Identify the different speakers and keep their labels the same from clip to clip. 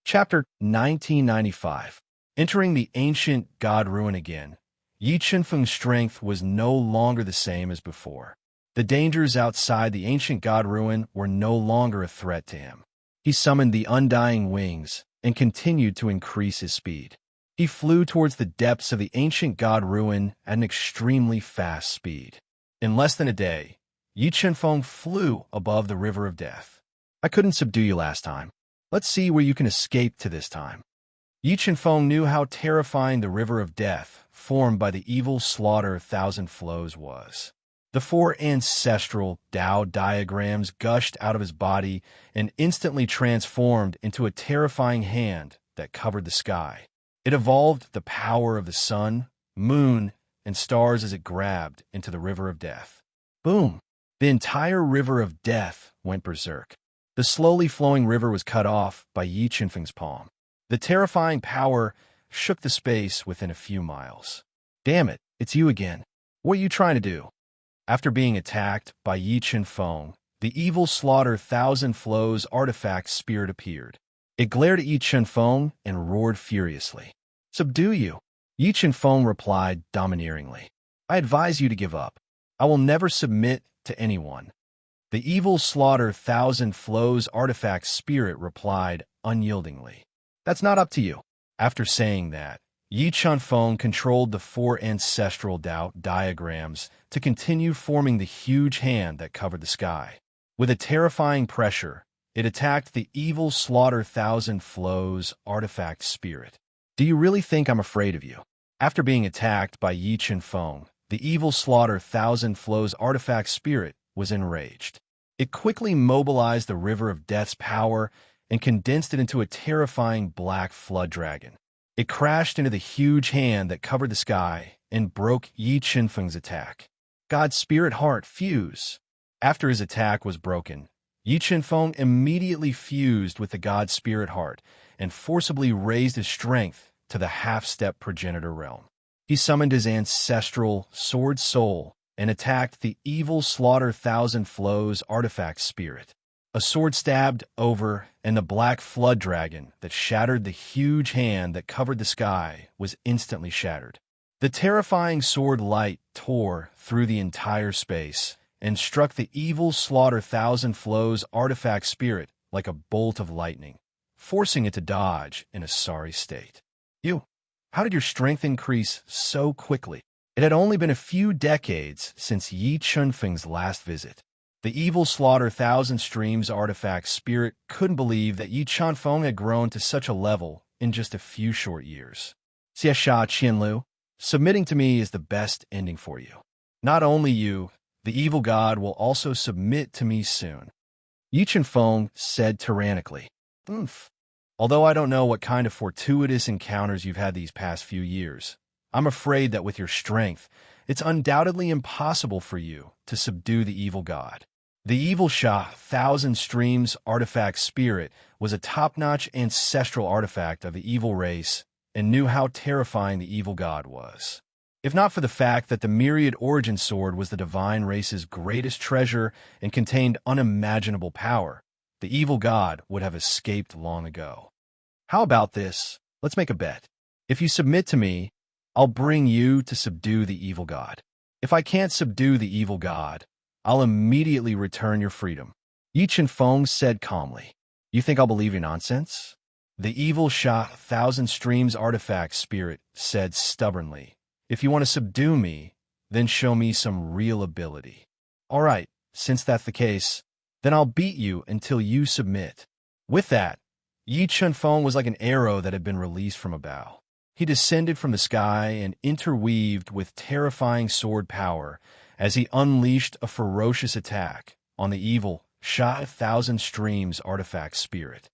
Speaker 1: Chapter 1995. Entering the ancient god ruin again, Yi Chenfeng's strength was no longer the same as before. The dangers outside the ancient god ruin were no longer a threat to him. He summoned the undying wings and continued to increase his speed. He flew towards the depths of the ancient god ruin at an extremely fast speed. In less than a day, Yi Chenfeng flew above the river of death. I couldn't subdue you last time. Let's see where you can escape to this time. Yi Chenfeng knew how terrifying the river of death, formed by the evil slaughter thousand flows, was. The four ancestral Tao diagrams gushed out of his body and instantly transformed into a terrifying hand that covered the sky. It evolved the power of the sun, moon, and stars as it grabbed into the river of death. Boom! The entire river of death went berserk. The slowly flowing river was cut off by Yi Chenfeng's palm. The terrifying power shook the space within a few miles. Damn it, it's you again. What are you trying to do? After being attacked by Yi Chenfeng, the evil slaughter thousand flows artifact spirit appeared. It glared at Yi Chenfeng and roared furiously. Subdue you. Yi Chenfeng replied domineeringly. I advise you to give up. I will never submit to anyone. The evil slaughter thousand flows artifact spirit replied unyieldingly. That's not up to you. After saying that, Yi Chenfeng controlled the four ancestral Tao diagrams to continue forming the huge hand that covered the sky. With a terrifying pressure, it attacked the evil slaughter thousand flows artifact spirit. Do you really think I'm afraid of you? After being attacked by Yi Chenfeng, the evil slaughter thousand flows artifact spirit was enraged. It quickly mobilized the river of death's power and condensed it into a terrifying black flood dragon. It crashed into the huge hand that covered the sky and broke Yi Chenfeng's attack. God's spirit heart fuse. After his attack was broken, Yi Chenfeng immediately fused with the god spirit heart and forcibly raised his strength to the half-step progenitor realm. He summoned his ancestral sword soul and attacked the evil slaughter thousand flows artifact spirit. A sword stabbed over, and the black flood dragon that shattered the huge hand that covered the sky was instantly shattered. The terrifying sword light tore through the entire space and struck the evil slaughter thousand flows artifact spirit like a bolt of lightning, forcing it to dodge in a sorry state. How did your strength increase so quickly? It had only been a few decades since Yi Chenfeng's last visit. The evil slaughter thousand streams artifact spirit couldn't believe that Yi Chenfeng had grown to such a level in just a few short years. Xie Sha Qianlu, submitting to me is the best ending for you. Not only you, the evil god will also submit to me soon. Yi Chenfeng said tyrannically. Although I don't know what kind of fortuitous encounters you've had these past few years, I'm afraid that with your strength, it's undoubtedly impossible for you to subdue the evil god. The evil Sha thousand streams artifact spirit was a top-notch ancestral artifact of the evil race and knew how terrifying the evil god was. If not for the fact that the myriad origin sword was the divine race's greatest treasure and contained unimaginable power, the evil god would have escaped long ago. How about this? Let's make a bet. If you submit to me, I'll bring you to subdue the evil god. If I can't subdue the evil god, I'll immediately return your freedom. Yi Chenfeng said calmly. You think I'll believe your nonsense? The evil Sha thousand streams artifact spirit said stubbornly. If you want to subdue me, then show me some real ability. All right, since that's the case, then I'll beat you until you submit. With that, Yi Chenfeng was like an arrow that had been released from a bow. He descended from the sky and interweaved with terrifying sword power as he unleashed a ferocious attack on the evil Sha thousand streams artifact spirit.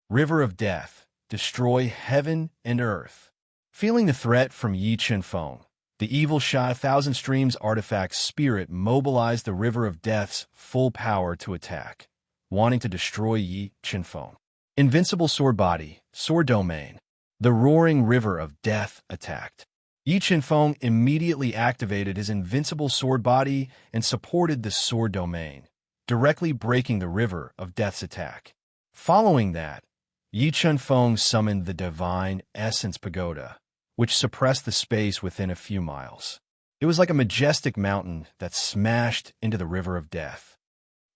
Speaker 1: River of Death, destroy heaven and earth. Feeling the threat from Yi Chenfeng, the evil Sha thousand streams artifact spirit mobilized the River of Death's full power to attack, wanting to destroy Yi Chenfeng. Invincible sword body, sword domain. The roaring river of death attacked. Yi Chenfeng immediately activated his invincible sword body and supported the sword domain, directly breaking the river of death's attack. Following that, Yi Chunfeng summoned the Divine Essence Pagoda, which suppressed the space within a few miles. It was like a majestic mountain that smashed into the river of death.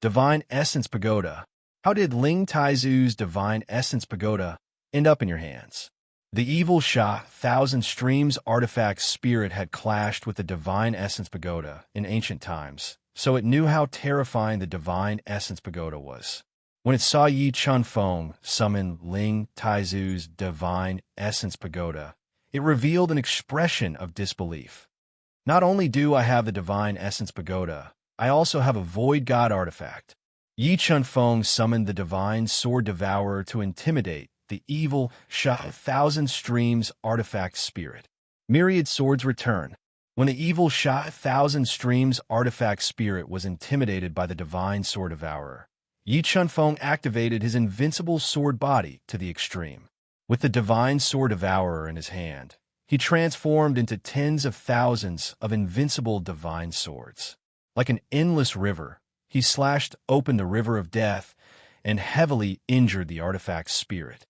Speaker 1: Divine Essence Pagoda. How did Ling Taizu's Divine Essence Pagoda end up in your hands? The evil Sha Thousand Streams artifact spirit had clashed with the Divine Essence Pagoda in ancient times, so it knew how terrifying the Divine Essence Pagoda was. When it saw Yi Chunfeng summon Ling Taizu's Divine Essence Pagoda, it revealed an expression of disbelief. Not only do I have the Divine Essence Pagoda, I also have a Void God artifact. Yi Chunfeng summoned the Divine Sword Devourer to intimidate the evil Sha Thousand Streams artifact spirit. Myriad Swords return. When the evil Sha Thousand Streams artifact spirit was intimidated by the Divine Sword Devourer, Yi Chunfeng activated his invincible sword body to the extreme. With the Divine Sword Devourer in his hand, he transformed into tens of thousands of invincible divine swords. Like an endless river, he slashed open the river of death and heavily injured the artifact's spirit.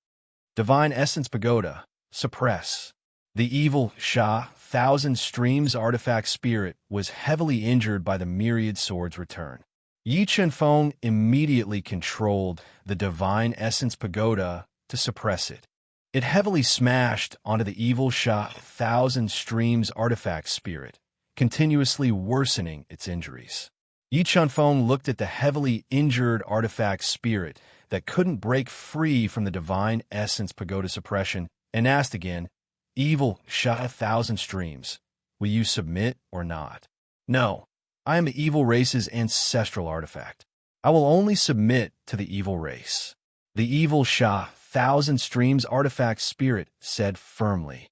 Speaker 1: Divine Essence Pagoda, suppress. The evil Sha Thousand Streams artifact spirit was heavily injured by the myriad swords return. Yi Chunfeng immediately controlled the Divine Essence Pagoda to suppress it. It heavily smashed onto the evil Sha Thousand Streams artifact spirit, continuously worsening its injuries. Yi Chunfeng looked at the heavily injured artifact spirit that couldn't break free from the Divine Essence Pagoda suppression and asked again, "Evil Sha Thousand Streams, will you submit or not?" "No, I am the evil race's ancestral artifact. I will only submit to the evil race." The evil Sha Thousand Streams artifact spirit said firmly.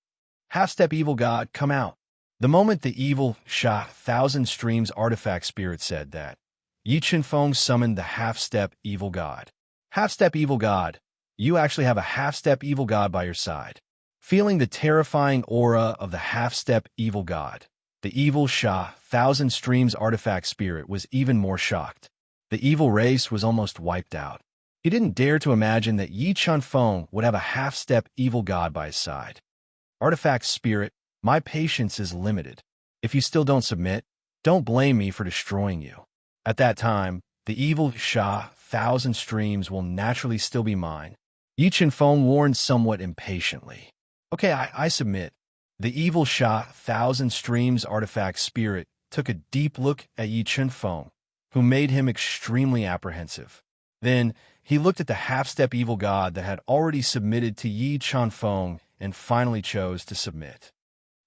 Speaker 1: "Half-step evil god, come out." The moment the evil Sha Thousand Streams artifact spirit said that, Yi Chunfeng summoned the half-step evil god. "Half-step evil god, you actually have a half-step evil god by your side." Feeling the terrifying aura of the half-step evil god, the evil Sha Thousand Streams artifact spirit was even more shocked. The evil race was almost wiped out. He didn't dare to imagine that Yi Chunfeng would have a half-step evil god by his side. "Artifact spirit, my patience is limited. If you still don't submit, don't blame me for destroying you. At that time, the evil Sha Thousand Streams will naturally still be mine." Yi Chunfeng warned somewhat impatiently. "Okay, I submit." The evil Sha Thousand Streams artifact spirit took a deep look at Yi Chunfeng, who made him extremely apprehensive. Then, he looked at the half-step evil god that had already submitted to Yi Chunfeng and finally chose to submit.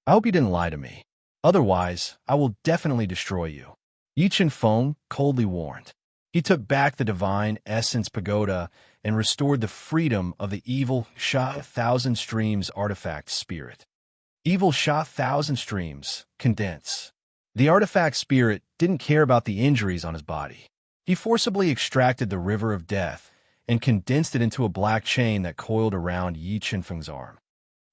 Speaker 1: "I hope you didn't lie to me. Otherwise, I will definitely destroy you," Yi Chunfeng coldly warned. He took back the Divine Essence Pagoda and restored the freedom of the evil Sha Thousand Streams artifact spirit. Evil Sha Thousand Streams, condense. The artifact spirit didn't care about the injuries on his body. He forcibly extracted the river of death and condensed it into a black chain that coiled around Yi Chunfeng's arm.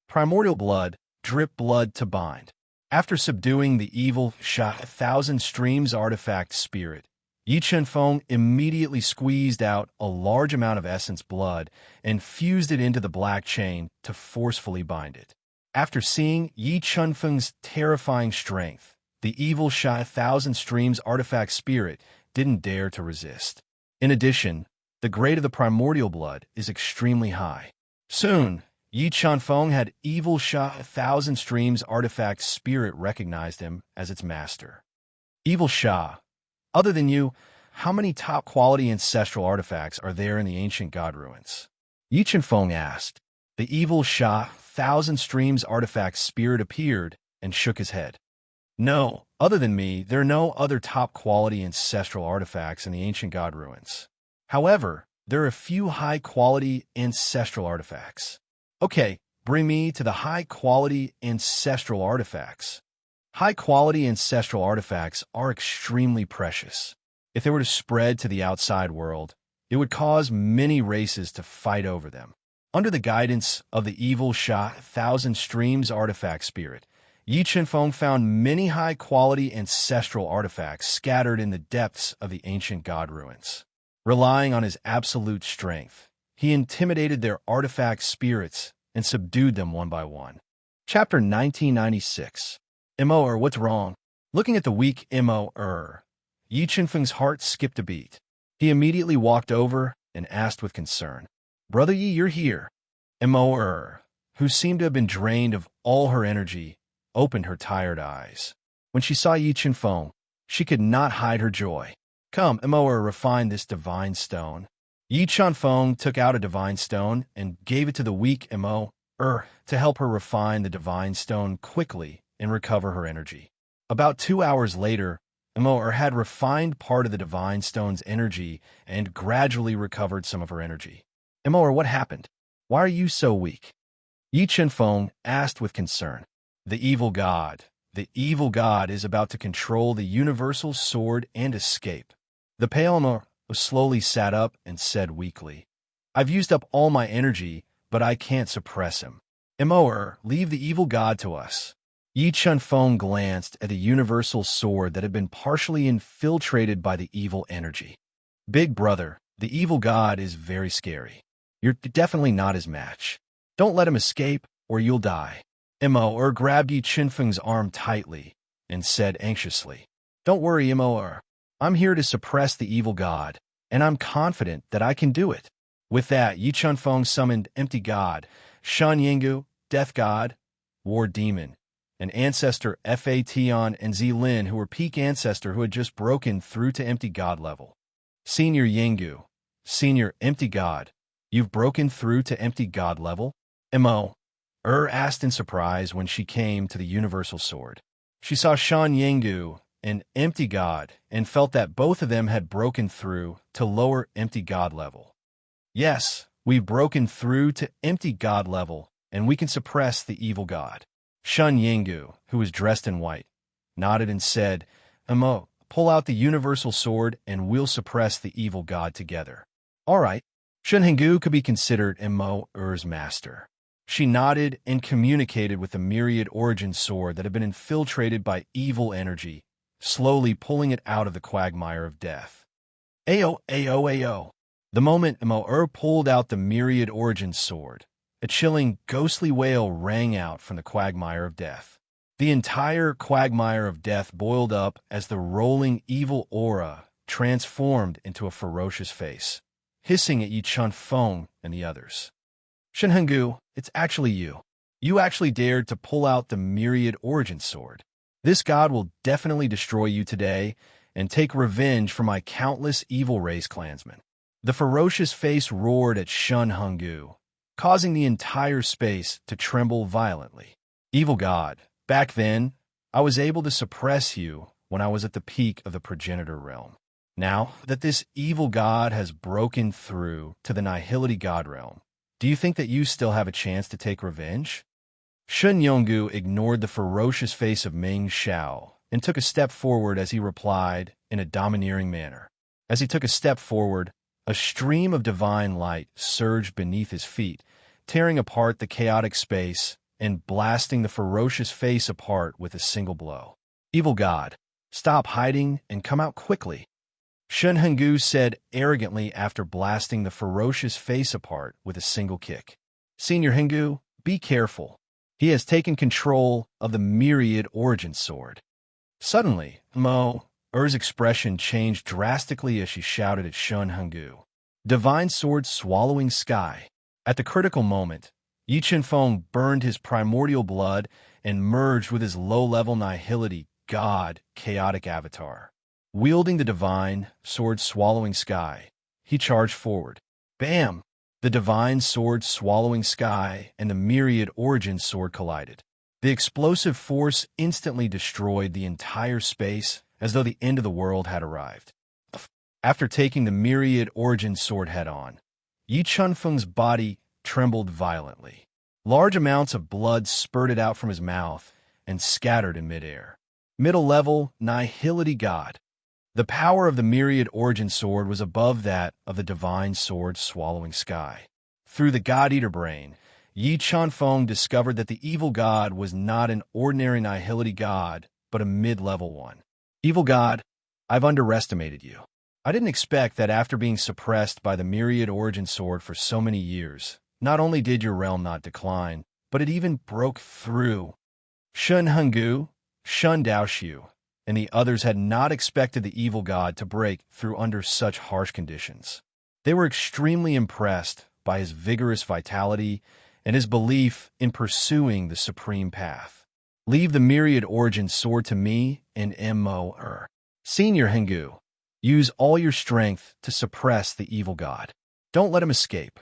Speaker 1: Primordial blood, drip blood to bind. After subduing the evil Sha Thousand Streams artifact spirit, Yi Chunfeng immediately squeezed out a large amount of essence blood and fused it into the black chain to forcefully bind it. After seeing Yi Chunfeng's terrifying strength, the evil Sha Thousand Streams artifact spirit didn't dare to resist. In addition, the grade of the primordial blood is extremely high. Soon, Yi Chunfeng had evil Sha Thousand Streams artifact spirit recognized him as its master. "Evil Sha, other than you, how many top-quality ancestral artifacts are there in the ancient god ruins?" Yi Chunfeng asked. The evil Sha Thousand Streams artifact spirit appeared and shook his head. "No, other than me, there are no other top-quality ancestral artifacts in the ancient god ruins. However, there are a few high-quality ancestral artifacts." "Okay, bring me to the high-quality ancestral artifacts." High-quality ancestral artifacts are extremely precious. If they were to spread to the outside world, it would cause many races to fight over them. Under the guidance of the evil Sha Thousand Streams artifact spirit, Yi Chunfeng found many high-quality ancestral artifacts scattered in the depths of the ancient god ruins. Relying on his absolute strength, He intimidated their artifact spirits and subdued them one by one. Chapter 1996. Mo, what's wrong? Looking at the weak Mo, Yi Chenfeng's heart skipped a beat. He immediately walked over and asked with concern, Brother Yi, you're here. Mo, who seemed to have been drained of all her energy, opened her tired eyes. When she saw Yi Chenfeng, she could not hide her joy. Come, Mo, refine this divine stone. Yi Chenfeng took out a divine stone and gave it to the weak Mo, to help her refine the divine stone quickly and recover her energy. About 2 hours later, Mo had refined part of the divine stone's energy and gradually recovered some of her energy. Mo, what happened? Why are you so weak? Yi Chenfeng asked with concern. The evil god is about to control the universal sword and escape. The pale Mo slowly sat up and said weakly, I've used up all my energy, but I can't suppress him. Mo, leave the evil god to us. Yi Chenfeng glanced at the universal sword that had been partially infiltrated by the evil energy. Big brother, the evil god is very scary. You're definitely not his match. Don't let him escape, or you'll die. Mo grabbed Yi Chenfeng's arm tightly and said anxiously, Don't worry, Mo. I'm here to suppress the evil god, and I'm confident that I can do it. With that, Yi Chenfeng summoned Empty God, Shan Yinggu, Death God, War Demon, and Ancestor Fa Tian and Zilin, who were peak ancestor who had just broken through to Empty God level. Senior Yinggu, Senior Empty God, you've broken through to Empty God level? Mo. Asked in surprise when she came to the Universal Sword. She saw Shan Yinggu and Empty God and felt that both of them had broken through to lower Empty God level. Yes, we've broken through to Empty God level, and we can suppress the evil god. Shan Yinggu, who was dressed in white, nodded and said, Mo, pull out the universal sword and we'll suppress the evil god together. All right. Shan Yinggu could be considered Mo's master. She nodded and communicated with the myriad origin sword that had been infiltrated by evil energy, slowly pulling it out of the quagmire of death. Ayo, ayo, ayo. The moment Mo pulled out the myriad origin sword, a chilling, ghostly wail rang out from the quagmire of death. The entire quagmire of death boiled up as the rolling evil aura transformed into a ferocious face, hissing at Yi Chenfeng and the others. Shan Yinggu, it's actually you. You actually dared to pull out the myriad origin sword. This god will definitely destroy you today and take revenge for my countless evil race clansmen. The ferocious face roared at Shan Yinggu, causing the entire space to tremble violently. Evil god, back then, I was able to suppress you when I was at the peak of the progenitor realm. Now that this evil god has broken through to the nihility god realm, do you think that you still have a chance to take revenge? Shan Yinggu ignored the ferocious face of Meng Xiao and took a step forward as he replied in a domineering manner. As he took a step forward, a stream of divine light surged beneath his feet, tearing apart the chaotic space and blasting the ferocious face apart with a single blow. Evil god, stop hiding and come out quickly. Shan Yinggu said arrogantly after blasting the ferocious face apart with a single kick. Senior Yinggu, be careful. He has taken control of the myriad origin sword. Suddenly, Mo's expression changed drastically as she shouted at Shan Yinggu. Divine sword swallowing sky. At the critical moment, Yi Chenfeng burned his primordial blood and merged with his low-level nihility god chaotic avatar. Wielding the divine sword swallowing sky, he charged forward. Bam! The divine sword swallowing sky and the myriad origin sword collided. The explosive force instantly destroyed the entire space as though the end of the world had arrived. After taking the myriad origin sword head-on, Yi Chenfeng's body trembled violently. Large amounts of blood spurted out from his mouth and scattered in midair. Middle-level nihility god. The power of the myriad origin sword was above that of the divine sword swallowing sky. Through the god-eater brain, Yi Chenfeng discovered that the evil god was not an ordinary nihility god, but a mid-level one. Evil god, I've underestimated you. I didn't expect that after being suppressed by the Myriad Origin Sword for so many years, not only did your realm not decline, but it even broke through. Shun Hungu, Shun Daoxiu, and the others had not expected the evil god to break through under such harsh conditions. They were extremely impressed by his vigorous vitality and his belief in pursuing the supreme path. Leave the Myriad Origin Sword to me and Mo. Senior Hungu, use all your strength to suppress the evil god. Don't let him escape.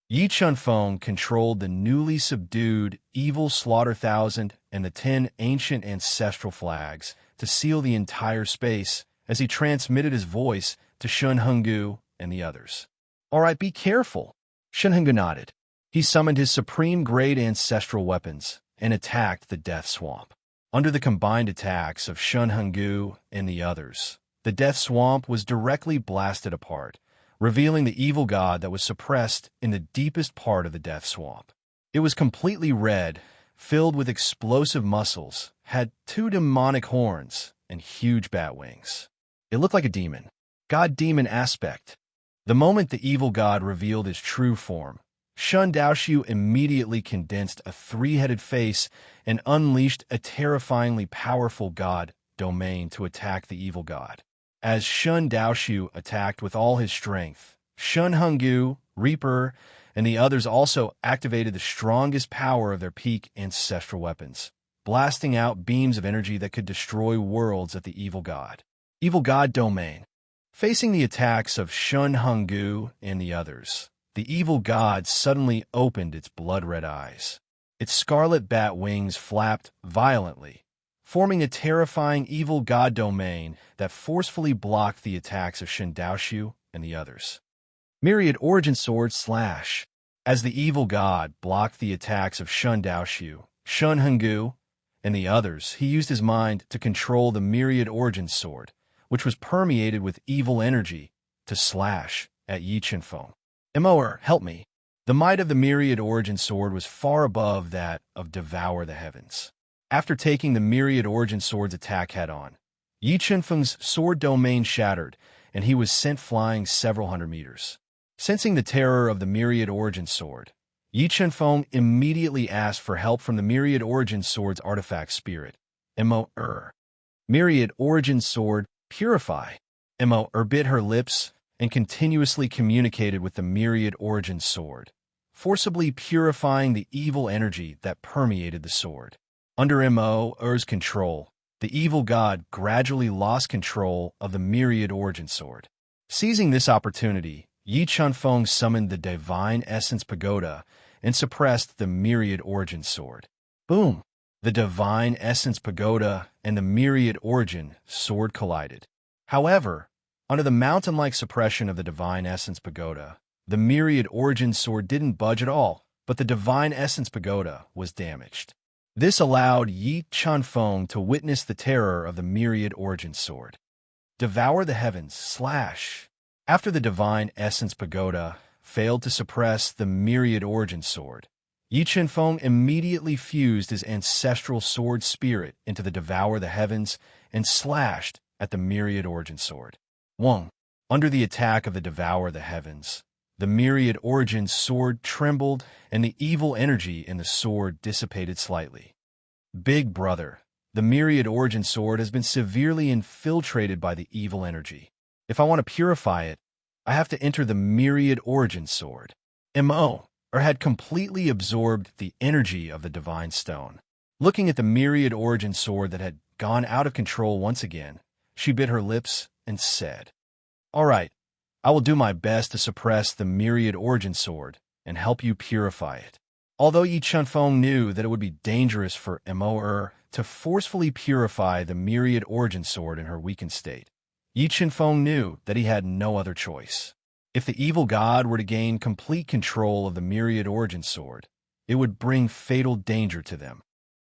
Speaker 1: Yi Chunfeng controlled the newly subdued evil Slaughter Thousand and the 10 ancient ancestral flags to seal the entire space as he transmitted his voice to Shun Hungu and the others. All right, be careful. Shun Hungu nodded. He summoned his supreme-grade ancestral weapons and attacked the Death Swamp. Under the combined attacks of Shun Hungu and the others, the Death Swamp was directly blasted apart, revealing the evil god that was suppressed in the deepest part of the Death Swamp. It was completely red, filled with explosive muscles, had 2 demonic horns, and huge bat wings. It looked like a demon. God-demon aspect. The moment the evil god revealed his true form, Shun Daoxiu immediately condensed a 3-headed face and unleashed a terrifyingly powerful god domain to attack the evil god. As Shun Daoxiu attacked with all his strength, Shun Hungu, Reaper, and the others also activated the strongest power of their peak ancestral weapons, blasting out beams of energy that could destroy worlds at the evil god. Evil god domain. Facing the attacks of Shun Hungu and the others, the evil god suddenly opened its blood-red eyes. Its scarlet bat wings flapped violently, forming a terrifying evil god domain that forcefully blocked the attacks of Shun Daoxiu and the others. Myriad Origin Sword slash. As the evil god blocked the attacks of Shun Daoxiu, Shun Hungu, and the others, he used his mind to control the Myriad Origin Sword, which was permeated with evil energy, to slash at Yi Chunfeng. Mo, help me. The might of the Myriad Origin Sword was far above that of Devour the Heavens. After taking the Myriad Origin Sword's attack head-on, Yi Chunfeng's sword domain shattered, and he was sent flying several hundred meters. Sensing the terror of the Myriad Origin Sword, Yi Chunfeng immediately asked for help from the Myriad Origin Sword's artifact spirit, Mo. Myriad Origin Sword, purify. Mo. Bit her lips and continuously communicated with the Myriad Origin Sword, forcibly purifying the evil energy that permeated the sword. Under Mo's control, the evil god gradually lost control of the Myriad Origin Sword. Seizing this opportunity, Yi Chunfeng summoned the Divine Essence Pagoda and suppressed the Myriad Origin Sword. Boom! The Divine Essence Pagoda and the Myriad Origin Sword collided. However, under the mountain-like suppression of the Divine Essence Pagoda, the Myriad Origin Sword didn't budge at all, but the Divine Essence Pagoda was damaged. This allowed Yi Chunfeng to witness the terror of the Myriad Origin Sword. Devour the Heavens slash. After the Divine Essence Pagoda failed to suppress the Myriad Origin Sword, Yi Chunfeng immediately fused his ancestral sword spirit into the Devour the Heavens and slashed at the Myriad Origin Sword. 1. Under the attack of the Devour the Heavens, the Myriad Origin Sword trembled and the evil energy in the sword dissipated slightly. Big Brother, the Myriad Origin Sword has been severely infiltrated by the evil energy. If I want to purify it, I have to enter the Myriad Origin Sword. Mo. Had completely absorbed the energy of the Divine Stone. Looking at the Myriad Origin Sword that had gone out of control once again, she bit her lips and said, "All right, I will do my best to suppress the Myriad Origin Sword and help you purify it." Although Yi Chunfeng knew that it would be dangerous for Mo to forcefully purify the Myriad Origin Sword in her weakened state, Yi Chunfeng knew that he had no other choice. If the evil god were to gain complete control of the Myriad Origin Sword, it would bring fatal danger to them.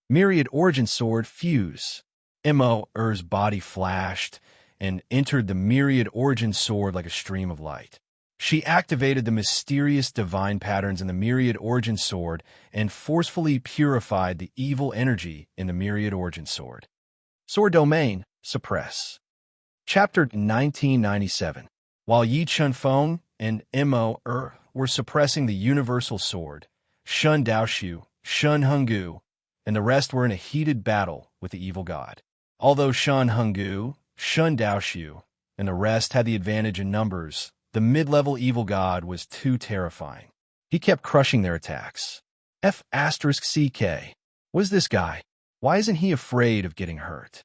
Speaker 1: Myriad Origin Sword fuse. Mo's body flashed and entered the Myriad Origin Sword like a stream of light. She activated the mysterious divine patterns in the Myriad Origin Sword and forcefully purified the evil energy in the Myriad Origin Sword. Sword domain, suppress. Chapter 1997. While Yi Chunfeng and Mo were suppressing the universal sword, Shun Daoxiu, Shun Henggu, and the rest were in a heated battle with the evil god. Although Shun Henggu, Shun Daoxiu, and the rest had the advantage in numbers, the mid-level evil god was too terrifying. He kept crushing their attacks. F***CK. What is this guy? Why isn't he afraid of getting hurt?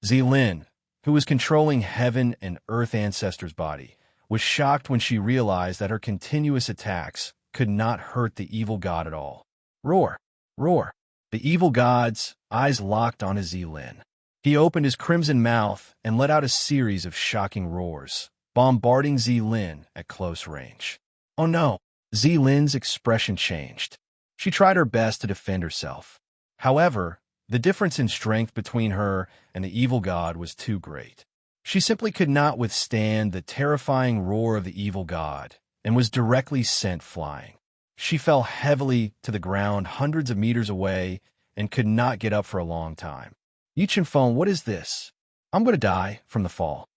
Speaker 1: Zilin, who was controlling heaven and earth ancestor's body, was shocked when she realized that her continuous attacks could not hurt the evil god at all. Roar! Roar! The evil god's eyes locked on his Zilin. He opened his crimson mouth and let out a series of shocking roars, bombarding Zilin at close range. Oh no! Zilin's expression changed. She tried her best to defend herself. However, the difference in strength between her and the evil god was too great. She simply could not withstand the terrifying roar of the evil god and was directly sent flying. She fell heavily to the ground hundreds of meters away and could not get up for a long time. Yi Chunfeng, what is this? I'm going to die from the fall.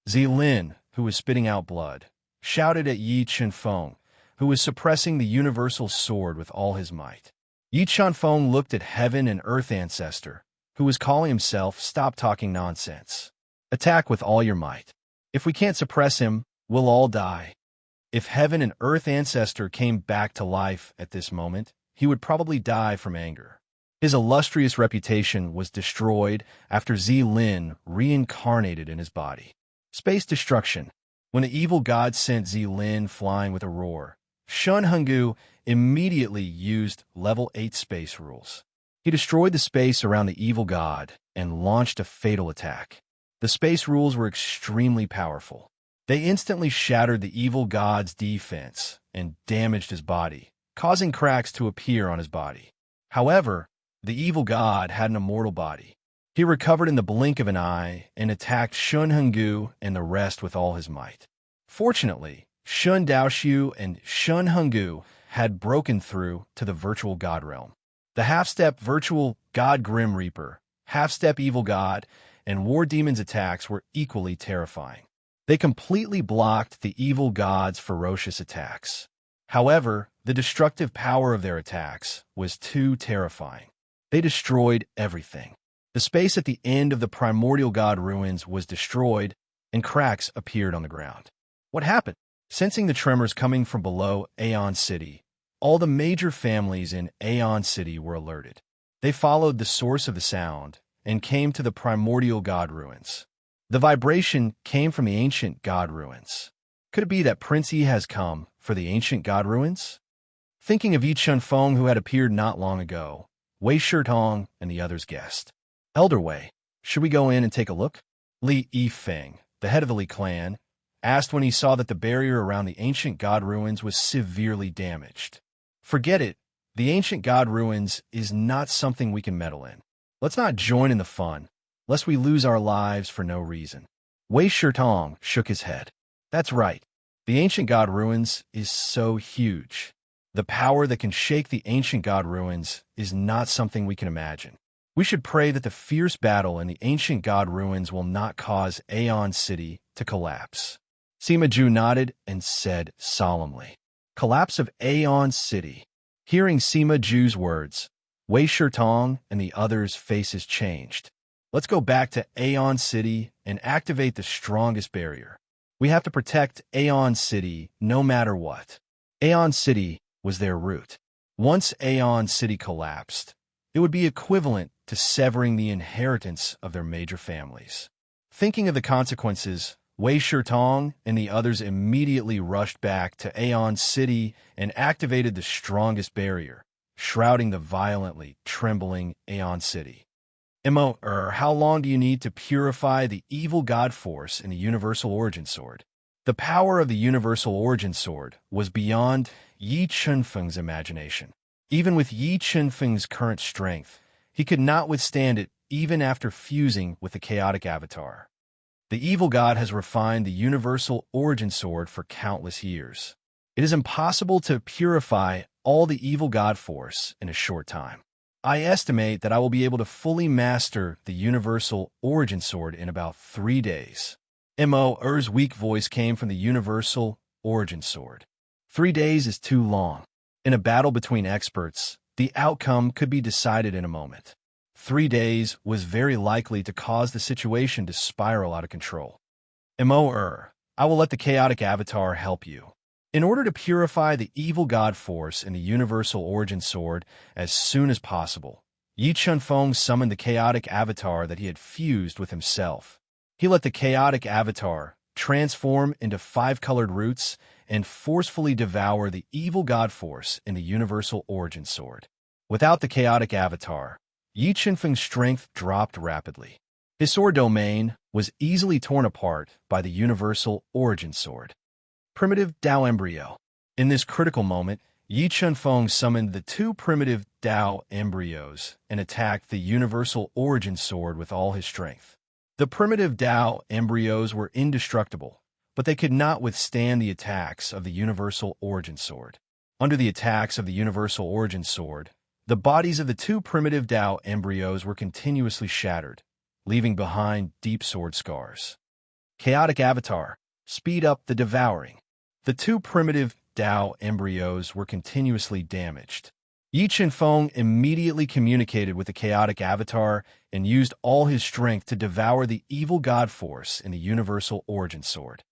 Speaker 1: Zilin, who was spitting out blood, shouted at Yi Chunfeng, who was suppressing the universal sword with all his might. Yi Chunfeng looked at heaven and earth ancestor, who was calling himself, "Stop talking nonsense. Attack with all your might. If we can't suppress him, we'll all die." If heaven and earth ancestor came back to life at this moment, he would probably die from anger. His illustrious reputation was destroyed after Zilin reincarnated in his body. Space destruction. When the evil god sent Zilin flying with a roar, Shun Henggu immediately used level 8 space rules. He destroyed the space around the evil god and launched a fatal attack. The space rules were extremely powerful. They instantly shattered the evil god's defense and damaged his body, causing cracks to appear on his body. However, the evil god had an immortal body. He recovered in the blink of an eye and attacked Shun Henggu and the rest with all his might. Fortunately, Shun Daoxiu and Shun Henggu had broken through to the virtual god realm. The half-step virtual god Grim Reaper, half-step evil god, and war demon's attacks were equally terrifying. They completely blocked the evil god's ferocious attacks. However, the destructive power of their attacks was too terrifying. They destroyed everything. The space at the end of the primordial god ruins was destroyed, and cracks appeared on the ground. What happened? Sensing the tremors coming from below Aeon City, all the major families in Aeon City were alerted. They followed the source of the sound and came to the primordial god ruins. The vibration came from the ancient god ruins. Could it be that Prince Yi has come for the ancient god ruins? Thinking of Yi Chunfeng, who had appeared not long ago, Wei Shitong and the others guessed. Elder Wei, should we go in and take a look? Li Yifeng, the head of the Li clan, asked when he saw that the barrier around the ancient god ruins was severely damaged. Forget it. The ancient god ruins is not something we can meddle in. Let's not join in the fun, lest we lose our lives for no reason. Wei Shitong shook his head. That's right. The ancient god ruins is so huge. The power that can shake the ancient god ruins is not something we can imagine. We should pray that the fierce battle in the ancient god ruins will not cause Aeon City to collapse. Sima Ju nodded and said solemnly, "Collapse of Aeon City." Hearing Sima Ju's words, Wei Shitong and the others' faces changed. Let's go back to Aeon City and activate the strongest barrier. We have to protect Aeon City no matter what. Aeon City was their root. Once Aeon City collapsed, it would be equivalent to severing the inheritance of their major families. Thinking of the consequences, Wei Shitong and the others immediately rushed back to Aeon City and activated the strongest barrier, shrouding the violently trembling Aeon City. How long do you need to purify the evil god force in the Universal Origin Sword? The power of the Universal Origin Sword was beyond Yi Chunfeng's imagination. Even with Yi Chunfeng's current strength, he could not withstand it even after fusing with the chaotic avatar. The evil god has refined the Universal Origin Sword for countless years. It is impossible to purify all the evil god force in a short time. I estimate that I will be able to fully master the Universal Origin Sword in about 3 days. Mo-Er's weak voice came from the universal origin sword. 3 days is too long. In a battle between experts, the outcome could be decided in a moment. 3 days was very likely to cause the situation to spiral out of control. Mo-Er, I will let the chaotic avatar help you. In order to purify the evil god force in the universal origin sword as soon as possible, Yi Chunfeng summoned the chaotic avatar that he had fused with himself. He let the chaotic avatar transform into 5 colored roots and forcefully devour the evil god force in the universal origin sword. Without the chaotic avatar, Yi Chunfeng's strength dropped rapidly. His sword domain was easily torn apart by the universal origin sword. Primitive Dao Embryo. In this critical moment, Yi Chunfeng summoned the 2 primitive Dao embryos and attacked the universal origin sword with all his strength. The primitive Dao embryos were indestructible, but they could not withstand the attacks of the universal origin sword. Under the attacks of the universal origin sword, the bodies of the 2 primitive Dao embryos were continuously shattered, leaving behind deep sword scars. Chaotic Avatar, speed up the devouring. The 2 primitive Dao embryos were continuously damaged. Yi Chunfeng immediately communicated with the chaotic avatar and used all his strength to devour the evil god force in the universal origin sword.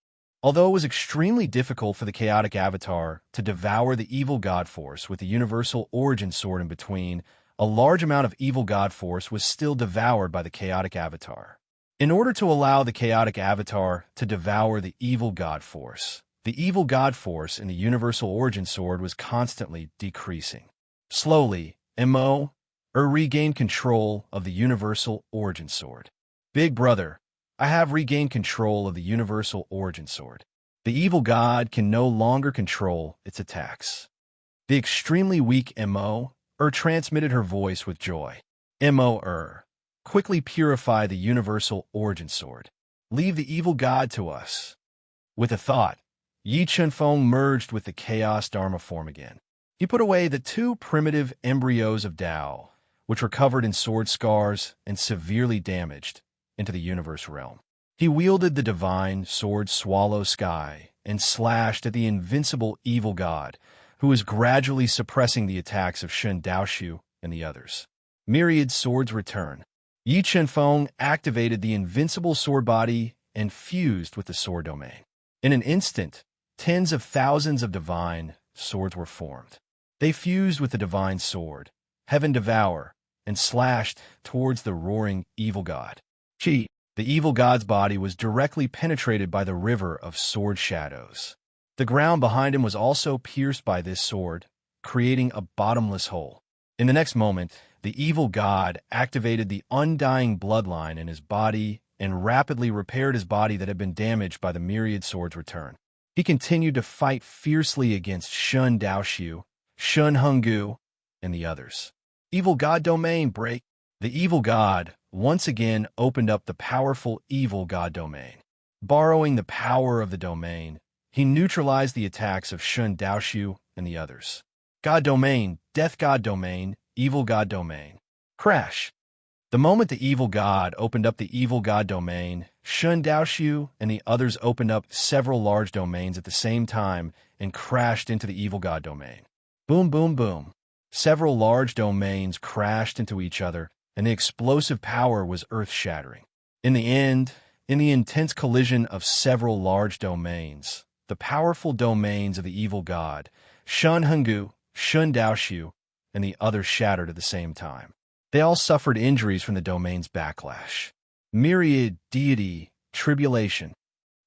Speaker 1: Although it was extremely difficult for the chaotic avatar to devour the evil god force with the universal origin sword in between, a large amount of evil god force was still devoured by the chaotic avatar. In order to allow the chaotic avatar to devour the evil god force in the universal origin sword was constantly decreasing. Slowly, Mo-Er regained control of the universal origin sword. Big brother, I have regained control of the universal origin sword. The evil god can no longer control its attacks. The extremely weak Mo-Er transmitted her voice with joy. Mo-Er, quickly purify the universal origin sword. Leave the evil god to us. With a thought, Yi Chunfeng merged with the Chaos Dharma form again. He put away the 2 primitive embryos of Tao, which were covered in sword scars and severely damaged, into the universe realm. He wielded the divine sword Swallow Sky and slashed at the invincible evil god, who was gradually suppressing the attacks of Shun Daoshu and the others. Myriad swords return. Yi Chunfeng activated the invincible sword body and fused with the sword domain. In an instant, tens of thousands of divine swords were formed. They fused with the divine sword, Heaven Devour, and slashed towards the roaring evil god. The evil god's body was directly penetrated by the river of sword shadows. The ground behind him was also pierced by this sword, creating a bottomless hole. In the next moment, the evil god activated the undying bloodline in his body and rapidly repaired his body that had been damaged by the myriad swords' return. He continued to fight fiercely against Shun Daoshu, Shun Henggu, and the others. Evil God Domain break. The evil god once again opened up the powerful evil god domain. Borrowing the power of the domain, he neutralized the attacks of Shun Daoshu and the others. God Domain, Death God Domain, Evil God Domain. Crash. The moment the evil god opened up the evil god domain, Shun Daoshu and the others opened up several large domains at the same time and crashed into the evil god domain. Boom, boom, boom. Several large domains crashed into each other, and the explosive power was earth-shattering. In the end, in the intense collision of several large domains, the powerful domains of the evil god, Shun Henggu, Shun Daoshu, and the others shattered at the same time. They all suffered injuries from the domain's backlash. Myriad deity tribulation.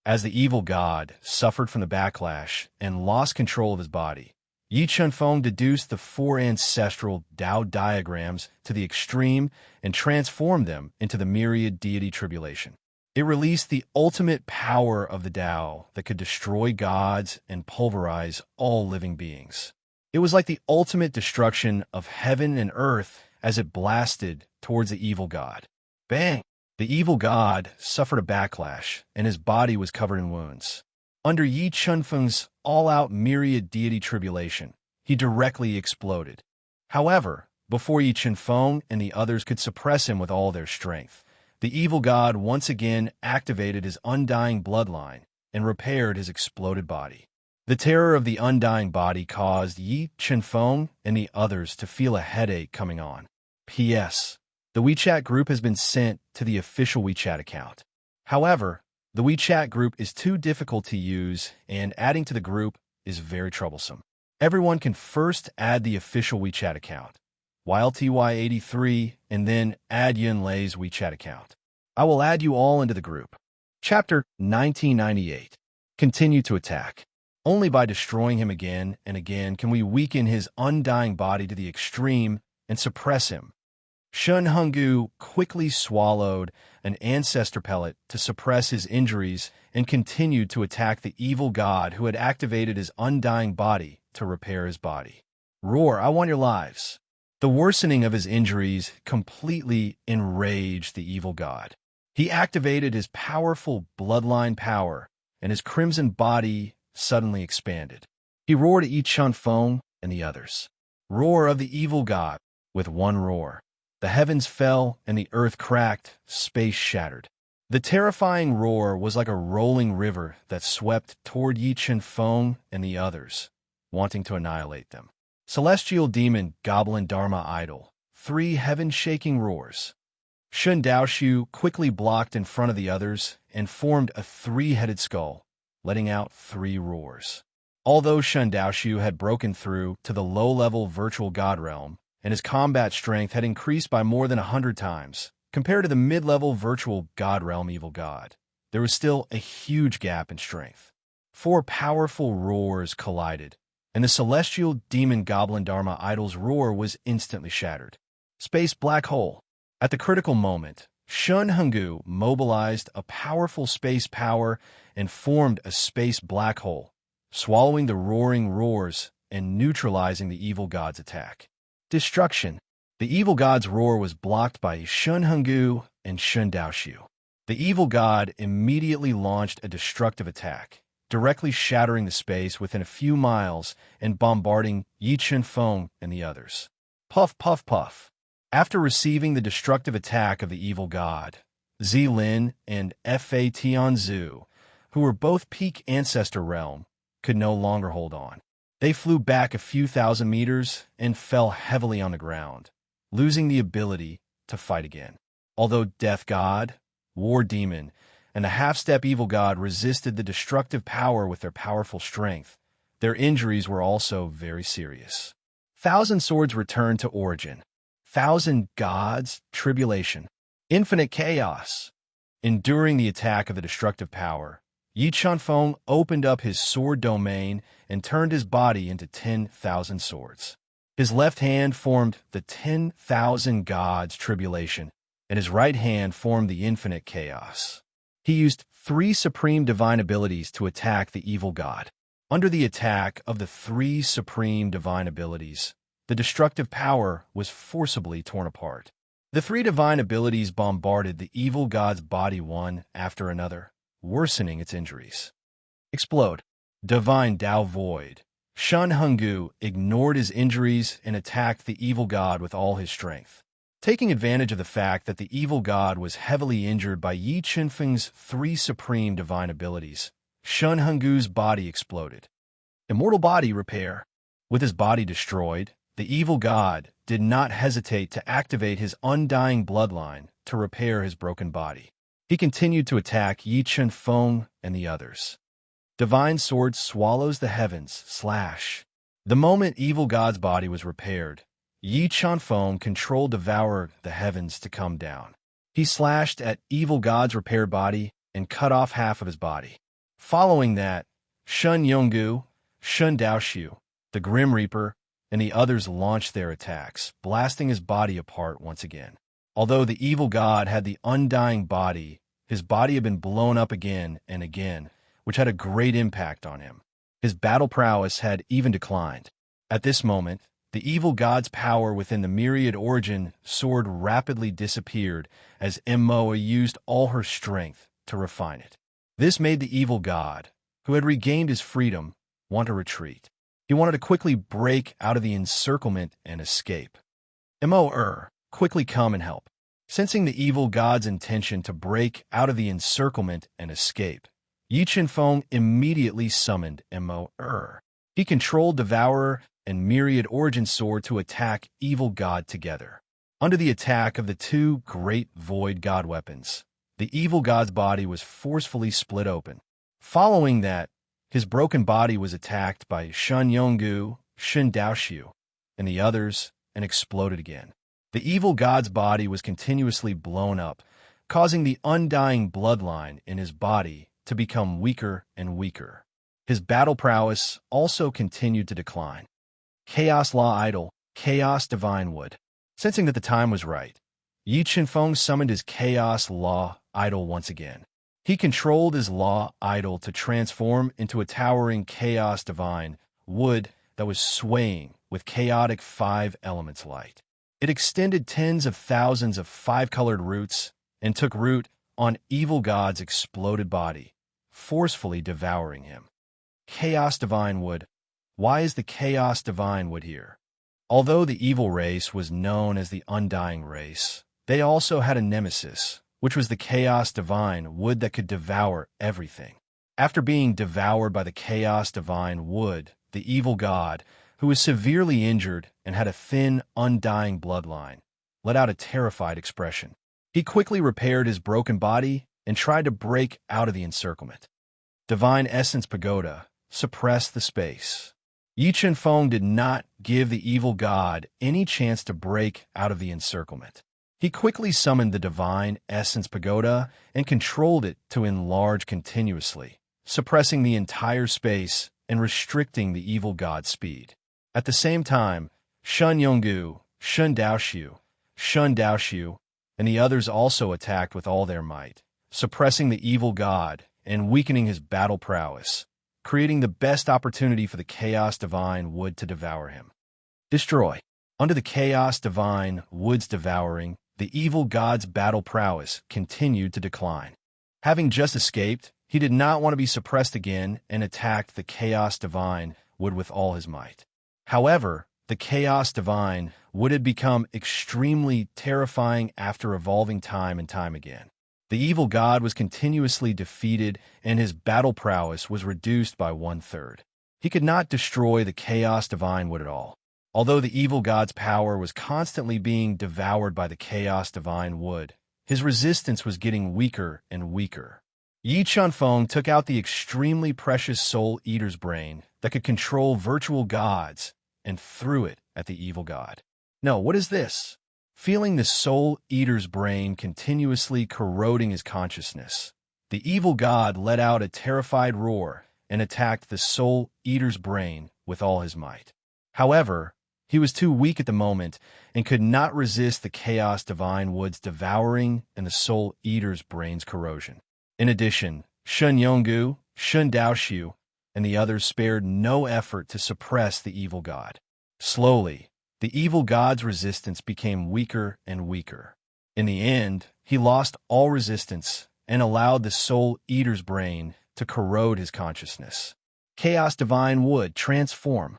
Speaker 1: As the evil god suffered from the backlash and lost control of his body, Yi Chunfeng deduced the 4 ancestral Dao diagrams to the extreme and transformed them into the myriad deity tribulation. It released the ultimate power of the Dao that could destroy gods and pulverize all living beings. It was like the ultimate destruction of heaven and earth as it blasted towards the evil god. Bang! The evil god suffered a backlash, and his body was covered in wounds. Under Yi Chunfeng's all-out myriad deity tribulation, he directly exploded. However, before Yi Chunfeng and the others could suppress him with all their strength, The evil god once again activated his undying bloodline and repaired his exploded body. The terror of the undying body caused Yi Chenfeng and the others to feel a headache coming on. P.S. The WeChat group has been sent to the official WeChat account. However, the WeChat group is too difficult to use, and adding to the group is very troublesome. Everyone can first add the official WeChat account, YLTY83, and then add Yunlei's WeChat account. I will add you all into the group. Chapter 1998. Continue to attack. Only by destroying him again and again can we weaken his undying body to the extreme and suppress him. Shun Hunggu quickly swallowed an ancestor pellet to suppress his injuries and continued to attack the evil god who had activated his undying body to repair his body. Roar, I want your lives. The worsening of his injuries completely enraged the evil god. He activated his powerful bloodline power, and his crimson body suddenly expanded. He roared at Yi Chenfeng and the others. Roar of the evil god. With one roar, the heavens fell and the earth cracked, space shattered. The terrifying roar was like a rolling river that swept toward Yi Chenfeng and the others, wanting to annihilate them. Celestial demon, goblin dharma idol. 3 heaven-shaking roars. Shun Daoshu quickly blocked in front of the others and formed a 3-headed skull, letting out 3 roars. Although Shun Daoshu had broken through to the low-level virtual god realm, and his combat strength had increased by more than 100 times, compared to the mid-level virtual god realm evil god, there was still a huge gap in strength. 4 powerful roars collided, and the celestial demon goblin dharma idol's roar was instantly shattered. Space black hole. At the critical moment, Shun Hunggu mobilized a powerful space power and formed a space black hole, swallowing the roaring roars and neutralizing the evil god's attack. Destruction. The evil god's roar was blocked by Shun Hunggu and Shun Daoshu. The evil god immediately launched a destructive attack, directly shattering the space within a few miles and bombarding Yi Chenfeng and the others. Puff, puff, puff. After receiving the destructive attack of the evil god, Zilin and Fa Tianzu, who were both peak ancestor realm, could no longer hold on. They flew back a few thousand meters and fell heavily on the ground, losing the ability to fight again. Although Death God, War Demon, and the half-step evil god resisted the destructive power with their powerful strength, their injuries were also very serious. 1,000 Swords returned to origin. 1,000 gods, tribulation, infinite chaos. Enduring the attack of the destructive power, Yi Chenfeng opened up his sword domain and turned his body into 10,000 swords. His left hand formed the 10,000 gods tribulation, and his right hand formed the infinite chaos. He used 3 supreme divine abilities to attack the evil god. Under the attack of the 3 supreme divine abilities, the destructive power was forcibly torn apart. The 3 divine abilities bombarded the evil god's body one after another, worsening its injuries. Explode. Divine Dao Void. Shun Hunggu ignored his injuries and attacked the evil god with all his strength. Taking advantage of the fact that the evil god was heavily injured by Yi Chenfeng's 3 supreme divine abilities, Shun Hunggu's body exploded. Immortal body repair. With his body destroyed, the evil god did not hesitate to activate his undying bloodline to repair his broken body. He continued to attack Yi Chenfeng and the others. Divine Sword swallows the heavens, slash. The moment evil god's body was repaired, Yi Chenfeng controlled Devour the heavens to come down. He slashed at evil god's repaired body and cut off half of his body. Following that, Shun Yonggu, Shun Daoshu, the Grim Reaper, and the others launched their attacks, blasting his body apart once again. Although the evil god had the undying body, his body had been blown up again and again, which had a great impact on him. His battle prowess had even declined. At this moment, the evil god's power within the myriad origin sword rapidly disappeared as Moa used all her strength to refine it. This made the evil god, who had regained his freedom, want to retreat. He wanted to quickly break out of the encirclement and escape. Quickly come and help. Sensing the evil god's intention to break out of the encirclement and escape, Yi Qinfeng immediately summoned Mo. He controlled Devourer and Myriad Origin Sword to attack evil god together. Under the attack of the two great void god weapons, the evil god's body was forcefully split open. Following that, his broken body was attacked by Shun Yonggu, Shun Daoxiu, and the others, and exploded again. The evil god's body was continuously blown up, causing the undying bloodline in his body to become weaker and weaker. His battle prowess also continued to decline. Chaos Law Idol, Chaos Divine Wood. Sensing that the time was right, Yi Qinfeng summoned his Chaos Law Idol once again. He controlled his Law Idol to transform into a towering Chaos Divine Wood that was swaying with chaotic 5 elements light. It extended tens of thousands of 5-colored roots and took root on evil god's exploded body, forcefully devouring him. Chaos Divine Wood. Why is the Chaos Divine Wood here? Although the evil race was known as the Undying Race, they also had a nemesis, which was the Chaos Divine Wood that could devour everything. After being devoured by the Chaos Divine Wood, the evil god, who was severely injured and had a thin, undying bloodline, let out a terrified expression. He quickly repaired his broken body and tried to break out of the encirclement. Divine Essence Pagoda suppressed the space. Yi Qinfeng did not give the evil god any chance to break out of the encirclement. He quickly summoned the Divine Essence Pagoda and controlled it to enlarge continuously, suppressing the entire space and restricting the evil god's speed. At the same time, Shun Yonggu, Shun Daoxiu, and the others also attacked with all their might, suppressing the evil god and weakening his battle prowess, creating the best opportunity for the Chaos Divine Wood to devour him. Destroy. Under the Chaos Divine Wood's devouring, the evil god's battle prowess continued to decline. Having just escaped, he did not want to be suppressed again and attacked the Chaos Divine Wood with all his might. However, the Chaos Divine Wood had become extremely terrifying after evolving time and time again. The evil god was continuously defeated and his battle prowess was reduced by 1/3. He could not destroy the Chaos Divine Wood at all. Although the evil god's power was constantly being devoured by the Chaos Divine Wood, his resistance was getting weaker and weaker. Yi Qinfeng took out the extremely precious Soul Eater's brain that could control virtual gods and threw it at the evil god. No, what is this? Feeling the Soul Eater's brain continuously corroding his consciousness, the evil god let out a terrified roar and attacked the Soul Eater's brain with all his might. However, he was too weak at the moment and could not resist the Chaos Divine Wood's devouring and the Soul Eater's brain's corrosion. In addition, Shun Yonggu, Shun Daoxiu, and the others spared no effort to suppress the evil god. Slowly, the evil god's resistance became weaker and weaker. In the end, he lost all resistance and allowed the Soul Eater's brain to corrode his consciousness. Chaos Divine Wood transform.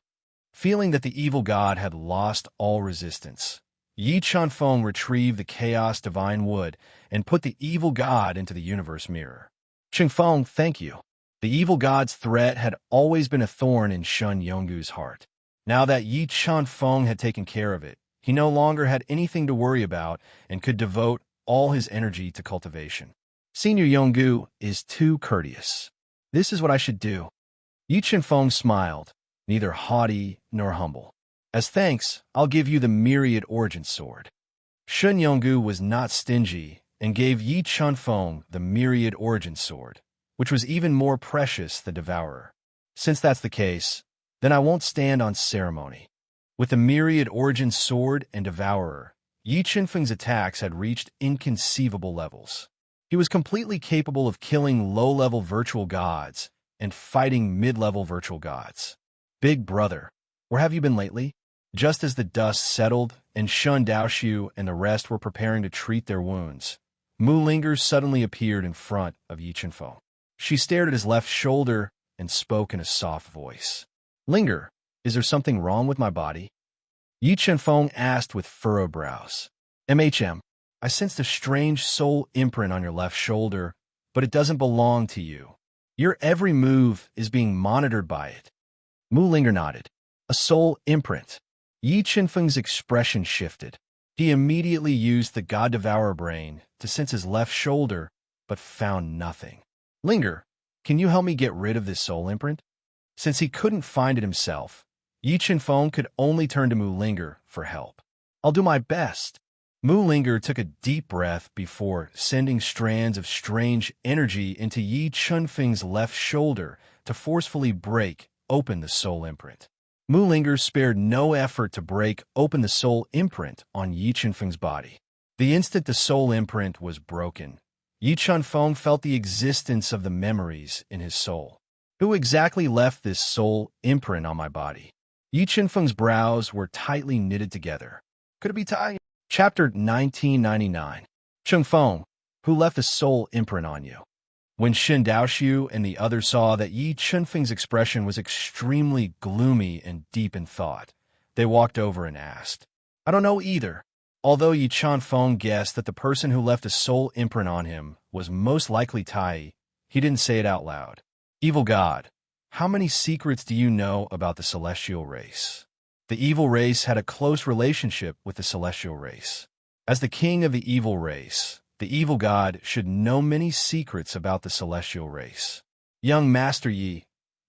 Speaker 1: Feeling that the evil god had lost all resistance, Yi Qinfeng retrieved the Chaos Divine Wood and put the evil god into the universe mirror. Qinfeng, thank you. The evil god's threat had always been a thorn in Shun Yonggu's heart. Now that Yi Qinfeng had taken care of it, he no longer had anything to worry about and could devote all his energy to cultivation. Senior Yonggu is too courteous. This is what I should do. Yi Qinfeng smiled, neither haughty nor humble. As thanks, I'll give you the Myriad Origin Sword. Shun Yonggu was not stingy and gave Yi Qinfeng the Myriad Origin Sword, which was even more precious than Devourer. Since that's the case, then I won't stand on ceremony. With the Myriad Origin Sword and Devourer, Yi Qinfeng's attacks had reached inconceivable levels. He was completely capable of killing low-level virtual gods and fighting mid-level virtual gods. Big brother, where have you been lately? Just as the dust settled and Shun Daoxiu and the rest were preparing to treat their wounds, Mu Linger suddenly appeared in front of Yi Qinfeng. She stared at his left shoulder and spoke in a soft voice. Linger, is there something wrong with my body? Yi Qinfeng asked with furrowed brows. I I sensed a strange soul imprint on your left shoulder, but it doesn't belong to you. Your every move is being monitored by it. Mu Linger nodded. A soul imprint. Yi Qinfeng's expression shifted. He immediately used the God Devourer brain to sense his left shoulder, but found nothing. Linger, can you help me get rid of this soul imprint? Since he couldn't find it himself, Yi Qinfeng could only turn to Mu Linger for help. I'll do my best. Mu Linger took a deep breath before sending strands of strange energy into Yi Qinfeng's left shoulder to forcefully break open the soul imprint. Mu Linger spared no effort to break open the soul imprint on Yi Qinfeng's body. The instant the soul imprint was broken, Yi Qinfeng felt the existence of the memories in his soul. Who exactly left this soul imprint on my body? Yi Qinfeng's brows were tightly knitted together. Could it be Tai? Chapter 1999. Chengfeng, who left a soul imprint on you? When Shen Daoxiu and the others saw that Yi Qinfeng's expression was extremely gloomy and deep in thought, they walked over and asked. I don't know either. Although Yi Qinfeng guessed that the person who left a soul imprint on him was most likely Tai, he didn't say it out loud. Evil God, how many secrets do you know about the celestial race? The evil race had a close relationship with the celestial race. As the king of the evil race, the evil god should know many secrets about the celestial race. Young Master Yi,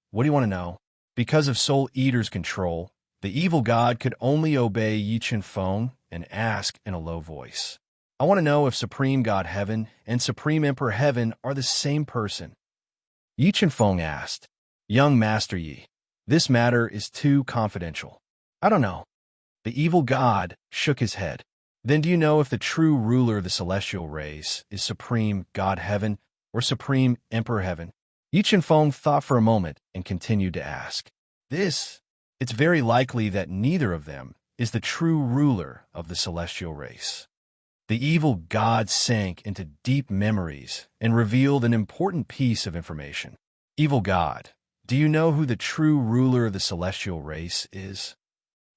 Speaker 1: what do you want to know? Because of Soul Eater's control, the evil god could only obey Yi Qinfeng and ask in a low voice. I want to know if Supreme God Heaven and Supreme Emperor Heaven are the same person. Yi Qinfeng asked. Young Master Yi, this matter is too confidential. I don't know. The evil god shook his head. Then do you know if the true ruler of the celestial race is Supreme God Heaven or Supreme Emperor Heaven? Yi Qinfeng thought for a moment and continued to ask. It's very likely that neither of them is the true ruler of the celestial race. The evil god sank into deep memories and revealed an important piece of information. Evil god, do you know who the true ruler of the celestial race is?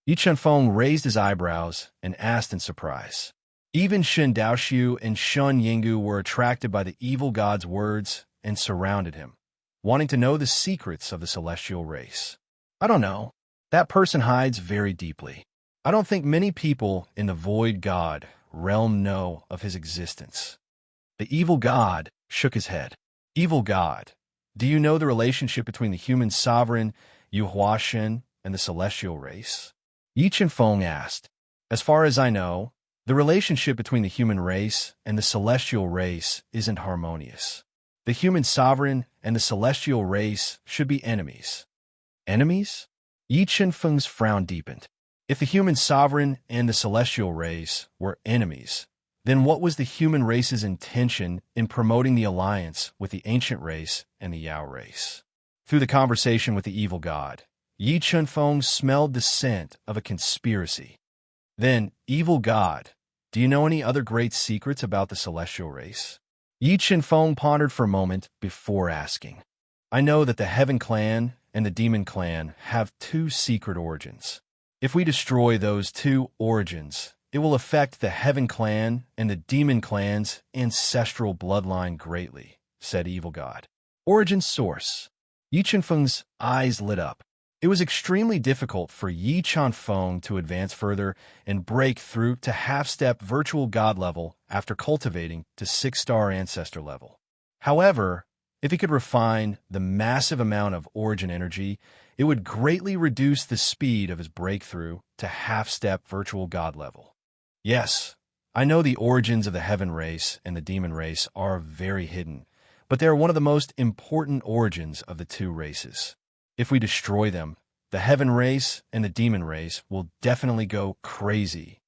Speaker 1: Yi Qinfeng raised his eyebrows and asked in surprise. Even Shen Daoxiu and Shun Yinggu were attracted by the evil god's words and surrounded him, wanting to know the secrets of the celestial race. I don't know. That person hides very deeply. I don't think many people in the Void God realm know of his existence. The evil god shook his head. Evil god, do you know the relationship between the human sovereign, Yu Huashen, and the celestial race? Yi Qinfeng asked. As far as I know, the relationship between the human race and the celestial race isn't harmonious. The human sovereign and the celestial race should be enemies. Enemies? Yi Qinfeng's frown deepened. If the human sovereign and the celestial race were enemies, then what was the human race's intention in promoting the alliance with the ancient race and the Yao race? Through the conversation with the evil god, Yi Qinfeng smelled the scent of a conspiracy. Then, evil god, do you know any other great secrets about the celestial race? Yi Qinfeng pondered for a moment before asking. I know that the Heaven Clan and the Demon Clan have two secret origins. If we destroy those two origins, it will affect the Heaven Clan and the Demon Clan's ancestral bloodline greatly, said Evil God. Origin source. Yi Qinfeng's eyes lit up. It was extremely difficult for Yi Qinfeng to advance further and break through to half-step virtual god level after cultivating to 6-star ancestor level. However, if he could refine the massive amount of origin energy, it would greatly reduce the speed of his breakthrough to half-step virtual god level. Yes, I know the origins of the Heaven race and the Demon race are very hidden, but they are one of the most important origins of the two races. If we destroy them, the Heaven race and the Demon race will definitely go crazy.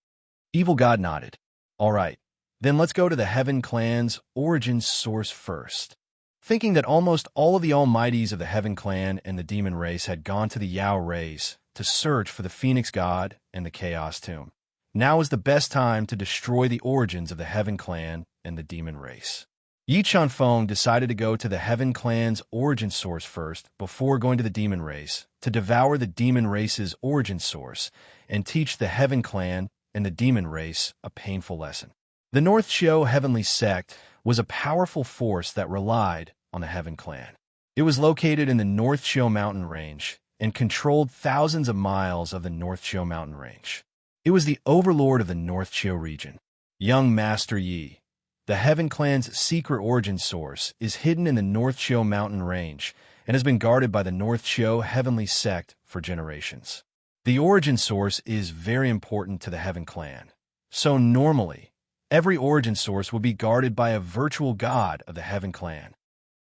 Speaker 1: Evil God nodded. All right, then let's go to the Heaven Clan's origin source first. Thinking that almost all of the almighties of the Heaven Clan and the Demon race had gone to the Yao race to search for the Phoenix God and the Chaos Tomb, now is the best time to destroy the origins of the Heaven Clan and the Demon race. Yi Qinfeng decided to go to the Heaven Clan's origin source first before going to the Demon race to devour the Demon race's origin source and teach the Heaven Clan and the Demon race a painful lesson. The North Shio Heavenly Sect was a powerful force that relied on the Heaven Clan. It was located in the North Shio mountain range and controlled thousands of miles of the North Shio mountain range. It was the overlord of the North Shio region. Young Master Yi. The Heaven Clan's secret origin source is hidden in the North Shio mountain range and has been guarded by the North Shio Heavenly Sect for generations. The origin source is very important to the Heaven Clan. So normally, every origin source will be guarded by a virtual god of the Heaven Clan.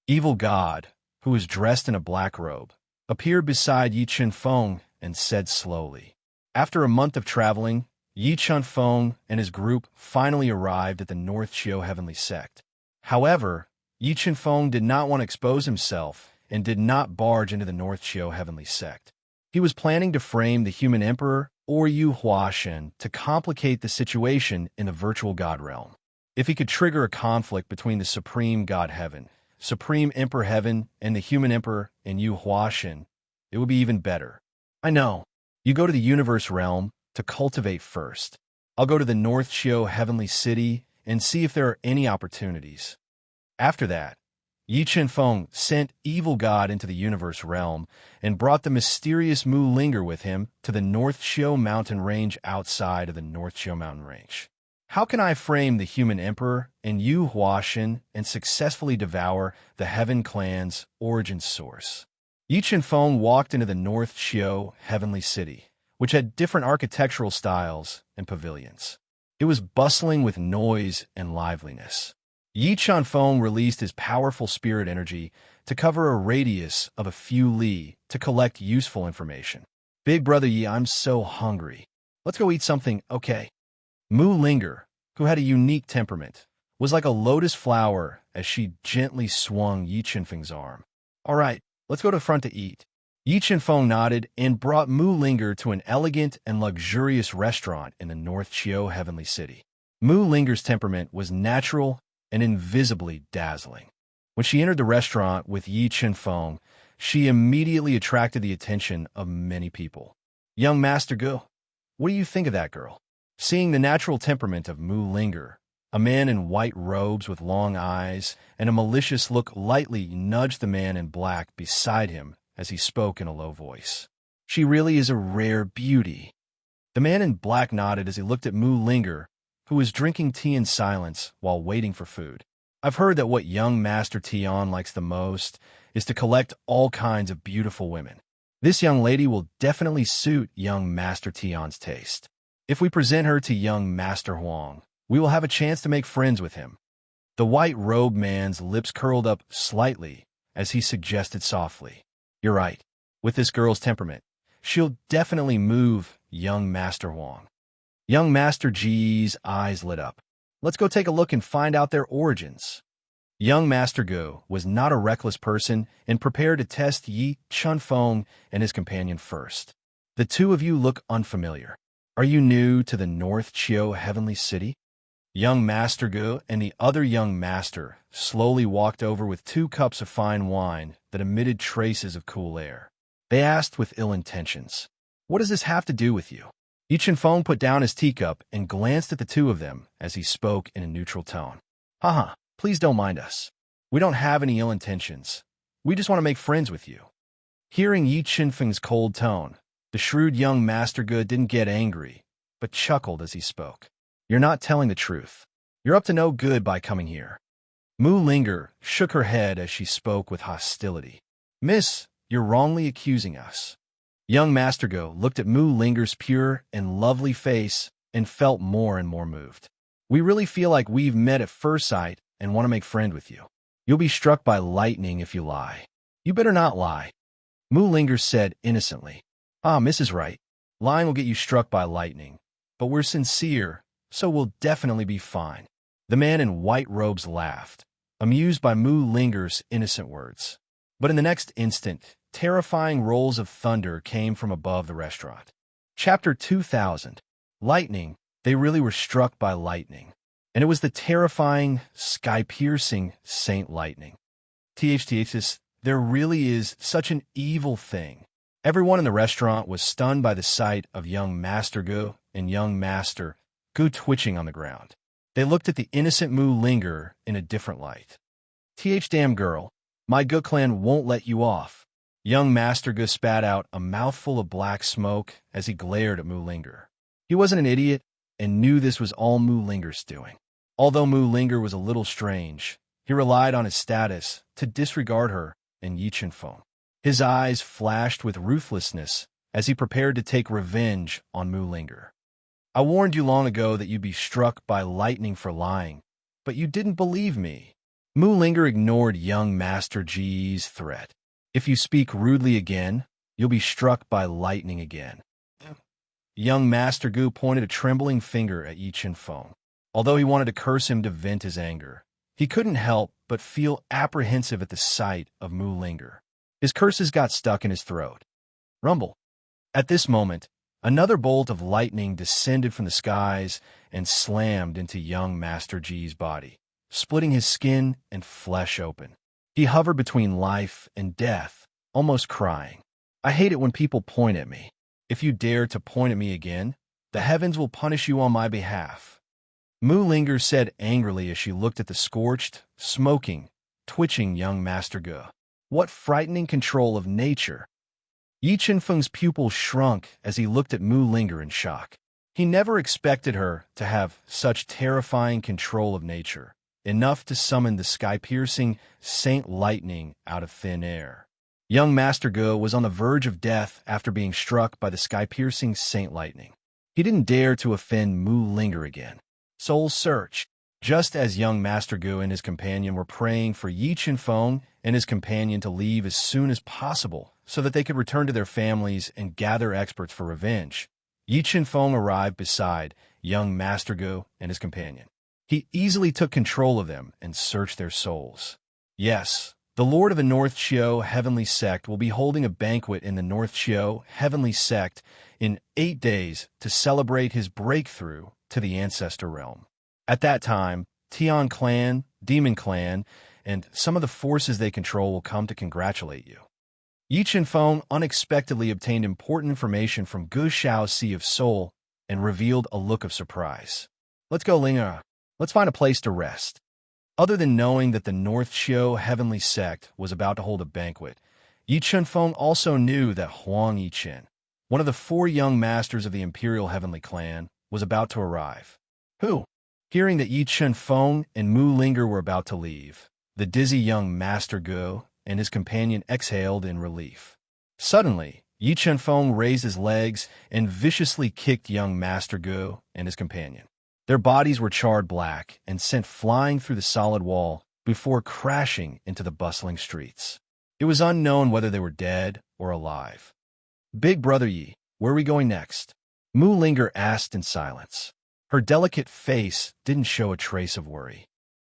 Speaker 1: Evil God, who was dressed in a black robe, appeared beside Yi Chunfeng and said slowly. After a month of traveling, Yi Chunfeng and his group finally arrived at the North Shio Heavenly Sect. However, Yi Chunfeng did not want to expose himself and did not barge into the North Shio Heavenly Sect. He was planning to frame the human emperor or Yu Huashen to complicate the situation in the virtual god realm. If he could trigger a conflict between the Supreme God Heaven, Supreme Emperor Heaven, and the human emperor and Yu Huashen, it would be even better. I know. You go to the universe realm to cultivate first. I'll go to the North Shio Heavenly City and see if there are any opportunities. After that, Yi Chunfeng sent Evil God into the universe realm and brought the mysterious Mu Linger with him to the North Shio mountain range outside of the North Shio mountain range. How can I frame the human emperor and Yu Huashen and successfully devour the Heaven Clan's origin source? Yi Chunfeng walked into the North Shio Heavenly City, which had different architectural styles and pavilions. It was bustling with noise and liveliness. Yi Chunfeng released his powerful spirit energy to cover a radius of a few li to collect useful information. Big brother Yi, I'm so hungry. Let's go eat something, okay? Mu Linger, who had a unique temperament, was like a lotus flower as she gently swung Yi Chunfeng's arm. All right, let's go to the front to eat. Yi Chunfeng nodded and brought Mu Linger to an elegant and luxurious restaurant in the North Shio Heavenly City. Mu Linger's temperament was natural and invisibly dazzling. When she entered the restaurant with Yi Chunfeng, she immediately attracted the attention of many people. Young Master Gu, what do you think of that girl? Seeing the natural temperament of Mu Linger, a man in white robes with long eyes and a malicious look lightly nudged the man in black beside him as he spoke in a low voice. She really is a rare beauty. The man in black nodded as he looked at Mu Linger, who was drinking tea in silence while waiting for food. I've heard that what young Master Tian likes the most is to collect all kinds of beautiful women. This young lady will definitely suit young Master Tian's taste. If we present her to young Master Huang, we will have a chance to make friends with him. The white-robed man's lips curled up slightly as he suggested softly. You're right. With this girl's temperament, she'll definitely move young Master Huang. Young Master Ji's eyes lit up. Let's go take a look and find out their origins. Young Master Gu was not a reckless person and prepared to test Yi Chunfeng and his companion first. The two of you look unfamiliar. Are you new to the North Shio Heavenly City? Young Master Gu and the other young master slowly walked over with 2 cups of fine wine that emitted traces of cool air. They asked with ill intentions, "What does this have to do with you?" Yi Chunfeng put down his teacup and glanced at the two of them as he spoke in a neutral tone. Haha, please don't mind us. We don't have any ill intentions. We just want to make friends with you. Hearing Yi Chunfeng's cold tone, the shrewd young Master Gu didn't get angry, but chuckled as he spoke. You're not telling the truth. You're up to no good by coming here. Mu Linger shook her head as she spoke with hostility. Miss, you're wrongly accusing us. Young Master Gu looked at Mu Linger's pure and lovely face and felt more and more moved. We really feel like we've met at first sight and want to make friends with you. You'll be struck by lightning if you lie. You better not lie. Mu Linger said innocently. Mrs. Right. Lying will get you struck by lightning. But we're sincere, so we'll definitely be fine. The man in white robes laughed, amused by Mu Linger's innocent words. But in the next instant, terrifying rolls of thunder came from above the restaurant. Chapter 2000. Lightning. They really were struck by lightning. And it was the terrifying, sky-piercing Saint Lightning. THTHS, there really is such an evil thing. Everyone in the restaurant was stunned by the sight of young Master Gu and young Master Gu twitching on the ground. They looked at the innocent Mu Linger in a different light. Damn girl, my Ge clan won't let you off. Young Master Ge spat out a mouthful of black smoke as he glared at Mu Linger. He wasn't an idiot and knew this was all Mu Linger's doing. Although Mu Linger was a little strange, he relied on his status to disregard her and Yi Chenfeng. His eyes flashed with ruthlessness as he prepared to take revenge on Mu Linger. I warned you long ago that you'd be struck by lightning for lying, but you didn't believe me. Mu Linger ignored young Master Ji's threat. If you speak rudely again, you'll be struck by lightning again. Young Master Gu pointed a trembling finger at Yi Chenfeng. Although he wanted to curse him to vent his anger, he couldn't help but feel apprehensive at the sight of Mu Linger. His curses got stuck in his throat. Rumble. At this moment, another bolt of lightning descended from the skies and slammed into young Master Ji's body, splitting his skin and flesh open. He hovered between life and death, almost crying. I hate it when people point at me. If you dare to point at me again, the heavens will punish you on my behalf. Mu Linger said angrily as she looked at the scorched, smoking, twitching young Master Ge. What frightening control of nature! Yi Chenfeng's pupil shrunk as he looked at Mu Linger in shock. He never expected her to have such terrifying control of nature, enough to summon the sky-piercing Saint Lightning out of thin air. Young Master Ge was on the verge of death after being struck by the sky-piercing Saint Lightning. He didn't dare to offend Mu Linger again. Soul Search. Just as young Master Ge and his companion were praying for Yi Chenfeng and his companion to leave as soon as possible so that they could return to their families and gather experts for revenge, Yi Chenfeng arrived beside young Master Ge and his companion. He easily took control of them and searched their souls. Yes, the Lord of the North Qiu Heavenly Sect will be holding a banquet in the North Qiu Heavenly Sect in 8 days to celebrate his breakthrough to the Ancestor Realm. At that time, Tian Clan, Demon Clan, and some of the forces they control will come to congratulate you. Yi Chenfeng unexpectedly obtained important information from Gu Xiao's Sea of Soul and revealed a look of surprise. Let's go, Linga. Let's find a place to rest. Other than knowing that the North Qiu Heavenly Sect was about to hold a banquet, Yi Chenfeng also knew that Huang Yichen, one of the 4 young masters of the Imperial Heavenly Clan, was about to arrive. Who? Hearing that Yi Chenfeng and Mu Linger were about to leave, the dizzy young Master Ge and his companion exhaled in relief. Suddenly, Yi Chenfeng raised his legs and viciously kicked young Master Ge and his companion. Their bodies were charred black and sent flying through the solid wall before crashing into the bustling streets. It was unknown whether they were dead or alive. Big Brother Yi, where are we going next? Mu Linger asked in silence. Her delicate face didn't show a trace of worry.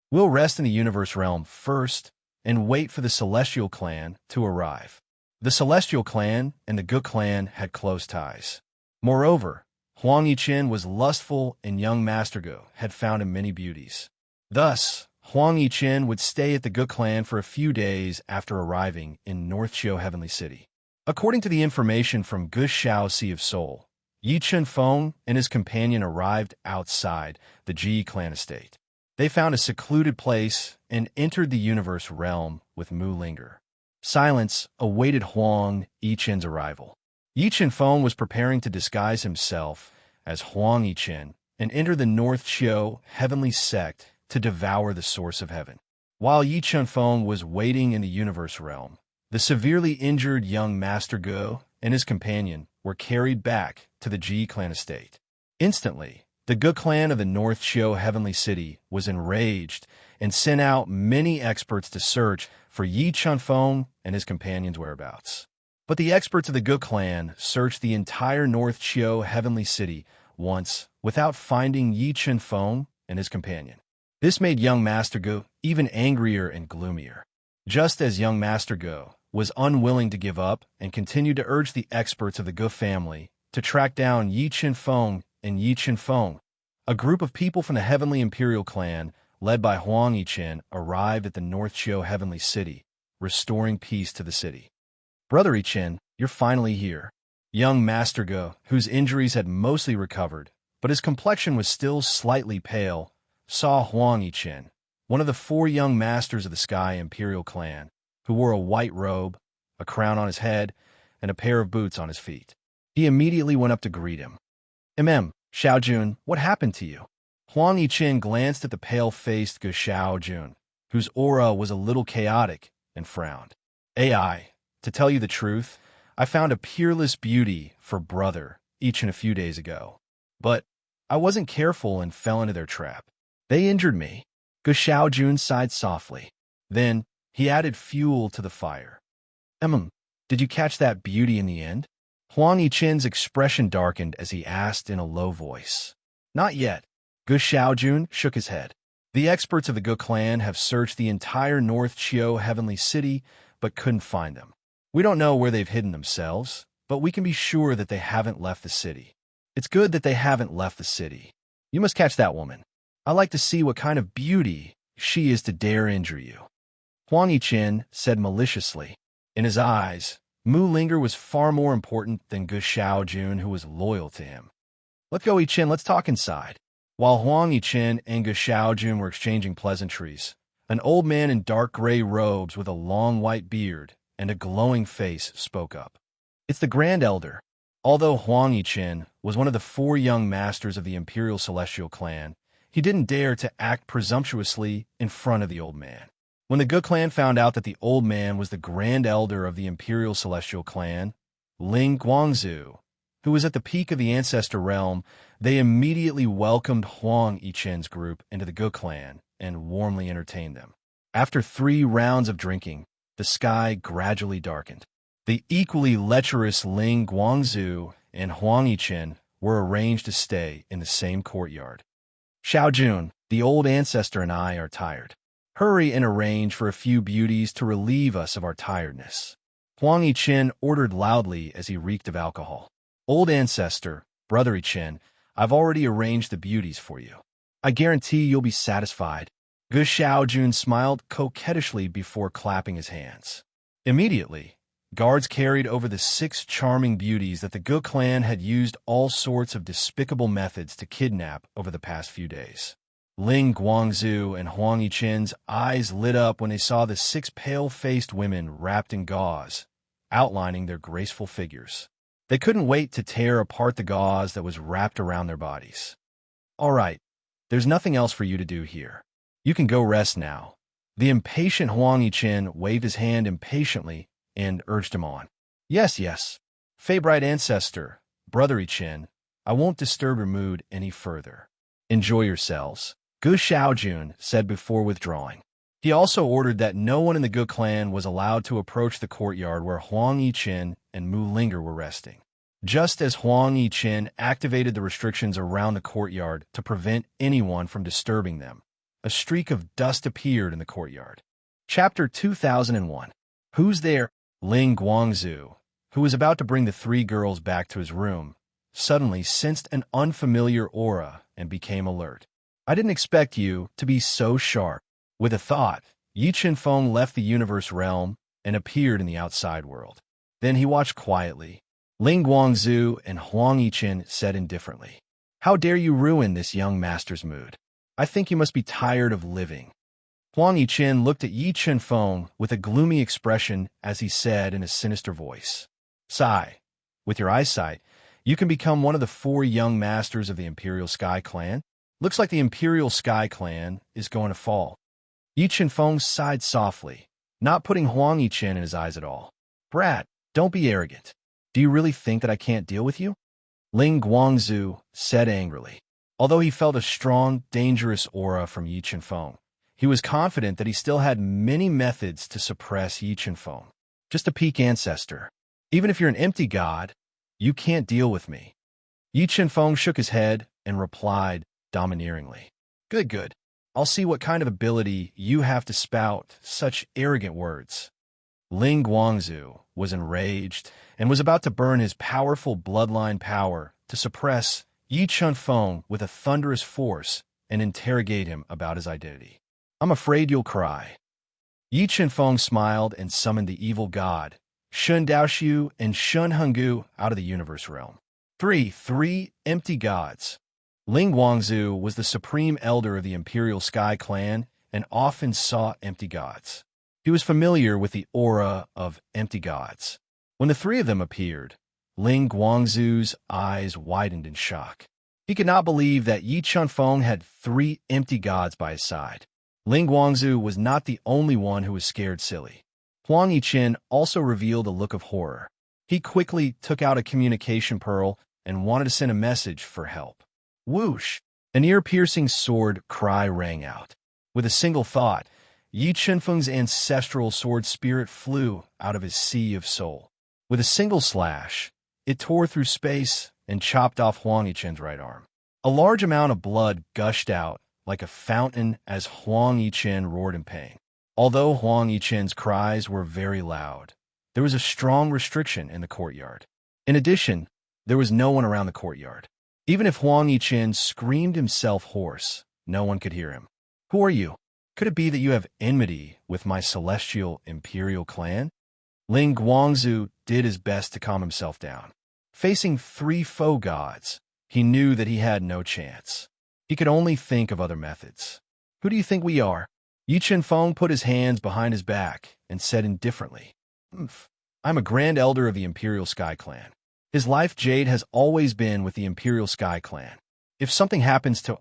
Speaker 1: We'll rest in the Universe Realm first and wait for the Celestial Clan to arrive. The Celestial Clan and the Ge Clan had close ties. Moreover, Huang Yichen was lustful and young Master Ge had found him many beauties. Thus, Huang Yichen would stay at the Ge Clan for a few days after arriving in North Qiu Heavenly City. According to the information from Gu Xiao's Sea of Soul, Yi Chenfeng and his companion arrived outside the Ji clan estate. They found a secluded place and entered the universe realm with Mu Linger. Silence awaited Huang Yichen's arrival. Yi Chenfeng was preparing to disguise himself as Huang Yichen and enter the North Qiu Heavenly Sect to devour the source of heaven. While Yi Chenfeng was waiting in the universe realm, the severely injured young Master Ge and his companion were carried back to the Ji clan estate. Instantly, the Ge clan of the North Qiu Heavenly City was enraged and sent out many experts to search for Yi Chenfeng and his companion's whereabouts. But the experts of the Ge clan searched the entire North Qiu Heavenly City once without finding Yi Chenfeng and his companion. This made young Master Ge even angrier and gloomier. Just as young Master Ge was unwilling to give up and continued to urge the experts of the Ge family to track down Yi Chenfeng and Yi Chenfeng, a group of people from the Heavenly Imperial Clan, led by Huang Yichen, arrived at the North Qiu Heavenly City, restoring peace to the city. Brother Yichen, you're finally here. Young Master Ge, whose injuries had mostly recovered, but his complexion was still slightly pale, saw Huang Yichen, one of the 4 young masters of the Sky Imperial clan, who wore a white robe, a crown on his head, and a pair of boots on his feet. He immediately went up to greet him. Xiaojun, what happened to you?" Huang Yichen glanced at the pale-faced Gu Xiaojun, whose aura was a little chaotic, and frowned. "AI, to tell you the truth, I found a peerless beauty for brother Yichen a few days ago. But I wasn't careful and fell into their trap. They injured me." Gu Xiaojun sighed softly. Then he added fuel to the fire. Did you catch that beauty in the end?" Huang Yichen's expression darkened as he asked in a low voice. "Not yet." Gu Xiaojun shook his head. "The experts of the Gu clan have searched the entire North Chio Heavenly City, but couldn't find them. We don't know where they've hidden themselves, but we can be sure that they haven't left the city. It's good that they haven't left the city. You must catch that woman. I like to see what kind of beauty she is to dare injure you." Huang Yichen said maliciously. In his eyes, Mu Linger was far more important than Gu Xiaojun, who was loyal to him. "Let's go, Yichen, let's talk inside." While Huang Yichen and Gu Xiaojun were exchanging pleasantries, an old man in dark gray robes with a long white beard and a glowing face spoke up. "It's the Grand Elder." Although Huang Yichen was one of the 4 young masters of the Imperial Celestial clan, he didn't dare to act presumptuously in front of the old man. When the Gu clan found out that the old man was the Grand Elder of the Imperial Celestial clan, Ling Guangzhu, who was at the peak of the Ancestor realm, they immediately welcomed Huang Yichen's group into the Gu clan and warmly entertained them. After 3 rounds of drinking, the sky gradually darkened. The equally lecherous Ling Guangzhu and Huang Yichen were arranged to stay in the same courtyard. "Xiaojun, the old ancestor and I are tired. Hurry and arrange for a few beauties to relieve us of our tiredness." Huang Yichen ordered loudly as he reeked of alcohol. "Old ancestor, brother Yichen, I've already arranged the beauties for you. I guarantee you'll be satisfied." Gu Xiaojun smiled coquettishly before clapping his hands. Immediately, guards carried over the 6 charming beauties that the Gu clan had used all sorts of despicable methods to kidnap over the past few days. Ling Guangzhu and Huang Yichen's eyes lit up when they saw the 6 pale-faced women wrapped in gauze, outlining their graceful figures. They couldn't wait to tear apart the gauze that was wrapped around their bodies. "All right, there's nothing else for you to do here. You can go rest now." The impatient Huang Yichen waved his hand impatiently and urged him on. Yes. Favorite ancestor, brother Yichen, I won't disturb your mood any further. Enjoy yourselves," Gu Xiaojun said before withdrawing. He also ordered that no one in the Gu clan was allowed to approach the courtyard where Huang Yichen and Mu Linger were resting. Just as Huang Yichen activated the restrictions around the courtyard to prevent anyone from disturbing them, a streak of dust appeared in the courtyard. Chapter 2001. "Who's there?" Ling Guangzhu, who was about to bring the 3 girls back to his room, suddenly sensed an unfamiliar aura and became alert. "I didn't expect you to be so sharp." With a thought, Yi Chenfeng left the universe realm and appeared in the outside world. Then he watched quietly. Ling Guangzhu and Huang Yichen said indifferently, "How dare you ruin this young master's mood? I think you must be tired of living." Huang Yichen looked at Yi Chenfeng with a gloomy expression as he said in a sinister voice, "Sigh, with your eyesight, you can become one of the 4 young masters of the Imperial Sky Clan. Looks like the Imperial Sky Clan is going to fall." Yi Chenfeng sighed softly, not putting Huang Yichen in his eyes at all. "Brat, don't be arrogant. Do you really think that I can't deal with you?" Ling Guangzhu said angrily. Although he felt a strong, dangerous aura from Yi Chenfeng, he was confident that he still had many methods to suppress Yi Chenfeng. "Just a peak ancestor. Even if you're an empty god, you can't deal with me." Yi Chenfeng shook his head and replied domineeringly, Good. I'll see what kind of ability you have to spout such arrogant words." Ling Guangzhu was enraged and was about to burn his powerful bloodline power to suppress Yi Chenfeng with a thunderous force and interrogate him about his identity. "I'm afraid you'll cry." Yi Chenfeng smiled and summoned the evil god, Shun Daoxiu and Shun Henggu out of the universe realm. Three empty gods. Ling Guangzhu was the supreme elder of the Imperial Sky Clan and often sought empty gods. He was familiar with the aura of empty gods. When the three of them appeared, Ling Guangzhu's eyes widened in shock. He could not believe that Yi Chunfeng had three empty gods by his side. Ling Guangzhu was not the only one who was scared silly. Huang Yichen also revealed a look of horror. He quickly took out a communication pearl and wanted to send a message for help. Whoosh! An ear-piercing sword cry rang out. With a single thought, Yi Chunfeng's ancestral sword spirit flew out of his sea of soul. With a single slash, it tore through space and chopped off Huang Yichen's right arm. A large amount of blood gushed out like a fountain as Huang Yichen roared in pain. Although Huang Yichen's cries were very loud, there was a strong restriction in the courtyard. In addition, there was no one around the courtyard. Even if Huang Yichen screamed himself hoarse, no one could hear him. Who are you? Could it be that you have enmity with my celestial imperial clan? Ling Guangzhu did his best to calm himself down. Facing three foe gods, he knew that he had no chance. He could only think of other methods. Who do you think we are? Yi Chunfeng put his hands behind his back and said indifferently, I'm a Grand Elder of the Imperial Sky Clan. His life jade has always been with the Imperial Sky Clan. If something happens to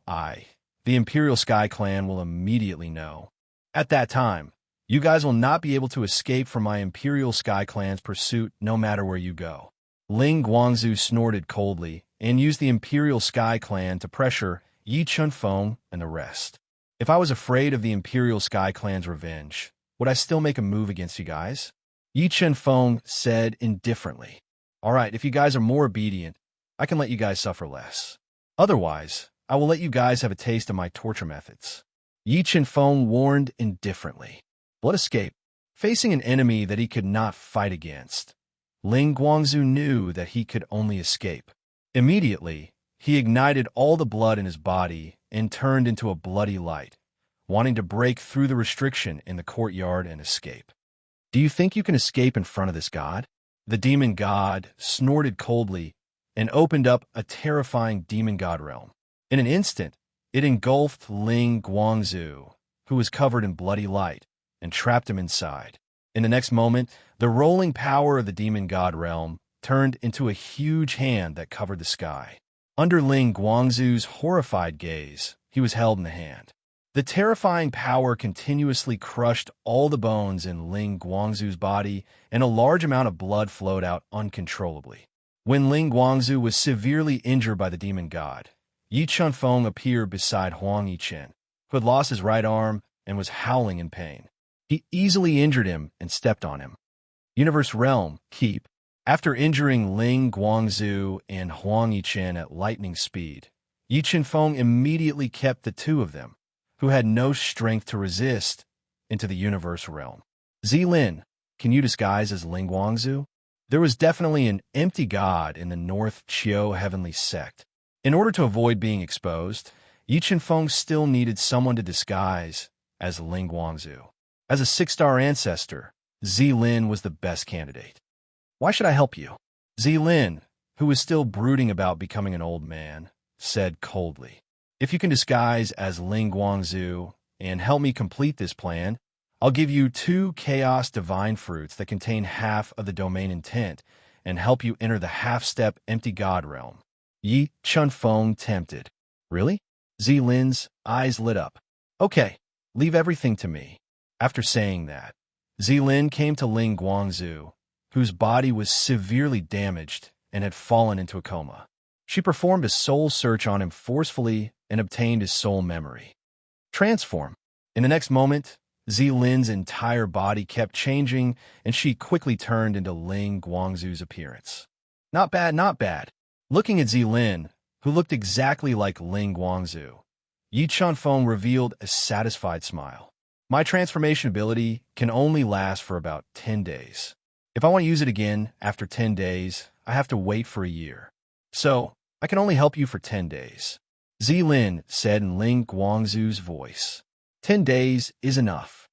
Speaker 1: the Imperial Sky Clan will immediately know. At that time, you guys will not be able to escape from my Imperial Sky Clan's pursuit no matter where you go. Ling Guangzhu snorted coldly and used the Imperial Sky Clan to pressure Yi Chunfeng and the rest. If I was afraid of the Imperial Sky Clan's revenge, would I still make a move against you guys? Yi Chunfeng said indifferently. All right, if you guys are more obedient, I can let you guys suffer less. Otherwise, I will let you guys have a taste of my torture methods. Yi Chunfeng warned indifferently. Let escape. Facing an enemy that he could not fight against, Ling Guangzhu knew that he could only escape. Immediately, he ignited all the blood in his body and turned into a bloody light, wanting to break through the restriction in the courtyard and escape. Do you think you can escape in front of this god? The demon god snorted coldly and opened up a terrifying demon god realm. In an instant, it engulfed Ling Guangzhu, who was covered in bloody light, and trapped him inside. In the next moment, the rolling power of the demon god realm turned into a huge hand that covered the sky. Under Ling Guangzhu's horrified gaze, he was held in the hand. The terrifying power continuously crushed all the bones in Ling Guangzhu's body, and a large amount of blood flowed out uncontrollably. When Ling Guangzhu was severely injured by the demon god, Yi Chunfeng appeared beside Huang Yichen, who had lost his right arm and was howling in pain. He easily injured him and stepped on him. Universe Realm, keep. After injuring Ling Guangzhu and Huang Yichen at lightning speed, Yi Chunfeng immediately kept the two of them, who had no strength to resist, into the Universe Realm. Zilin, can you disguise as Ling Guangzhu? There was definitely an empty god in the North Chiu Heavenly Sect. In order to avoid being exposed, Yi Chunfeng still needed someone to disguise as Ling Guangzhu. As a 6-star ancestor, Zilin was the best candidate. Why should I help you? Zilin, who was still brooding about becoming an old man, said coldly. If you can disguise as Ling Guangzhu and help me complete this plan, I'll give you 2 Chaos Divine Fruits that contain half of the domain intent and help you enter the half-step empty god realm. Yi Chunfeng tempted. Really? Zilin's eyes lit up. Okay, leave everything to me. After saying that, Zilin came to Ling Guangzhu, whose body was severely damaged and had fallen into a coma. She performed a soul search on him forcefully and obtained his soul memory. Transform. In the next moment, Zilin's entire body kept changing, and she quickly turned into Ling Guangzhu's appearance. Not bad, not bad. Looking at Zilin, who looked exactly like Ling Guangzhu, Yi Chunfeng revealed a satisfied smile. My transformation ability can only last for about 10 days. If I want to use it again after 10 days, I have to wait for a year. So, I can only help you for 10 days. Zilin said in Ling Guangzhu's voice. 10 days is enough.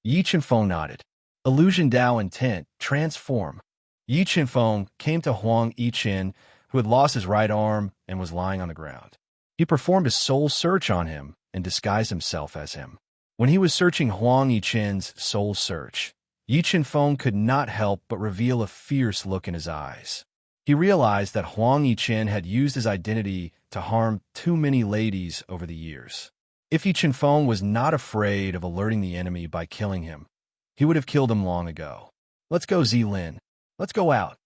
Speaker 1: Yi Chunfeng nodded. Illusion Dao intent, transform. Yi Chunfeng came to Huang Yichen, who had lost his right arm and was lying on the ground. He performed a soul search on him and disguised himself as him. When he was searching Huang Yichen's soul search, Yi Chenfeng could not help but reveal a fierce look in his eyes. He realized that Huang Yichen had used his identity to harm too many ladies over the years. If Yi Chenfeng was not afraid of alerting the enemy by killing him, he would have killed him long ago. "Let's go, Zilin. Let's go out."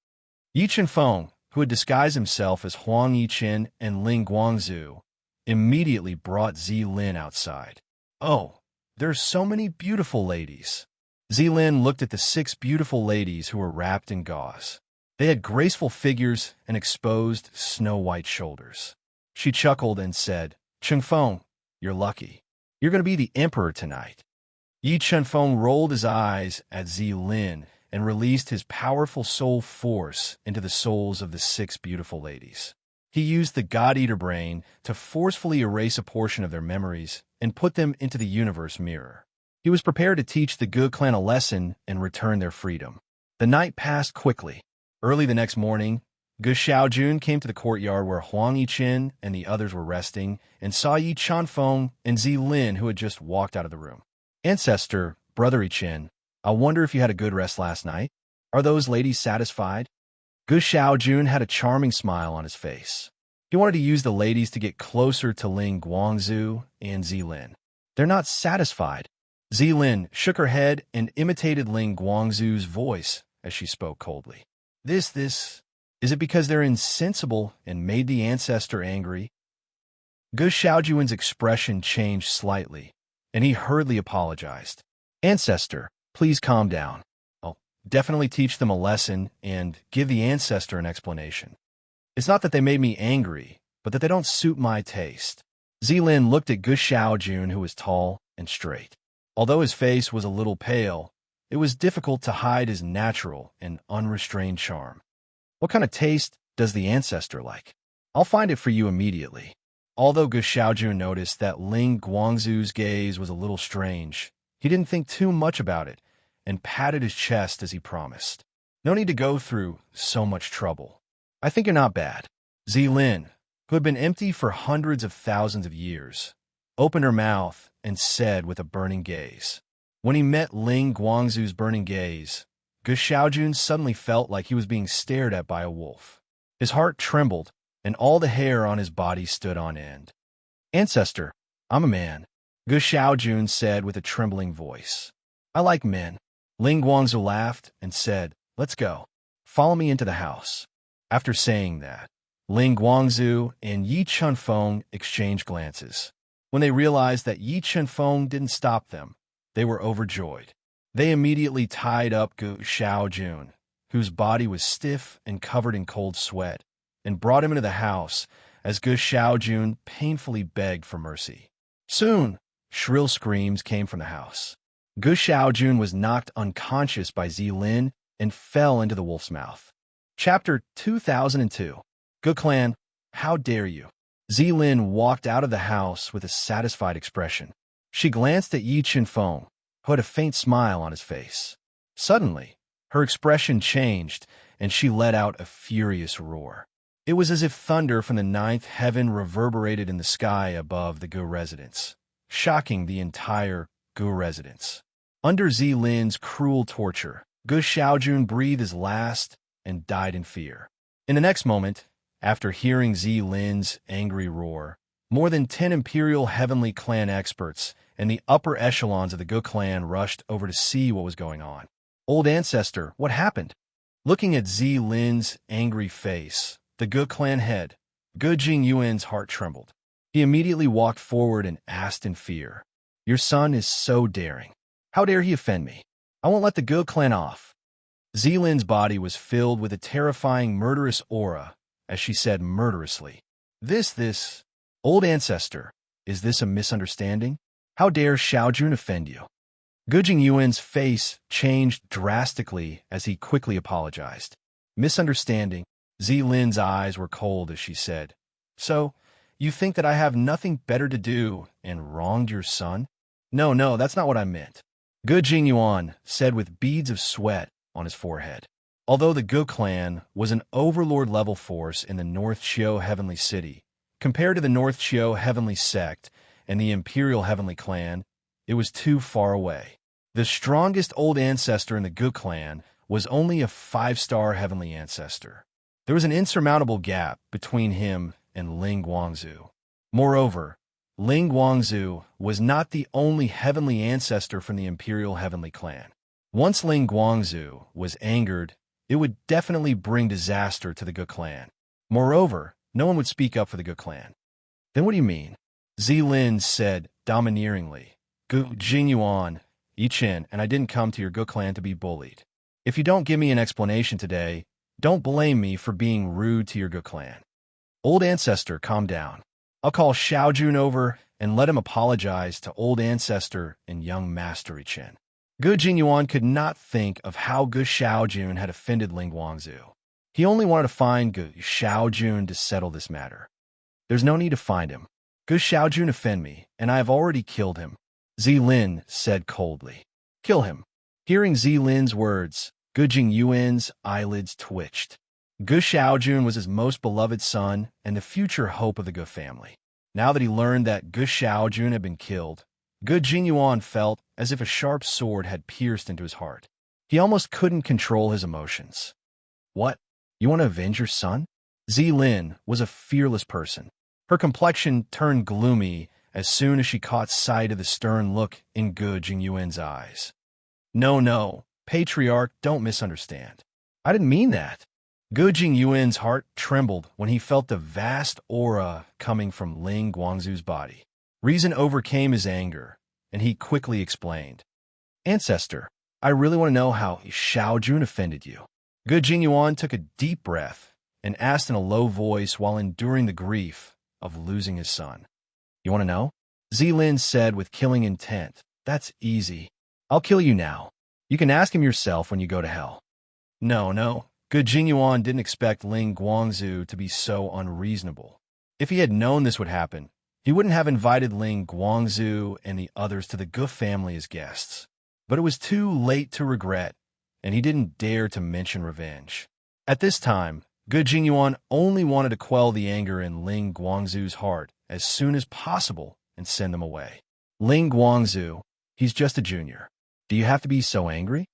Speaker 1: Yi Chenfeng, who had disguised himself as Huang Yichen and Ling Guangzhu, immediately brought Zilin outside. "Oh, there's so many beautiful ladies." Zilin looked at the 6 beautiful ladies who were wrapped in gauze. They had graceful figures and exposed snow-white shoulders. She chuckled and said, "Chenfeng, you're lucky. You're going to be the emperor tonight." Yi Chenfeng rolled his eyes at Zilin and released his powerful soul force into the souls of the 6 beautiful ladies. He used the God-Eater brain to forcefully erase a portion of their memories and put them into the universe mirror. He was prepared to teach the Ge clan a lesson and return their freedom. The night passed quickly. Early the next morning, Ge Xiaojun came to the courtyard where Huang Yichen and the others were resting and saw Yi Chenfeng and Zilin, who had just walked out of the room. "Ancestor, Brother Yichen, I wonder if you had a good rest last night. Are those ladies satisfied?" Ge Xiaojun had a charming smile on his face. He wanted to use the ladies to get closer to Ling Guangzhu and Zilin. "They're not satisfied." Zilin shook her head and imitated Ling Guangzhu's voice as she spoke coldly. This, is it because they're insensible and made the ancestor angry?" Ge Xiaojun's expression changed slightly, and he hurriedly apologized. "Ancestor, please calm down. I'll definitely teach them a lesson and give the ancestor an explanation. It's not that they made me angry, but that they don't suit my taste." Zilin looked at Ge Xiaojun, who was tall and straight. Although his face was a little pale, it was difficult to hide his natural and unrestrained charm. "What kind of taste does the ancestor like? I'll find it for you immediately." Although Ge Xiaojun noticed that Ling Guangzhu's gaze was a little strange, he didn't think too much about it and patted his chest as he promised. "No need to go through so much trouble. I think you're not bad." Zilin, who had been empty for hundreds of thousands of years, opened her mouth and said with a burning gaze. When he met Ling Guangzhu's burning gaze, Ge Xiaojun suddenly felt like he was being stared at by a wolf. His heart trembled, and all the hair on his body stood on end. "Ancestor, I'm a man," Ge Xiaojun said with a trembling voice. "I like men." Ling Guangzhu laughed and said, "Let's go. Follow me into the house." After saying that, Ling Guangzhu and Yi Chenfeng exchanged glances. When they realized that Yi Chenfeng didn't stop them, they were overjoyed. They immediately tied up Ge Xiaojun, whose body was stiff and covered in cold sweat, and brought him into the house as Ge Xiaojun painfully begged for mercy. Soon, shrill screams came from the house. Ge Xiaojun was knocked unconscious by Zilin and fell into the wolf's mouth. Chapter 2002. Ge Clan, how dare you? Zilin walked out of the house with a satisfied expression. She glanced at Yi Chenfeng, who had a faint smile on his face. Suddenly, her expression changed, and she let out a furious roar. It was as if thunder from the 9th heaven reverberated in the sky above the Ge residence, shocking the entire Ge residence. Under Zilin's cruel torture, Ge Xiaojun breathed his last and died in fear. In the next moment, after hearing Zilin's angry roar, more than 10 Imperial Heavenly Clan experts and the upper echelons of the Ge clan rushed over to see what was going on. "Old ancestor, what happened?" Looking at Zilin's angry face, the Ge clan head, Ge Jingyuan's heart trembled. He immediately walked forward and asked in fear, "Your son is so daring. How dare he offend me? I won't let the Ge clan off." Zilin's body was filled with a terrifying murderous aura as she said murderously, This, old ancestor, is this a misunderstanding? How dare Xiaojun offend you?" Ge Jingyuan's face changed drastically as he quickly apologized. "Misunderstanding?" Zilin's eyes were cold as she said, "So, you think that I have nothing better to do and wronged your son?" No, that's not what I meant," Ge Jingyuan said with beads of sweat on his forehead. Although the Ge clan was an overlord-level force in the North Qiu Heavenly City, Compared to the North Chio heavenly sect and the Imperial heavenly clan, it was too far away. The strongest old ancestor in the Gu clan was only a 5-star heavenly ancestor. There was an insurmountable gap between him and Ling Guangzhu. Moreover, Ling Guangzhu was not the only heavenly ancestor from the Imperial heavenly clan. Once Ling Guangzhu was angered, it would definitely bring disaster to the Gu clan. Moreover, no one would speak up for the Gu clan. Then what do you mean? Zilin said domineeringly. Gu Jingyuan, Yichen, and I didn't come to your Gu clan to be bullied. If you don't give me an explanation today, don't blame me for being rude to your Gu clan. Old ancestor, calm down. I'll call Xiaojun over and let him apologize to old ancestor and young master Yichen. Gu Jingyuan could not think of how Gu Xiaojun had offended Ling Guangzhu. He only wanted to find Gu Xiaojun to settle this matter. There's no need to find him. Gu Xiaojun offended me, and I have already killed him, Zilin said coldly. Kill him. Hearing Zilin's words, Gu Jingyuan's eyelids twitched. Gu Xiaojun was his most beloved son and the future hope of the Gu family. Now that he learned that Gu Xiaojun had been killed, Gu Jingyuan felt as if a sharp sword had pierced into his heart. He almost couldn't control his emotions. What? You want to avenge your son? Zilin was a fearless person. Her complexion turned gloomy as soon as she caught sight of the stern look in Gu Jingyuan's eyes. No, Patriarch, don't misunderstand. I didn't mean that. Gu Jingyuan's heart trembled when he felt the vast aura coming from Ling Guangzhu's body. Reason overcame his anger, and he quickly explained. Ancestor, I really want to know how Xiaojun offended you. Gu Jingyuan took a deep breath and asked in a low voice while enduring the grief of losing his son. You want to know? Zilin said with killing intent. That's easy. I'll kill you now. You can ask him yourself when you go to hell. No. Gu Jingyuan didn't expect Ling Guangzhu to be so unreasonable. If he had known this would happen, he wouldn't have invited Ling Guangzhu and the others to the Gu family as guests. But it was too late to regret, and he didn't dare to mention revenge. At this time, Gu Jingyuan only wanted to quell the anger in Ling Guangzhu's heart as soon as possible and send them away. Ling Guangzhu, he's just a junior. Do you have to be so angry?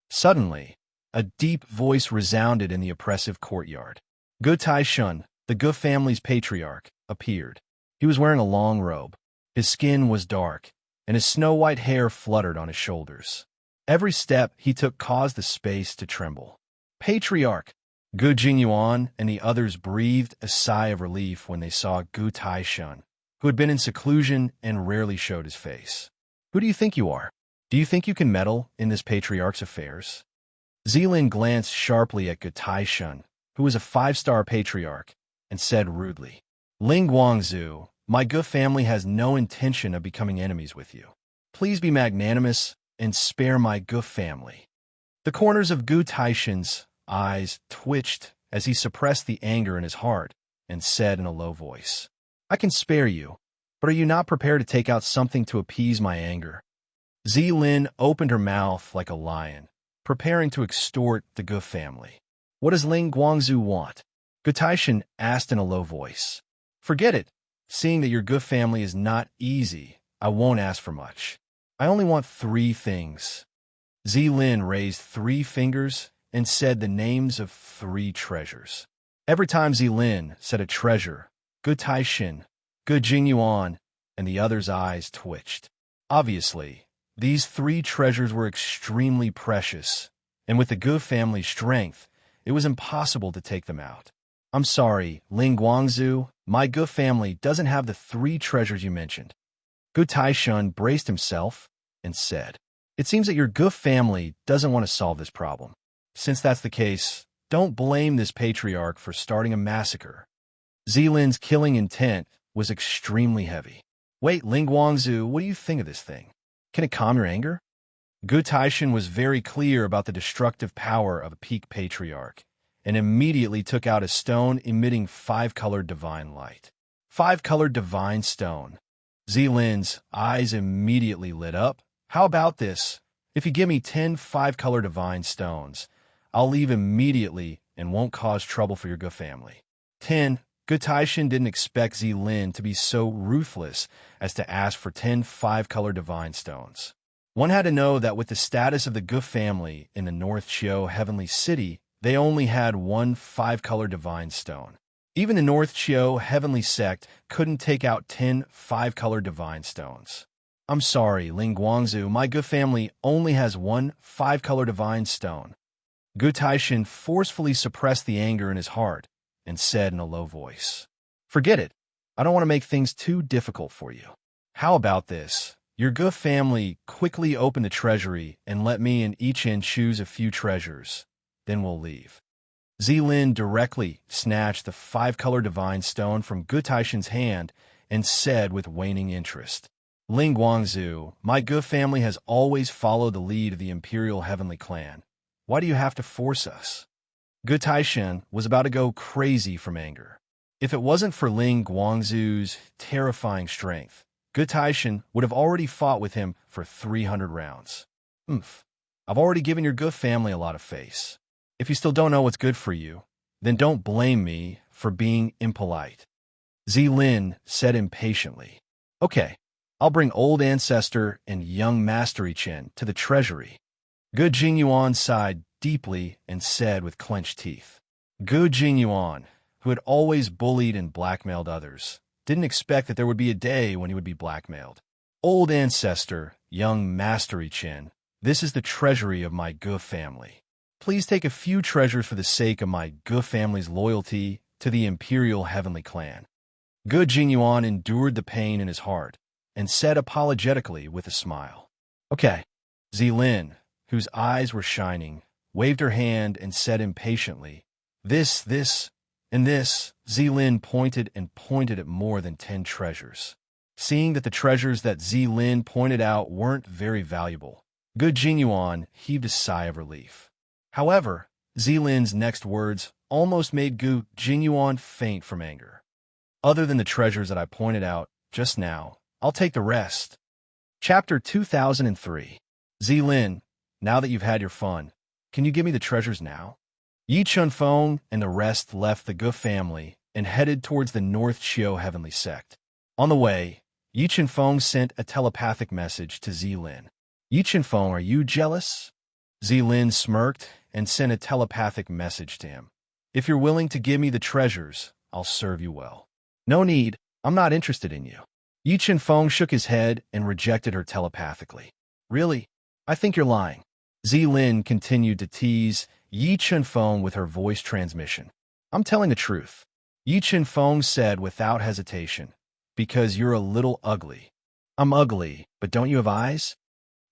Speaker 1: Suddenly, a deep voice resounded in the oppressive courtyard. Gu Taishun, the Gu family's patriarch, appeared. He was wearing a long robe. His skin was dark, and his snow-white hair fluttered on his shoulders. Every step he took caused the space to tremble. Patriarch! Gu Jingyuan and the others breathed a sigh of relief when they saw Gu Taishun, who had been in seclusion and rarely showed his face. Who do you think you are? Do you think you can meddle in this patriarch's affairs? Zilin glanced sharply at Gu Taishun, who was a 5-star patriarch, and said rudely, Ling Guangzhu, my Gu family has no intention of becoming enemies with you. Please be magnanimous and spare my Gu family. The corners of Gu Taishun's eyes twitched as he suppressed the anger in his heart and said in a low voice, I can spare you, but are you not prepared to take out something to appease my anger? Zilin opened her mouth like a lion, preparing to extort the Gu family. What does Ling Guangzhu want? Gu Taishun asked in a low voice. Forget it. Seeing that your Gu family is not easy, I won't ask for much. I only want 3 things. Zilin raised 3 fingers and said the names of 3 treasures. Every time Zilin said a treasure, Gu Taishun, Gu Jingyuan, and the others' eyes twitched. Obviously, these 3 treasures were extremely precious, and with the Gu family's strength, it was impossible to take them out. I'm sorry, Ling Guangzhu, my Gu family doesn't have the 3 treasures you mentioned. Gu Taishun braced himself and said, It seems that your Gu family doesn't want to solve this problem. Since that's the case, don't blame this patriarch for starting a massacre. Zilin's killing intent was extremely heavy. Wait, Ling Guangzhu, what do you think of this thing? Can it calm your anger? Gu Taishun was very clear about the destructive power of a peak patriarch, and immediately took out a stone emitting 5-colored divine light. 5-colored divine stone. Zilin's eyes immediately lit up. How about this? If you give me 10 5-colored divine stones, I'll leave immediately and won't cause trouble for your Gu family. 10. Gu Gu Taishan didn't expect Zilin to be so ruthless as to ask for 10 five-color divine stones. One had to know that with the status of the Gu family in the North Chiu Heavenly City, they only had one five-color divine stone. Even the North Chiu Heavenly Sect couldn't take out 10 five-color divine stones. I'm sorry, Ling Guangzhu, my Gu family only has one five-color divine stone. Gu Taishan forcefully suppressed the anger in his heart and said in a low voice, "Forget it. I don't want to make things too difficult for you. How about this? Your Gu family quickly open the treasury and let me and Yichen choose a few treasures. Then we'll leave." Zilin directly snatched the five-color divine stone from Gu Taishan's hand and said with waning interest, "Ling Guangzhu, my Gu family has always followed the lead of the Imperial Heavenly Clan. Why do you have to force us?" Gu Taishan was about to go crazy from anger. If it wasn't for Ling Guangzhu's terrifying strength, Gu Taishan would have already fought with him for 300 rounds. I've already given your Gu family a lot of face. If you still don't know what's good for you, then don't blame me for being impolite. Zilin said impatiently. "Okay, I'll bring old ancestor and young master Yichen to the treasury." Gu Jingyuan sighed deeply and said with clenched teeth. Gu Jingyuan, who had always bullied and blackmailed others, didn't expect that there would be a day when he would be blackmailed. "Old ancestor, young master Yichen, this is the treasury of my Gu family. Please take a few treasures for the sake of my Gu family's loyalty to the Imperial Heavenly Clan." Gu Jingyuan endured the pain in his heart and said apologetically with a smile, "Okay." Zilin, whose eyes were shining, waved her hand and said impatiently, This, and this." Zilin pointed at more than 10 treasures. Seeing that the treasures that Zilin pointed out weren't very valuable, Gu Jingyuan heaved a sigh of relief. However, Zilin's next words almost made Gu Jingyuan faint from anger. "Other than the treasures that I pointed out just now, I'll take the rest." Chapter 2003. Zilin, now that you've had your fun, can you give me the treasures now? Yi Chunfeng and the rest left the Gu family and headed towards the North Chiu Heavenly Sect. On the way, Yi Chunfeng sent a telepathic message to Zilin. "Yi Chunfeng, are you jealous?" Zilin smirked and sent a telepathic message to him. "If you're willing to give me the treasures, I'll serve you well." "No need. I'm not interested in you." Yi Chunfeng shook his head and rejected her telepathically. "Really? I think you're lying." Zilin continued to tease Yi Chunfeng with her voice transmission. "I'm telling the truth." Yi Chunfeng said without hesitation, "Because you're a little ugly." "I'm ugly, but don't you have eyes?"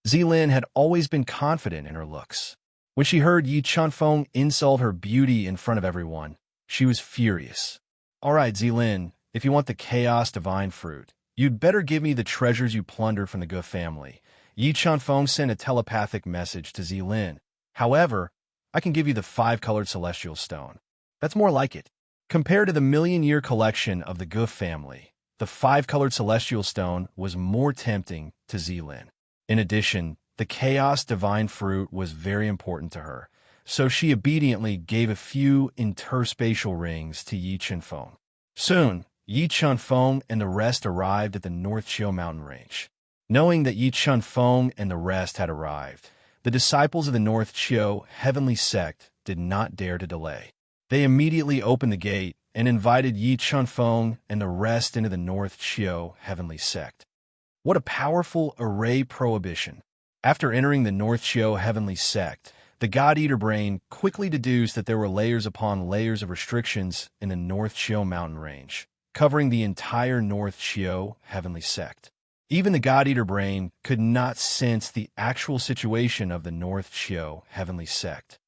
Speaker 1: Zilin had always been confident in her looks. When she heard Yi Chunfeng insult her beauty in front of everyone, she was furious. "All right, Zilin, if you want the Chaos Divine Fruit, you'd better give me the treasures you plundered from the Gu family." Yi Chunfeng sent a telepathic message to Zilin. "However, I can give you the five-colored celestial stone. That's more like it." Compared to the million-year collection of the Gu family, the five-colored celestial stone was more tempting to Zilin. In addition, the Chaos Divine Fruit was very important to her, so she obediently gave a few interspatial rings to Yi Chunfeng. Soon, Yi Chunfeng and the rest arrived at the North Chiu mountain range. Knowing that Yi Chunfeng and the rest had arrived, the disciples of the North Chiu Heavenly Sect did not dare to delay. They immediately opened the gate and invited Yi Chunfeng and the rest into the North Chiu Heavenly Sect. What a powerful array prohibition! After entering the North Chiu Heavenly Sect, the God-Eater brain quickly deduced that there were layers upon layers of restrictions in the North Chiu mountain range, covering the entire North Chiu Heavenly Sect. Even the God-Eater brain could not sense the actual situation of the North Chiu Heavenly Sect.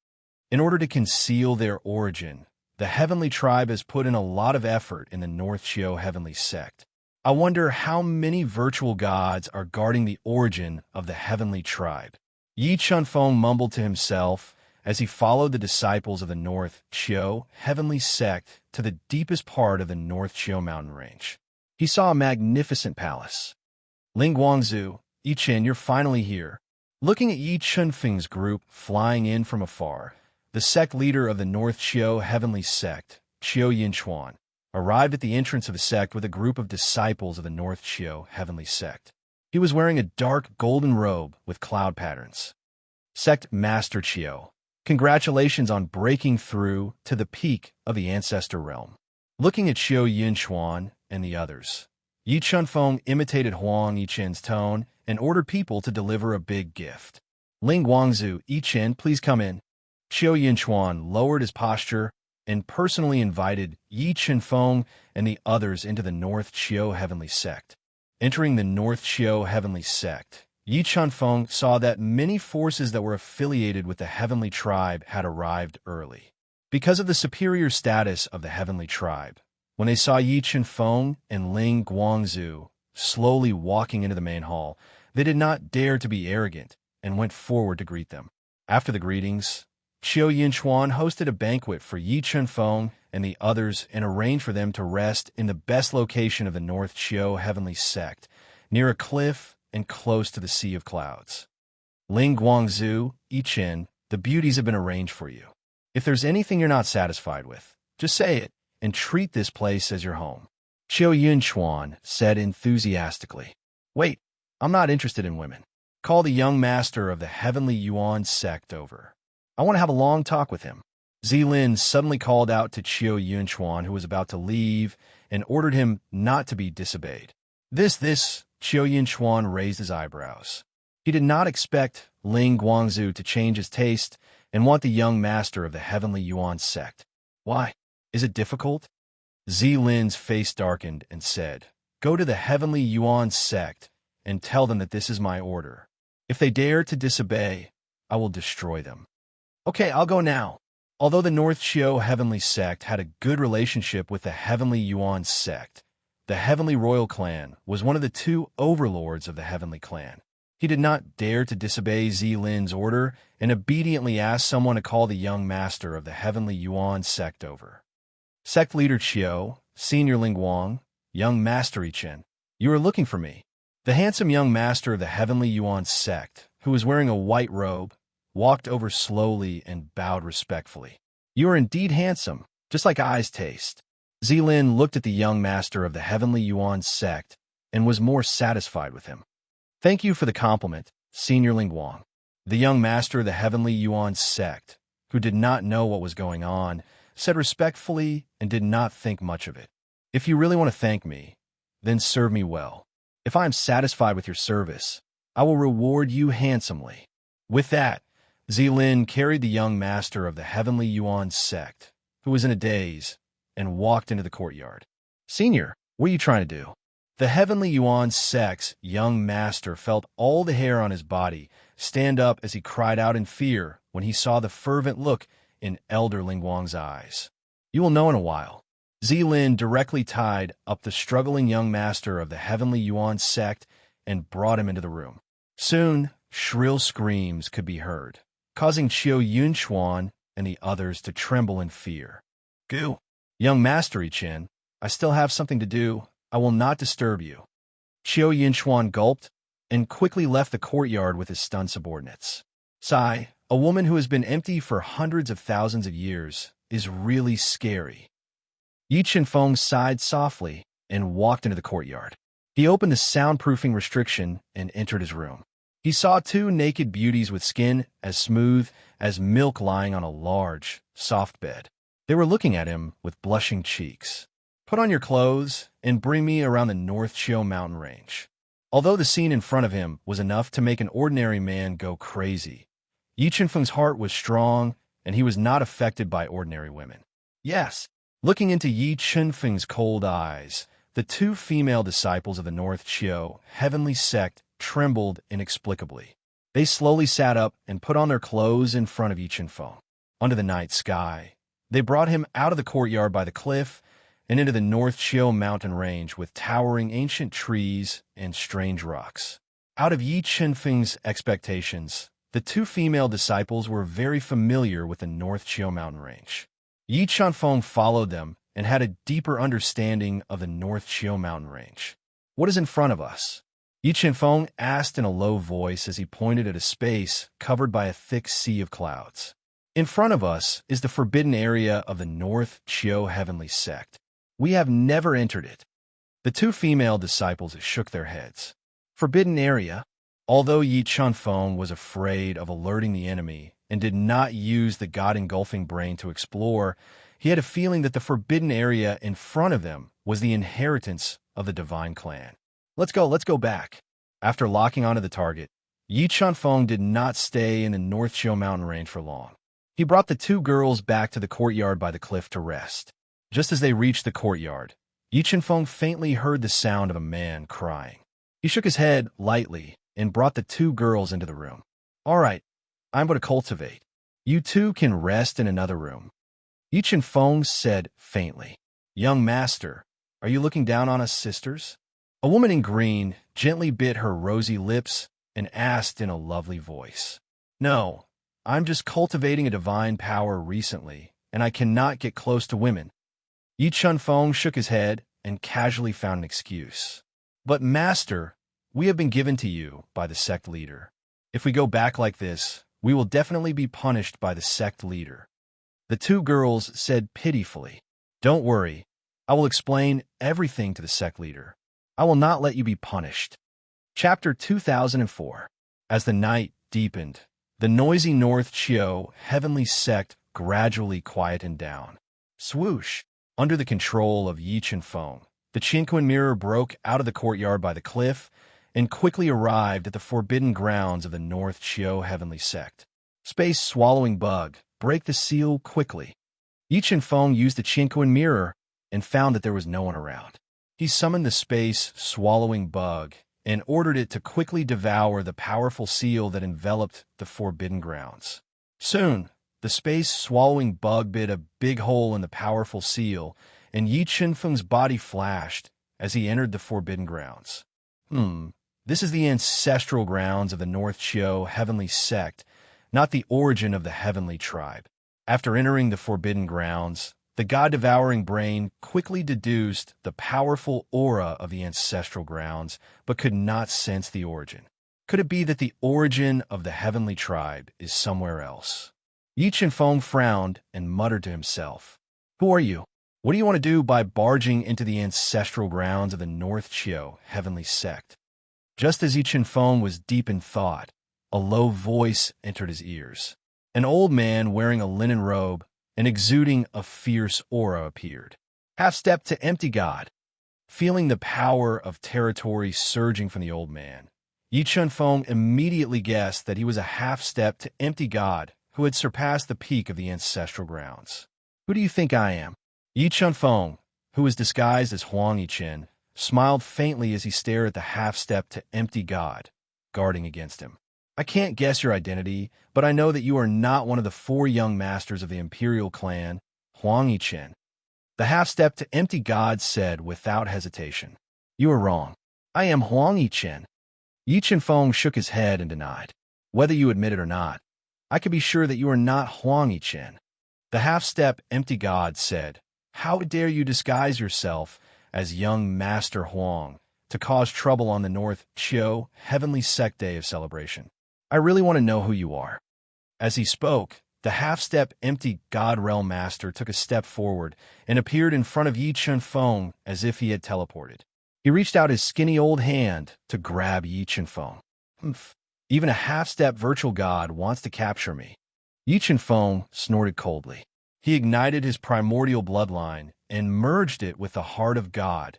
Speaker 1: In order to conceal their origin, the Heavenly Tribe has put in a lot of effort in the North Chiu Heavenly Sect. I wonder how many virtual gods are guarding the origin of the Heavenly Tribe. Yi Chunfeng mumbled to himself as he followed the disciples of the North Chiu Heavenly Sect to the deepest part of the North Chiu mountain range. He saw a magnificent palace. "Ling Guangzhu, Yichen, you're finally here." Looking at Yi Chunfeng's group flying in from afar, the sect leader of the North Chiu Heavenly Sect, Chiu Yinchuan, arrived at the entrance of the sect with a group of disciples of the North Chio heavenly sect. He was wearing a dark golden robe with cloud patterns. Sect Master Chio, congratulations on breaking through to the peak of the ancestor realm. Looking at Chio Yunchuan and the others, Yi Chunfeng imitated Huang Yichen's tone and ordered people to deliver a big gift. Ling Guangzhu, Yichen, please come in. Chio Yunchuan lowered his posture and personally invited Yi Chunfeng and the others into the North Chio heavenly sect. Entering the North Chio heavenly sect, Yi Chunfeng saw that many forces that were affiliated with the heavenly tribe had arrived early. Because of the superior status of the heavenly tribe, when they saw Yi Chunfeng and Ling Guangzhu slowly walking into the main hall, they did not dare to be arrogant and went forward to greet them. After the greetings, Chio Yunchuan hosted a banquet for Yi Chunfeng and the others and arranged for them to rest in the best location of the North Chio heavenly sect, near a cliff and close to the Sea of Clouds. Ling Guangzhu, Yichen, the beauties have been arranged for you. If there's anything you're not satisfied with, just say it and treat this place as your home. Chio Yunchuan said enthusiastically. Wait, I'm not interested in women. Call the young master of the Heavenly Yuan sect over. I want to have a long talk with him. Zilin suddenly called out to Chio Yunchuan, who was about to leave, and ordered him not to be disobeyed. This, Chio Yunchuan raised his eyebrows. He did not expect Ling Guangzhu to change his taste and want the young master of the Heavenly Yuan sect. Why? Is it difficult? Zilin's face darkened and said, Go to the Heavenly Yuan sect and tell them that this is my order. If they dare to disobey, I will destroy them. Okay, I'll go now. Although the North Chio heavenly sect had a good relationship with the Heavenly Yuan sect, the Heavenly Royal Clan was one of the two overlords of the Heavenly Clan. He did not dare to disobey Zilin's order and obediently asked someone to call the young master of the Heavenly Yuan sect over. Sect Leader Chio, Senior Ling Guang, Young Master Yichen, you are looking for me. The handsome young master of the Heavenly Yuan sect, who was wearing a white robe, walked over slowly and bowed respectfully. You are indeed handsome, just like eyes taste. Zilin looked at the young master of the Heavenly Yuan sect and was more satisfied with him. Thank you for the compliment, Senior Ling Guang. The young master of the Heavenly Yuan sect, who did not know what was going on, said respectfully and did not think much of it. If you really want to thank me, then serve me well. If I am satisfied with your service, I will reward you handsomely. With that, Zilin carried the young master of the Heavenly Yuan sect, who was in a daze, and walked into the courtyard. Senior, what are you trying to do? The Heavenly Yuan sect's young master felt all the hair on his body stand up as he cried out in fear when he saw the fervent look in Elder Ling Guang's eyes. You will know in a while. Zilin directly tied up the struggling young master of the Heavenly Yuan sect and brought him into the room. Soon, shrill screams could be heard, causing Chio Yunchuan and the others to tremble in fear. Goo! Young Master Yichen, I still have something to do. I will not disturb you. Chio Yunchuan gulped and quickly left the courtyard with his stunned subordinates. Sigh, a woman who has been empty for hundreds of thousands of years is really scary. Yi Chunfeng sighed softly and walked into the courtyard. He opened the soundproofing restriction and entered his room. He saw two naked beauties with skin as smooth as milk lying on a large, soft bed. They were looking at him with blushing cheeks. Put on your clothes and bring me around the North Chio mountain range. Although the scene in front of him was enough to make an ordinary man go crazy, Yi Chunfeng's heart was strong and he was not affected by ordinary women. Yes, looking into Yi Chunfeng's cold eyes, the two female disciples of the North Chio heavenly sect trembled inexplicably. They slowly sat up and put on their clothes in front of Yi Chunfeng. Under the night sky, they brought him out of the courtyard by the cliff and into the North Chio mountain range with towering ancient trees and strange rocks. Out of Yi Chunfeng's expectations, the two female disciples were very familiar with the North Chio mountain range. Yi Chunfeng followed them and had a deeper understanding of the North Chio mountain range. What is in front of us? Yi Chunfeng asked in a low voice as he pointed at a space covered by a thick sea of clouds. In front of us is the forbidden area of the North Chio heavenly sect. We have never entered it. The two female disciples shook their heads. Forbidden area. Although Yi Chunfeng was afraid of alerting the enemy and did not use the God-engulfing brain to explore, he had a feeling that the forbidden area in front of them was the inheritance of the divine clan. Let's go back. After locking onto the target, Yi Chunfeng did not stay in the North Chiu mountain range for long. He brought the two girls back to the courtyard by the cliff to rest. Just as they reached the courtyard, Yi Chunfeng faintly heard the sound of a man crying. He shook his head lightly and brought the two girls into the room. All right, I'm going to cultivate. You two can rest in another room. Yi Chunfeng said faintly. Young master, are you looking down on us sisters? A woman in green gently bit her rosy lips and asked in a lovely voice. No, I'm just cultivating a divine power recently, and I cannot get close to women. Yi Chunfeng shook his head and casually found an excuse. But master, we have been given to you by the sect leader. If we go back like this, we will definitely be punished by the sect leader. The two girls said pitifully, Don't worry, I will explain everything to the sect leader. I will not let you be punished. Chapter 2004. As the night deepened, the noisy North Chiu heavenly sect gradually quietened down. Swoosh! Under the control of Yi Chunfeng, the Qinquan mirror broke out of the courtyard by the cliff and quickly arrived at the forbidden grounds of the North Chiu heavenly sect. Space-swallowing bug, break the seal quickly. Yi Chunfeng used the Qinquan mirror and found that there was no one around. He summoned the space-swallowing bug and ordered it to quickly devour the powerful seal that enveloped the forbidden grounds. Soon, the space-swallowing bug bit a big hole in the powerful seal, and Yi Chunfeng's body flashed as he entered the forbidden grounds. This is the ancestral grounds of the North Chiu heavenly sect, not the origin of the heavenly tribe. After entering the forbidden grounds, the god-devouring brain quickly deduced the powerful aura of the ancestral grounds, but could not sense the origin. Could it be that the origin of the heavenly tribe is somewhere else? Yi Chunfeng frowned and muttered to himself. Who are you? What do you want to do by barging into the ancestral grounds of the North Chiu heavenly sect? Just as Yi Chunfeng was deep in thought, a low voice entered his ears. An old man wearing a linen robe and exuding a fierce aura appeared. Half-step to empty God. Feeling the power of territory surging from the old man, Yi Chunfeng immediately guessed that he was a half-step to empty God who had surpassed the peak of the ancestral grounds. Who do you think I am? Yi Chunfeng, who was disguised as Huang Yichen, smiled faintly as he stared at the half-step to empty God, guarding against him. I can't guess your identity, but I know that you are not one of the 4 young masters of the imperial clan, Huang Yichen. The half-step to empty God said without hesitation. You are wrong. I am Huang Yichen. Yi Chunfeng shook his head and denied. Whether you admit it or not, I can be sure that you are not Huang Yichen. The half-step empty God said, How dare you disguise yourself as young Master Huang to cause trouble on the North Chiu heavenly sect day of celebration? I really want to know who you are. As he spoke, the half-step empty God Realm Master took a step forward and appeared in front of Yi Chunfeng as if he had teleported. He reached out his skinny old hand to grab Yi Chunfeng. Even a half-step virtual god wants to capture me. Yi Chunfeng snorted coldly. He ignited his primordial bloodline and merged it with the heart of God,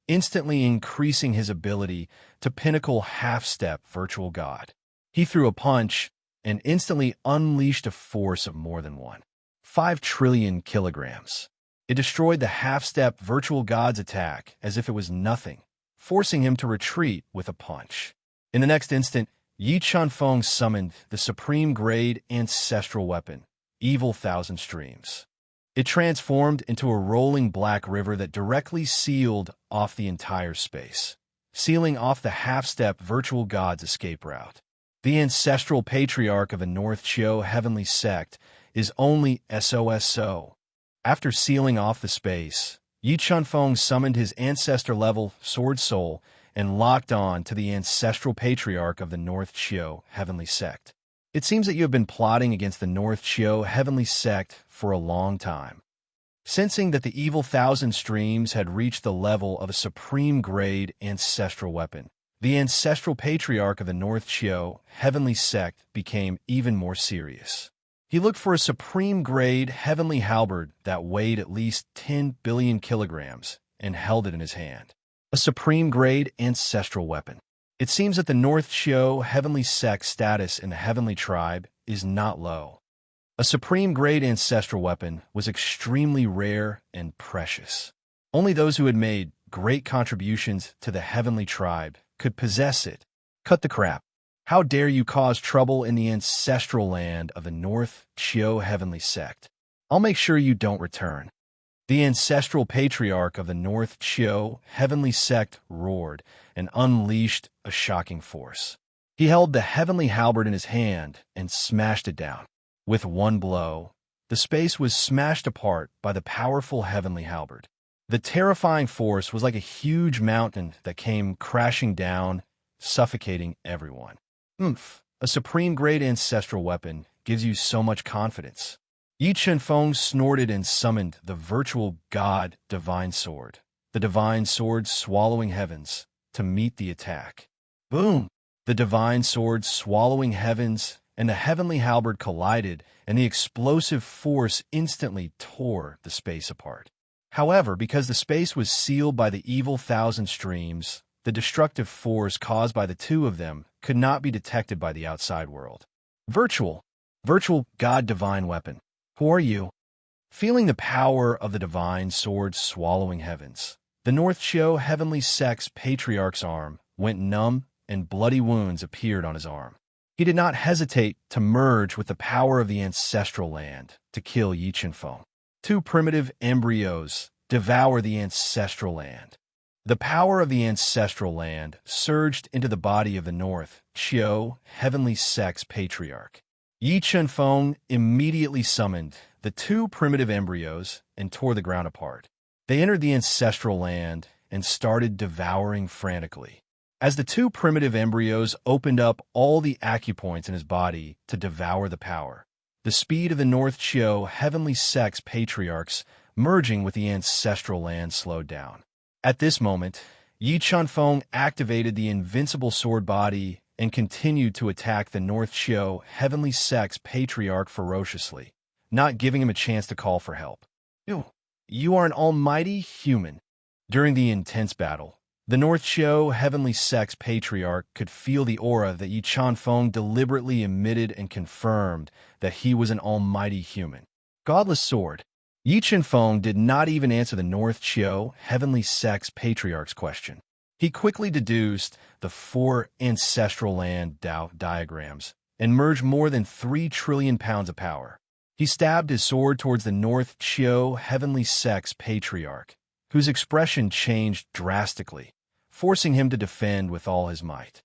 Speaker 1: instantly increasing his ability to pinnacle half-step virtual god. He threw a punch and instantly unleashed a force of more than 5 trillion kilograms. It destroyed the half-step virtual god's attack as if it was nothing, forcing him to retreat with a punch. In the next instant, Yi Chunfeng summoned the supreme-grade ancestral weapon, Evil Thousand Streams. It transformed into a rolling black river that directly sealed off the entire space, sealing off the half-step virtual god's escape route. The ancestral patriarch of the North Chiu heavenly sect is only SOSO. After sealing off the space, Yi Chunfeng summoned his ancestor-level Sword Soul and locked on to the ancestral patriarch of the North Chiu heavenly sect. It seems that you have been plotting against the North Chiu heavenly sect for a long time. Sensing that the evil thousand streams had reached the level of a supreme-grade ancestral weapon, the ancestral patriarch of the North Chio heavenly sect became even more serious. He looked for a supreme-grade heavenly halberd that weighed at least 10 billion kilograms and held it in his hand. A supreme-grade ancestral weapon. It seems that the North Chio heavenly sect status in the heavenly tribe is not low. A supreme-grade ancestral weapon was extremely rare and precious. Only those who had made great contributions to the heavenly tribe could possess it. Cut the crap. How dare you cause trouble in the ancestral land of the North Chio heavenly sect? I'll make sure you don't return. The ancestral patriarch of the North Chio heavenly sect roared and unleashed a shocking force. He held the heavenly halberd in his hand and smashed it down. With one blow, the space was smashed apart by the powerful heavenly halberd. The terrifying force was like a huge mountain that came crashing down, suffocating everyone. A supreme-grade ancestral weapon gives you so much confidence. Yi Chenfeng snorted and summoned the virtual god divine sword, the divine sword swallowing heavens, to meet the attack. Boom! The divine sword swallowing heavens and the heavenly halberd collided, and the explosive force instantly tore the space apart. However, because the space was sealed by the evil thousand streams, the destructive force caused by the two of them could not be detected by the outside world. Virtual god divine weapon. Who are you? Feeling the power of the divine sword swallowing heavens, the North Chio heavenly sect's patriarch's arm went numb and bloody wounds appeared on his arm. He did not hesitate to merge with the power of the ancestral land to kill Yi Chenfeng. Two primitive embryos devour the ancestral land. The power of the ancestral land surged into the body of the North Chio heavenly sect's patriarch. Yi Chenfeng immediately summoned the two primitive embryos and tore the ground apart. They entered the ancestral land and started devouring frantically. As the two primitive embryos opened up all the acupoints in his body to devour the power, the speed of the North Chio heavenly sect's patriarchs merging with the ancestral land slowed down. At this moment, Yi Chenfeng activated the invincible sword body and continued to attack the North Chio heavenly sect's patriarch ferociously, not giving him a chance to call for help. You are an almighty human. During the intense battle, the North Chio heavenly sect's patriarch could feel the aura that Yi Chenfeng deliberately emitted and confirmed that he was an almighty human. Godless sword. Yi Chenfeng did not even answer the North Chio heavenly sect's patriarch's question. He quickly deduced the 4 ancestral land diagrams and merged more than 3 trillion pounds of power. He stabbed his sword towards the North Chio heavenly sect's patriarch, whose expression changed drastically, forcing him to defend with all his might.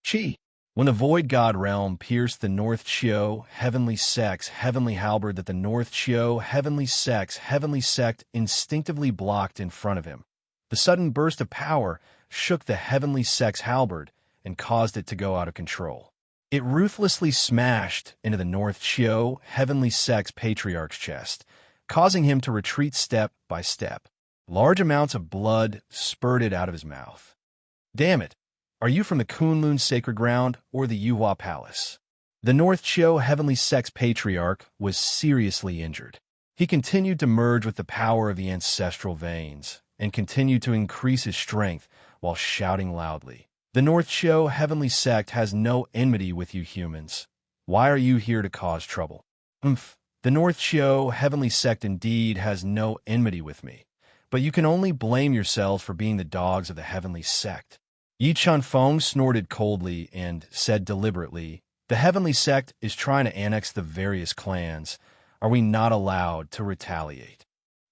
Speaker 1: Chi! When the Void God realm pierced the North Chio heavenly sect's heavenly halberd that the North Chio heavenly sect's heavenly sect instinctively blocked in front of him, the sudden burst of power shook the heavenly sect's halberd and caused it to go out of control. It ruthlessly smashed into the North Chio heavenly sect's patriarch's chest, causing him to retreat step by step. Large amounts of blood spurted out of his mouth. Damn it! Are you from the Kunlun sacred ground or the Yuhua palace? The North Chio heavenly sect's patriarch was seriously injured. He continued to merge with the power of the ancestral veins and continued to increase his strength while shouting loudly. The North Chio heavenly sect has no enmity with you humans. Why are you here to cause trouble? The North Chio heavenly sect indeed has no enmity with me, but you can only blame yourselves for being the dogs of the heavenly sect. Yi Chenfeng snorted coldly and said deliberately, the heavenly sect is trying to annex the various clans. Are we not allowed to retaliate?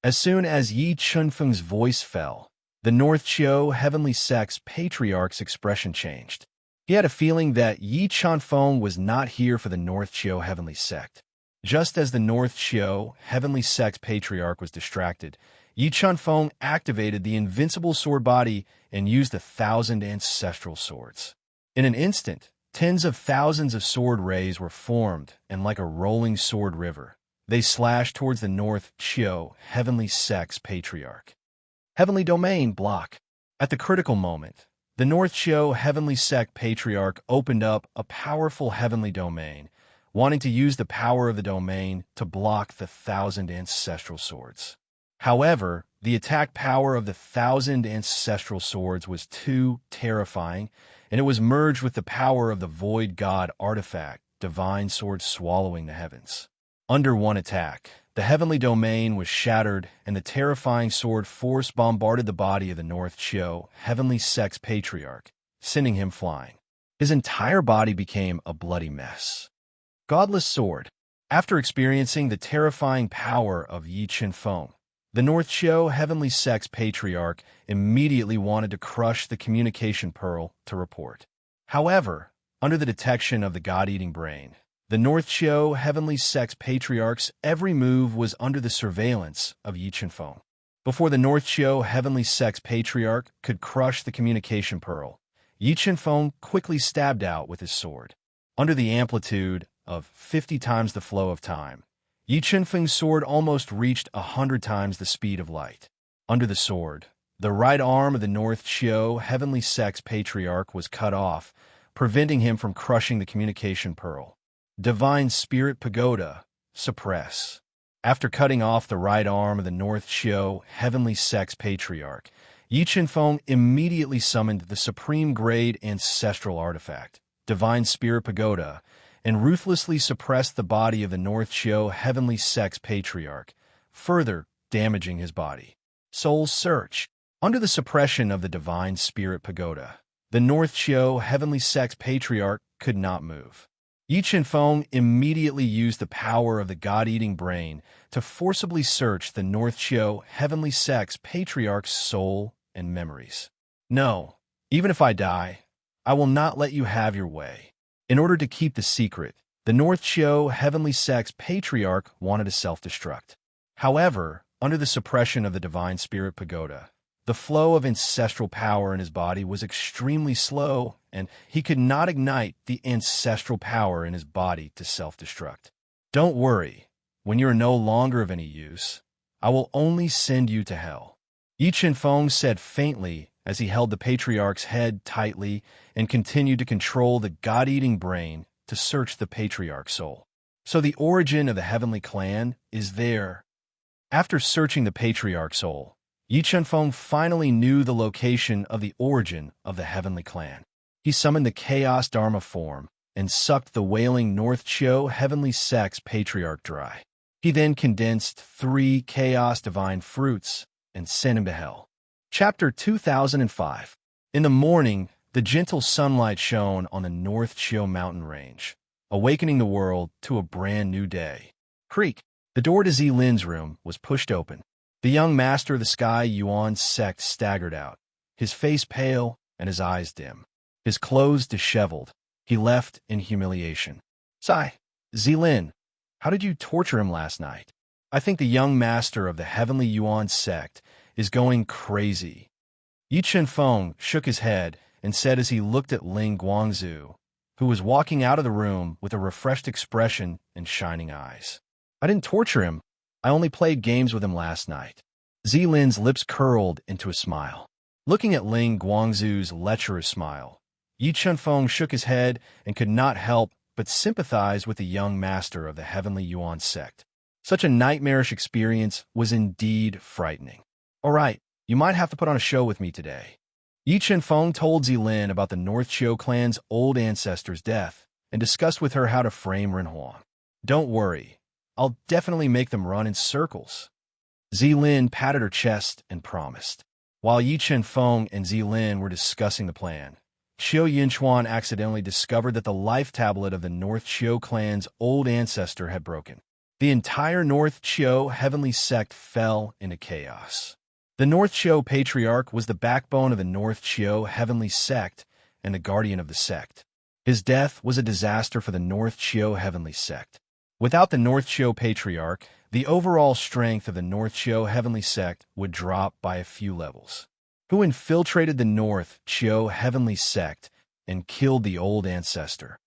Speaker 1: As soon as Yi Chenfeng's voice fell, the North Chio heavenly sect's patriarch's expression changed. He had a feeling that Yi Chenfeng was not here for the North Chio heavenly sect. Just as the North Chio heavenly sect's patriarch was distracted, Yi Chenfeng activated the invincible sword body and used 1,000 ancestral swords. In an instant, tens of thousands of sword rays were formed, and like a rolling sword river, They slashed towards the North Chio Heavenly Sex Patriarch. Heavenly Domain block. At the critical moment, the North Chio Heavenly Sect Patriarch opened up a powerful heavenly domain, wanting to use the power of the domain to block the 1,000 ancestral swords. However, the attack power of the 1,000 ancestral swords was too terrifying, and it was merged with the power of the Void God artifact, Divine Sword swallowing the heavens. Under one attack, the heavenly domain was shattered, and the terrifying sword force bombarded the body of the North Chio Heavenly Sex Patriarch, sending him flying. His entire body became a bloody mess. Godless Sword. After experiencing the terrifying power of Yi Qinfeng, the North Chio Heavenly Sex Patriarch immediately wanted to crush the communication pearl to report. However, under the detection of the God-eating brain, the North Chio Heavenly Sex Patriarch's every move was under the surveillance of Yi Qinfeng. Before the North Chio Heavenly Sex Patriarch could crush the communication pearl, Yi Qinfeng quickly stabbed out with his sword. Under the amplitude of 50 times the flow of time, Yi Qinfeng's sword almost reached 100 times the speed of light. Under the sword, the right arm of the North Chio Heavenly Sex Patriarch was cut off, preventing him from crushing the communication pearl. Divine Spirit Pagoda. Suppress. After cutting off the right arm of the North Chio Heavenly Sex Patriarch, Yi Qinfeng immediately summoned the Supreme Grade Ancestral Artifact, Divine Spirit Pagoda, and ruthlessly suppressed the body of the North Chio Heavenly Sex Patriarch, further damaging his body. Soul's Search. Under the suppression of the Divine Spirit Pagoda, the North Chio Heavenly Sex Patriarch could not move. Yi Qinfeng immediately used the power of the God-eating brain to forcibly search the North Chio Heavenly Sex Patriarch's soul and memories. No, even if I die, I will not let you have your way. In order to keep the secret, the North Chio Heavenly Sex Patriarch wanted to self-destruct. However, under the suppression of the Divine Spirit Pagoda, the flow of ancestral power in his body was extremely slow, and he could not ignite the ancestral power in his body to self-destruct. Don't worry, when you are no longer of any use, I will only send you to hell. Yi Qinfeng said faintly as he held the Patriarch's head tightly and continued to control the God-eating brain to search the Patriarch's soul. So the origin of the Heavenly Clan is there. After searching the Patriarch's soul, Yi Qinfeng finally knew the location of the origin of the Heavenly Clan. He summoned the Chaos Dharma form and sucked the wailing North Chio Heavenly Sex Patriarch dry. He then condensed 3 Chaos Divine Fruits and sent him to hell. Chapter 2005. In the morning, the gentle sunlight shone on the North Chio mountain range, awakening the world to a brand new day. Creak. The door to Zilin's room was pushed open. The young master of the Sky Yuan sect staggered out, his face pale and his eyes dim. His clothes disheveled, he left in humiliation. Sigh. Zilin, how did you torture him last night? I think the young master of the Heavenly Yuan sect is going crazy. Yi Qinfeng shook his head and said as he looked at Ling Guangzhu, who was walking out of the room with a refreshed expression and shining eyes. I didn't torture him. I only played games with him last night. Zilin's lips curled into a smile. Looking at Ling Guangzhu's lecherous smile, Yi Qinfeng shook his head and could not help but sympathize with the young master of the Heavenly Yuan sect. Such a nightmarish experience was indeed frightening. All right, you might have to put on a show with me today. Yi Qinfeng told Zilin about the North Chio clan's old ancestor's death and discussed with her how to frame Renhuang. Don't worry, I'll definitely make them run in circles. Zilin patted her chest and promised. While Yi Qinfeng and Zilin were discussing the plan, Qiu Yinchuan accidentally discovered that the life tablet of the North Chio clan's old ancestor had broken. The entire North Chio heavenly sect fell into chaos. The North Chio Patriarch was the backbone of the North Chio heavenly sect and the guardian of the sect. His death was a disaster for the North Chio heavenly sect. Without the North Chio Patriarch, the overall strength of the North Chio heavenly sect would drop by a few levels. Who infiltrated the North Chio heavenly sect and killed the old ancestor?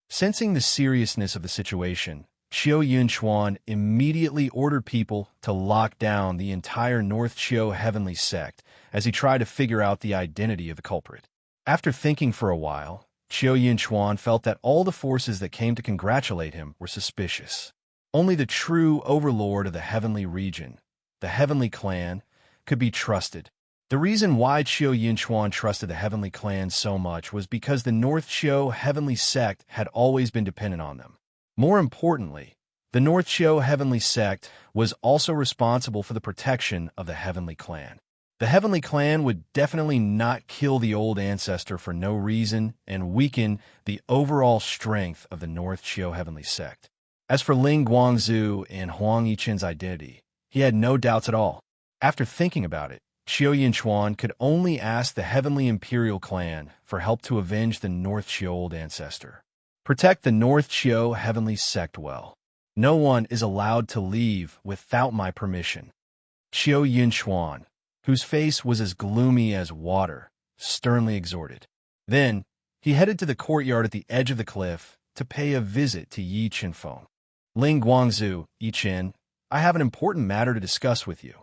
Speaker 1: Sensing the seriousness of the situation, Qiu Yunchuan immediately ordered people to lock down the entire North Qiu heavenly sect as he tried to figure out the identity of the culprit. After thinking for a while, Qiu Yunchuan felt that all the forces that came to congratulate him were suspicious. Only the true overlord of the heavenly region, the heavenly clan, could be trusted. The reason why Qiu Yunchuan trusted the heavenly clan so much was because the North Qiu heavenly sect had always been dependent on them. More importantly, the North Qiu heavenly sect was also responsible for the protection of the heavenly clan. The heavenly clan would definitely not kill the old ancestor for no reason and weaken the overall strength of the North Qiu heavenly sect. As for Ling Guangzhu and Huang Yichen's identity, he had no doubts at all. After thinking about it, Qiu Yunchuan could only ask the heavenly imperial clan for help to avenge the North Qiu old ancestor. Protect the North Qiu heavenly sect well. No one is allowed to leave without my permission. Qiu Yunchuan, whose face was as gloomy as water, sternly exhorted. Then, he headed to the courtyard at the edge of the cliff to pay a visit to Yi Qinfeng. Ling Guangzhu, Yi Qin, I have an important matter to discuss with you.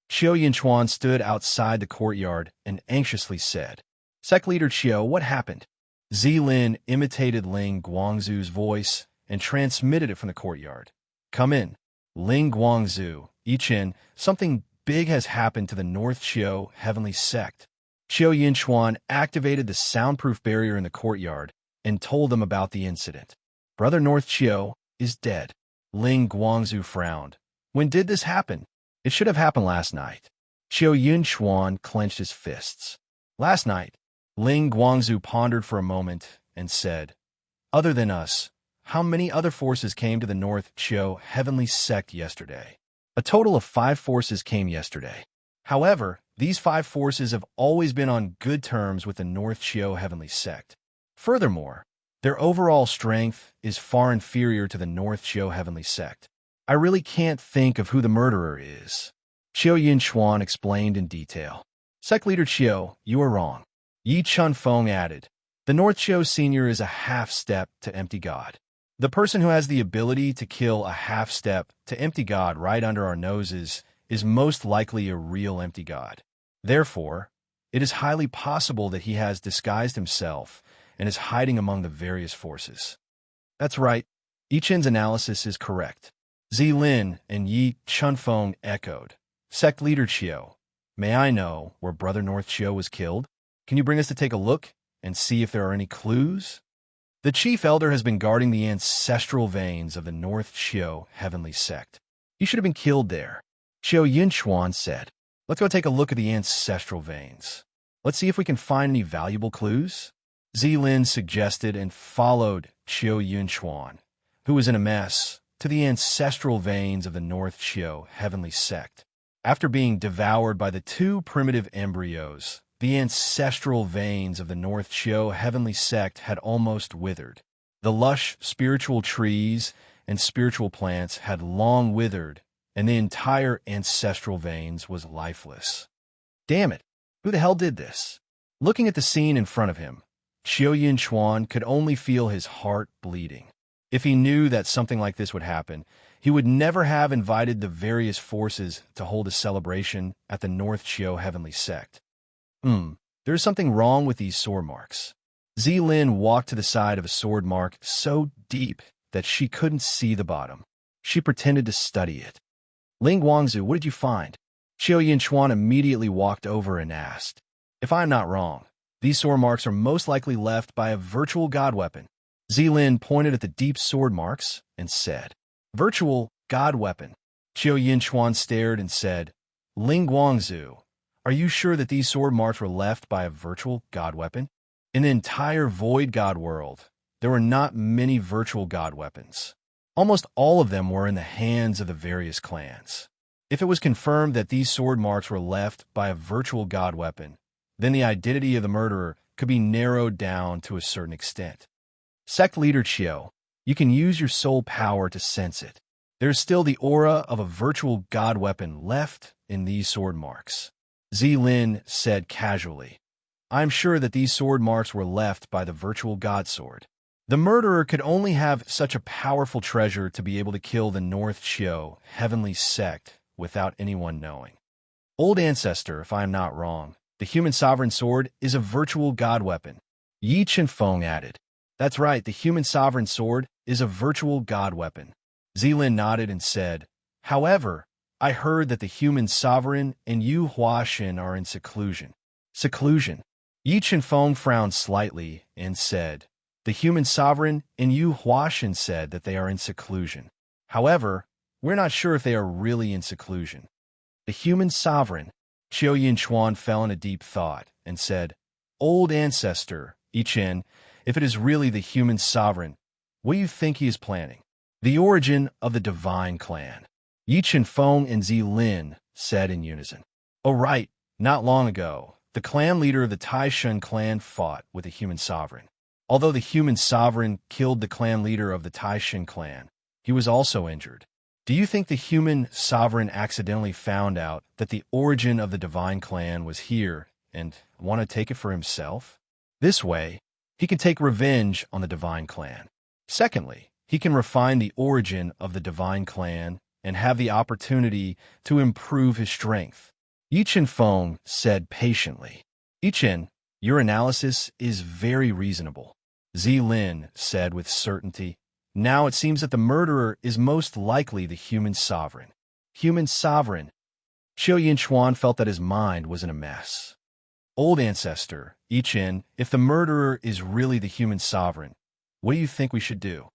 Speaker 1: Qiu Yunchuan stood outside the courtyard and anxiously said, Sect Leader Qiu, what happened? Zilin imitated Ling Guangzhu's voice and transmitted it from the courtyard. Come in. Ling Guangzhu, Yi Qin, something big has happened to the North Qiu heavenly sect. Qiu Yunchuan activated the soundproof barrier in the courtyard and told them about the incident. Brother North Qiu is dead. Ling Guangzhu frowned. When did this happen? It should have happened last night. Qiu Yunchuan clenched his fists. Last night, Ling Guangzhu pondered for a moment and said, Other than us, how many other forces came to the North Qiu heavenly sect yesterday? A total of 5 forces came yesterday. However, these 5 forces have always been on good terms with the North Qiu heavenly sect. Furthermore, their overall strength is far inferior to the North Qiu heavenly sect. I really can't think of who the murderer is. Qiu Yunchuan explained in detail. Sect Leader Qiu, you are wrong. Yi Chunfeng added, The North Qiu Senior is a half-step to empty God. The person who has the ability to kill a half-step to empty God right under our noses is most likely a real empty God. Therefore, it is highly possible that he has disguised himself and is hiding among the various forces. That's right. Yi Qin's analysis is correct. Zilin and Yi Chunfeng echoed. Sect Leader Qiu, may I know where Brother North Qiu was killed? Can you bring us to take a look and see if there are any clues? The chief elder has been guarding the ancestral veins of the North Qiu heavenly sect. He should have been killed there. Qiu Yunchuan said, Let's go take a look at the ancestral veins. Let's see if we can find any valuable clues. Zilin suggested and followed Qiu Yunchuan, who was in a mess, to the ancestral veins of the North Qiu heavenly sect. After being devoured by the 2 primitive embryos, the ancestral veins of the North Qiu heavenly sect had almost withered. The lush spiritual trees and spiritual plants had long withered, and the entire ancestral veins was lifeless. Damn it! Who the hell did this? Looking at the scene in front of him, Qiu Yunchuan could only feel his heart bleeding. If he knew that something like this would happen, he would never have invited the various forces to hold a celebration at the North Qiu heavenly sect. There's something wrong with these sword marks. Zilin walked to the side of a sword mark so deep that she couldn't see the bottom. She pretended to study it. Ling Guangzhu, what did you find? Qiu Yunchuan immediately walked over and asked. If I'm not wrong, these sword marks are most likely left by a virtual god weapon. Zilin pointed at the deep sword marks and said, Virtual god weapon. Qiu Yunchuan stared and said, Ling Guangzhu, are you sure that these sword marks were left by a virtual god weapon? In the entire Void God world, there were not many virtual god weapons. Almost all of them were in the hands of the various clans. If it was confirmed that these sword marks were left by a virtual god weapon, then the identity of the murderer could be narrowed down to a certain extent. Sect Leader Qiu, you can use your soul power to sense it. There's still the aura of a virtual god weapon left in these sword marks. Zilin said casually, I'm sure that these sword marks were left by the virtual god sword. The murderer could only have such a powerful treasure to be able to kill the North Chio heavenly sect without anyone knowing. Old ancestor, if I am not wrong, the human sovereign sword is a virtual god weapon. Yi Chenfeng added. That's right, the human sovereign sword is a virtual god weapon. Zilin nodded and said, however, I heard that the human sovereign and Yu Huaxin are in seclusion. Seclusion. Yi Chenfeng frowned slightly and said, the human sovereign and Yu Huaxin said that they are in seclusion. However, we're not sure if they are really in seclusion. The human sovereign. Qiu Yinchuan fell in a deep thought and said, old ancestor, Yi Chen, if it is really the human sovereign, what do you think he is planning? The origin of the divine clan. Yi Chenfeng and Zilin said in unison. Oh right, not long ago, the clan leader of the Taishan clan fought with the human sovereign. Although the human sovereign killed the clan leader of the Taishan clan, he was also injured. Do you think the human sovereign accidentally found out that the origin of the divine clan was here and want to take it for himself? This way, he can take revenge on the divine clan. Secondly, he can refine the origin of the divine clan and have the opportunity to improve his strength. Yi Chenfeng said patiently. Yi Chen, your analysis is very reasonable. Zilin said with certainty. Now it seems that the murderer is most likely the human sovereign. Human sovereign. Qiu Yinchuan felt that his mind was in a mess. Old ancestor, Yi Chen, if the murderer is really the human sovereign, what do you think we should do?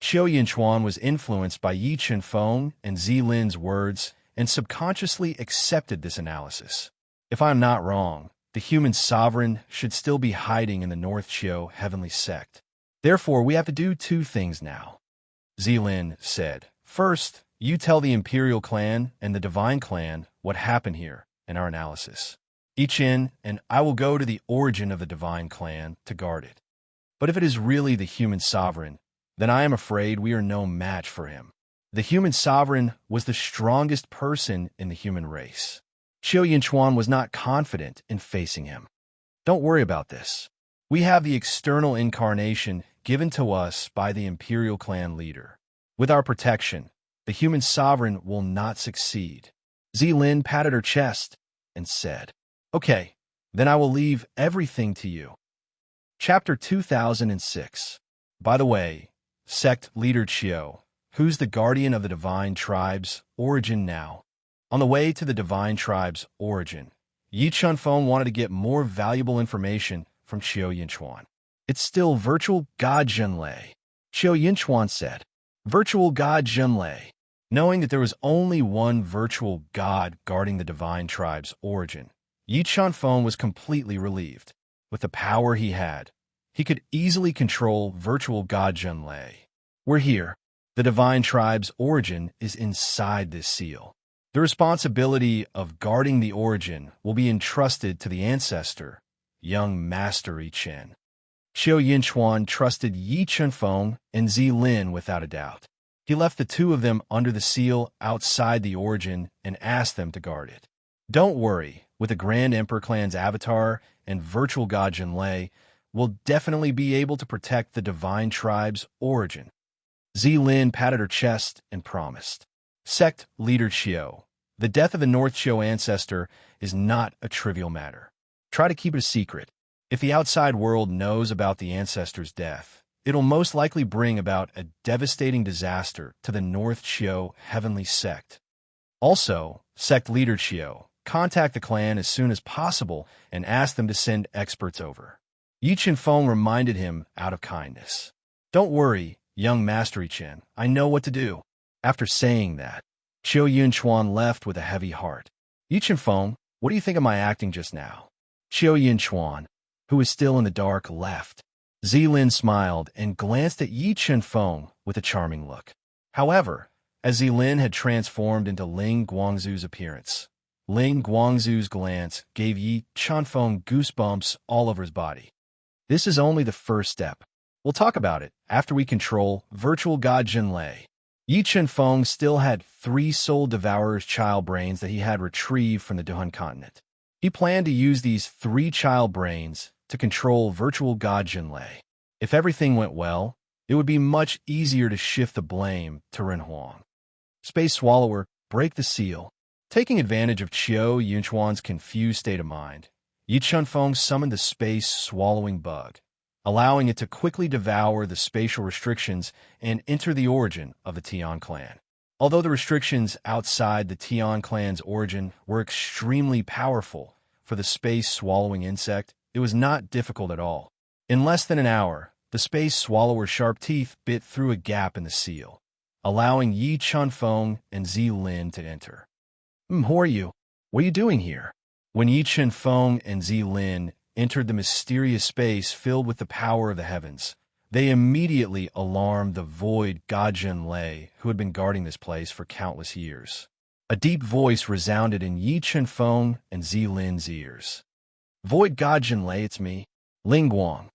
Speaker 1: Qiu Yinchuan was influenced by Yi Chenfeng and Zilin's words and subconsciously accepted this analysis. If I am not wrong, the human sovereign should still be hiding in the North Chio heavenly sect. Therefore, we have to do two things now. Zilin said, first, you tell the Imperial clan and the Divine clan what happened here in our analysis. Yi Chen and I will go to the origin of the Divine clan to guard it. But if it is really the human sovereign, then I am afraid we are no match for him. The human sovereign was the strongest person in the human race. Qiu Yinchuan was not confident in facing him. Don't worry about this. We have the external incarnation given to us by the Imperial clan leader. With our protection, the human sovereign will not succeed. Zilin patted her chest and said, okay, then I will leave everything to you. Chapter 2006. By the way, sect leader Qiu, who's the guardian of the divine tribe's origin now? On the way to the divine tribe's origin, Yi Chenfeng wanted to get more valuable information from Qiu Yinchuan. It's still virtual God Zhenlei, Qiu Yinchuan said. Virtual God Zhenlei. Knowing that there was only one virtual God guarding the divine tribe's origin, Yi Chenfeng was completely relieved. With the power he had, he could easily control virtual God Zhenlei. We're here. The divine tribe's origin is inside this seal. The responsibility of guarding the origin will be entrusted to the ancestor, young Master Yi Chen. Qiu Yinchuan trusted Yi Chenfeng and Zilin without a doubt. He left the two of them under the seal outside the origin and asked them to guard it. Don't worry, with the Grand Emperor clan's avatar and virtual God Zhenlei, we'll definitely be able to protect the divine tribe's origin. Zilin patted her chest and promised. Sect leader Qiu, the death of the North Qiu ancestor is not a trivial matter. Try to keep it a secret. If the outside world knows about the ancestor's death, it'll most likely bring about a devastating disaster to the North Qiu heavenly sect. Also, sect leader Qiu, contact the clan as soon as possible and ask them to send experts over. Yi Chenfeng reminded him out of kindness. Don't worry, young Master Yi Chen, I know what to do. After saying that, Qiu Yinchuan left with a heavy heart. Yi Chenfeng, what do you think of my acting just now? Qiu Yinchuan, who was still in the dark, left. Zilin smiled and glanced at Yi Chenfeng with a charming look. However, as Zilin had transformed into Ling Guangzu's appearance, Ling Guangzu's glance gave Yi Chenfeng goosebumps all over his body. This is only the first step. We'll talk about it after we control virtual God Zhenlei. Yi Chenfeng still had 3 soul devourer's child brains that he had retrieved from the Duhan continent. He planned to use these 3 child brains to control virtual God Zhenlei. If everything went well, it would be much easier to shift the blame to Ren Huang. Space Swallower, break the seal. Taking advantage of Qiu Yunchuan's confused state of mind, Yi Chunfeng summoned the space-swallowing bug, allowing it to quickly devour the spatial restrictions and enter the origin of the Tian clan. Although the restrictions outside the Tian clan's origin were extremely powerful for the space-swallowing insect, it was not difficult at all. In less than an hour, the space swallower's sharp teeth bit through a gap in the seal, allowing Yi Chunfeng and Zi Lin to enter. Who are you? What are you doing here? When Yi Chunfeng and Zi Lin entered the mysterious space filled with the power of the heavens, they immediately alarmed the void Gaojin Lei, who had been guarding this place for countless years. A deep voice resounded in Yi Chunfeng and Zi Lin's ears. Void Gaojin Lei, it's me, Ling Guang.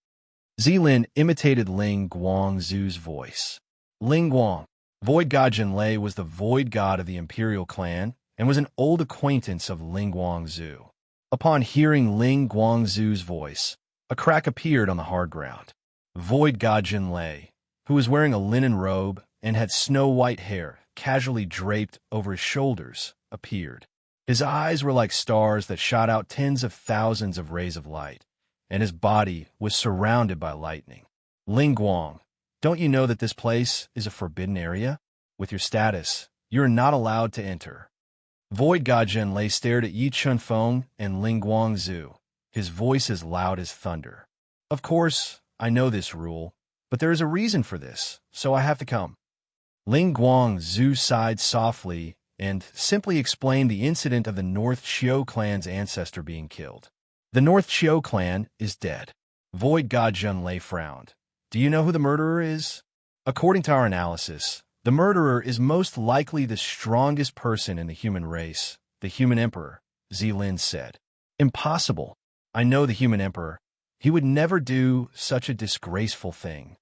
Speaker 1: Zi Lin imitated Ling Guangzu's voice. Ling Guang, Void Gaojin Lei, was the void god of the imperial clan and was an old acquaintance of Ling Guangzu. Upon hearing Ling Guangzu's voice, a crack appeared on the hard ground. Void Gaojin Lei, who was wearing a linen robe and had snow-white hair casually draped over his shoulders, appeared. His eyes were like stars that shot out tens of thousands of rays of light, and his body was surrounded by lightning. Ling Guang, don't you know that this place is a forbidden area? With your status, you are not allowed to enter. Void Gaojin Lei stared at Yi Chunfeng and Ling Guangzu, his voice as loud as thunder. Of course, I know this rule, but there is a reason for this, so I have to come. Ling Guangzu sighed softly and simply explained the incident of the North Qiu clan's ancestor being killed. The North Qiu clan is dead. Void Gaojin Lei frowned. Do you know who the murderer is? According to our analysis, the murderer is most likely the strongest person in the human race, the human emperor, Zi Lin said. Impossible. I know the human emperor. He would never do such a disgraceful thing.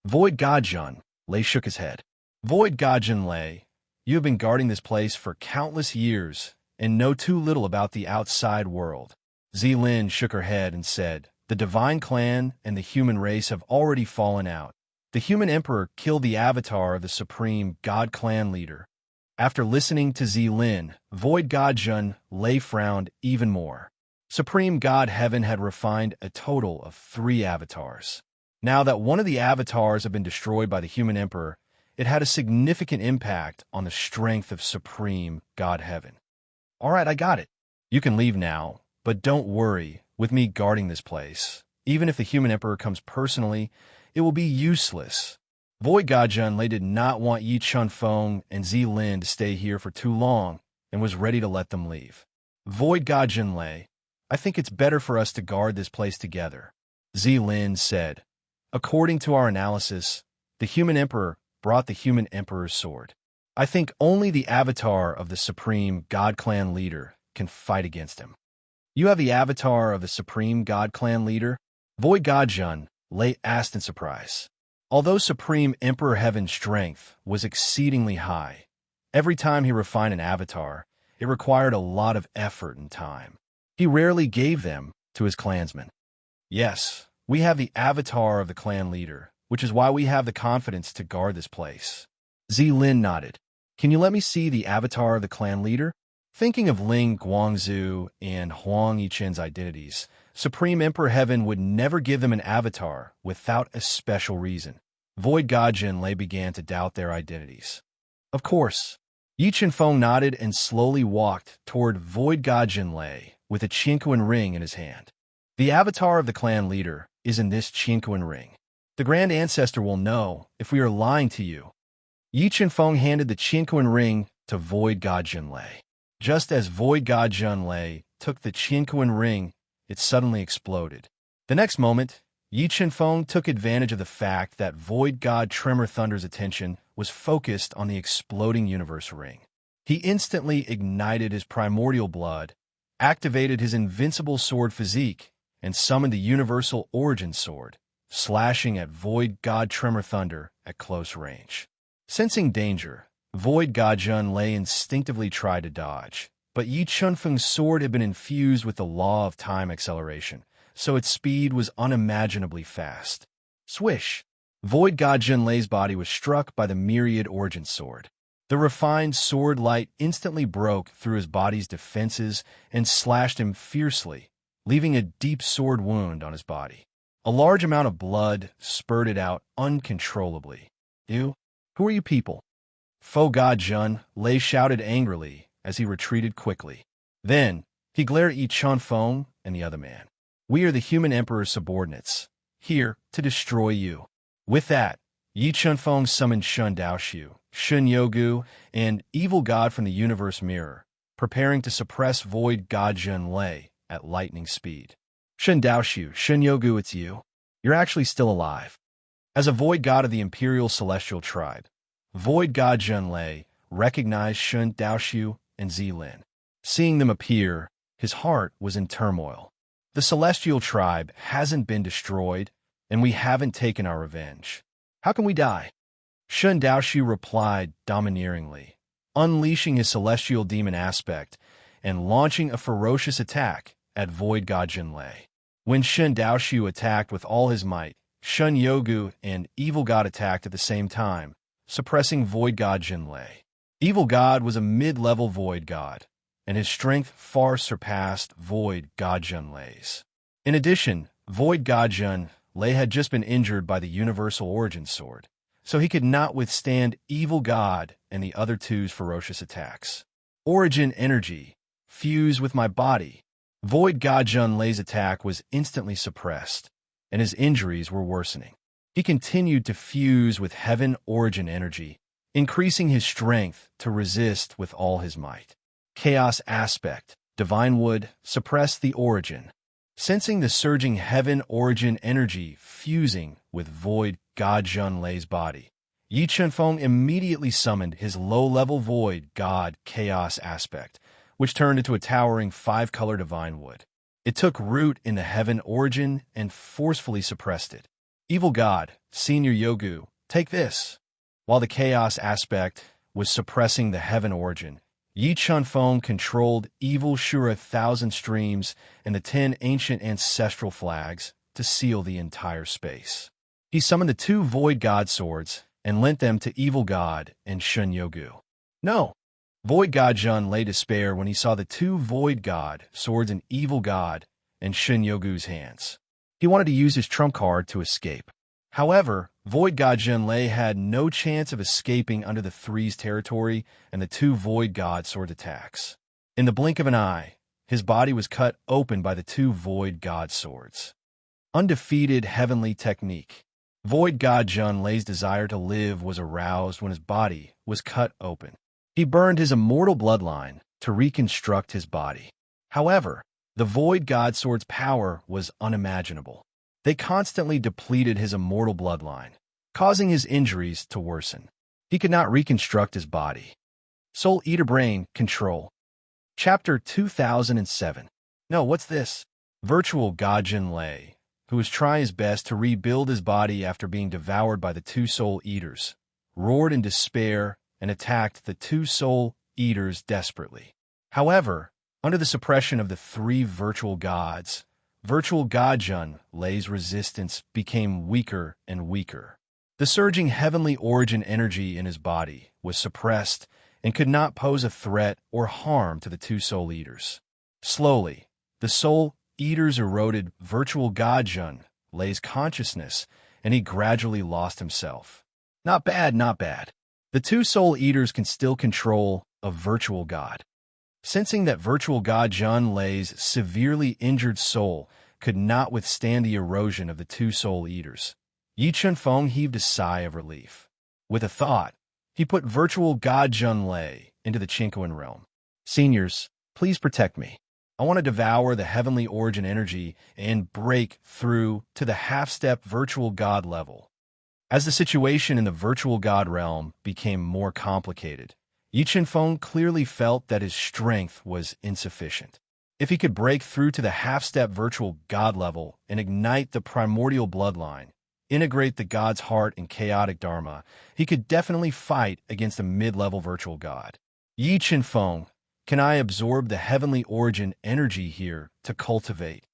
Speaker 1: Void Gaojin Lei shook his head. Void Gaojin Lei, you have been guarding this place for countless years and know too little about the outside world. Zi Lin shook her head and said, the divine clan and the human race have already fallen out. The human emperor killed the avatar of the supreme god clan leader. After listening to Zi Lin, Void Gaojin Lei frowned even more. Supreme God Heaven had refined a total of 3 avatars. Now that one of the avatars had been destroyed by the human emperor, it had a significant impact on the strength of Supreme God Heaven. All right, I got it. You can leave now, but don't worry with me guarding this place. Even if the human emperor comes personally, it will be useless. Void Gaojin Lei did not want Yi Chunfeng and Zi Lin to stay here for too long and was ready to let them leave. Void Gaojin Lei, I think it's better for us to guard this place together, Zi Lin said. According to our analysis, the human emperor brought the human emperor's sword. I think only the avatar of the supreme god clan leader can fight against him. You have the avatar of the supreme god clan leader? Void Gaojin Lei asked in surprise. Although Supreme Emperor Heaven's strength was exceedingly high, every time he refined an avatar, it required a lot of effort and time. He rarely gave them to his clansmen. Yes, we have the avatar of the clan leader, which is why we have the confidence to guard this place. Zi Lin nodded. Can you let me see the avatar of the clan leader? Thinking of Ling Guangzu and Huang Yichen's identities, Supreme Emperor Heaven would never give them an avatar without a special reason. Void Gaojin Lei began to doubt their identities. Of course. Yi Chunfeng nodded and slowly walked toward Void Gaojin Lei with a Qinquan ring in his hand. The avatar of the clan leader is in this Qinquan ring. The Grand Ancestor will know if we are lying to you. Yi Chunfeng handed the Qinquan ring to Void Gaojin Lei. Just as Void Gaojin Lei took the Qinquan ring, it suddenly exploded. The next moment, Yi Chunfeng took advantage of the fact that Void God Tremor Thunder's attention was focused on the exploding universe ring. He instantly ignited his primordial blood, activated his invincible sword physique, and summoned the universal origin sword, slashing at Void God Tremor Thunder at close range. Sensing danger, Void Gaojin Lei instinctively tried to dodge, but Yi Chunfeng's sword had been infused with the law of time acceleration, so its speed was unimaginably fast. Swish! Void God Junlei's body was struck by the myriad origin sword. The refined sword light instantly broke through his body's defenses and slashed him fiercely, leaving a deep sword wound on his body. A large amount of blood spurted out uncontrollably. You? Who are you people? Faux God Jun Lei shouted angrily as he retreated quickly. Then, he glared at Yi Chunfeng and the other man. We are the human emperor's subordinates, here to destroy you. With that, Yi Chunfeng summoned Shun Daoshu, Shun Yogu, and evil god from the universe mirror, preparing to suppress Void God Jun Lei at lightning speed. Shun Daoshu, Shun Yogu, it's you. You're actually still alive. As a void god of the Imperial Celestial Tribe, Void God Jun Lei recognized Shun Daoshu and Zilin. Seeing them appear, his heart was in turmoil. The Celestial Tribe hasn't been destroyed, and we haven't taken our revenge. How can we die? Shun Daoshu replied domineeringly, unleashing his celestial demon aspect and launching a ferocious attack at Void God Jun Lei. When Shun Daoshu attacked with all his might, Shun Yogu and Evil God attacked at the same time, suppressing Void God Jun Lei. Evil God was a mid-level Void God, and his strength far surpassed Void God Jun Lei's. In addition, Void God Jun Lei had just been injured by the Universal Origin Sword, so he could not withstand Evil God and the other two's ferocious attacks. Origin energy, fuse with my body. Void God Jun Lei's attack was instantly suppressed, and his injuries were worsening. He continued to fuse with Heaven Origin energy, increasing his strength to resist with all his might. Chaos aspect, Divine Wood, suppressed the Origin. Sensing the surging Heaven Origin energy fusing with Void God Jun Lei's body, Yi Chunfeng immediately summoned his low-level Void God Chaos aspect, which turned into a towering 5-color Divine Wood. It took root in the Heaven Origin and forcefully suppressed it. Evil God, Senior Yogu, take this. While the Chaos aspect was suppressing the Heaven Origin, Yi Chunfeng controlled Evil Shura 1,000 streams and the 10 ancient ancestral flags to seal the entire space. He summoned the 2 Void God swords and lent them to Evil God and Shun Yogu. No! Void God Jun lay despair when he saw the 2 Void God swords in Evil God and Shun Yogu's hands. He wanted to use his trump card to escape. However, Void God Jun Lei had no chance of escaping under the 3's territory and the 2 Void God sword attacks. In the blink of an eye, his body was cut open by the 2 Void God swords. Undefeated heavenly technique. Void God Jun Lei's desire to live was aroused when his body was cut open. He burned his immortal bloodline to reconstruct his body. However, the Void God Sword's power was unimaginable. They constantly depleted his immortal bloodline, causing his injuries to worsen. He could not reconstruct his body. Soul Eater Brain Control. Chapter 2007. No, what's this? Virtual God Jun Lei, who was trying his best to rebuild his body after being devoured by the 2 Soul Eaters, roared in despair and attacked the 2 Soul Eaters desperately. However, under the suppression of the 3 virtual gods, Virtual God Jun Lei's resistance became weaker and weaker. The surging heavenly origin energy in his body was suppressed and could not pose a threat or harm to the 2 Soul Eaters. Slowly, the Soul Eaters eroded Virtual God Jun Lei's consciousness, and he gradually lost himself. Not bad, not bad. The 2 Soul Eaters can still control a virtual god. Sensing that Virtual God Jun Lei's severely injured soul could not withstand the erosion of the 2 Soul Eaters, Yi Chunfeng heaved a sigh of relief. With a thought, he put Virtual God Jun Lei into the Chinkoan realm. Seniors, please protect me. I want to devour the heavenly origin energy and break through to the half-step virtual god level. As the situation in the virtual god realm became more complicated, Yi Chunfeng clearly felt that his strength was insufficient. If he could break through to the half-step virtual god level and ignite the primordial bloodline, integrate the god's heart and chaotic dharma, he could definitely fight against a mid-level virtual god. Yi Chunfeng, can I absorb the heavenly origin energy here to cultivate?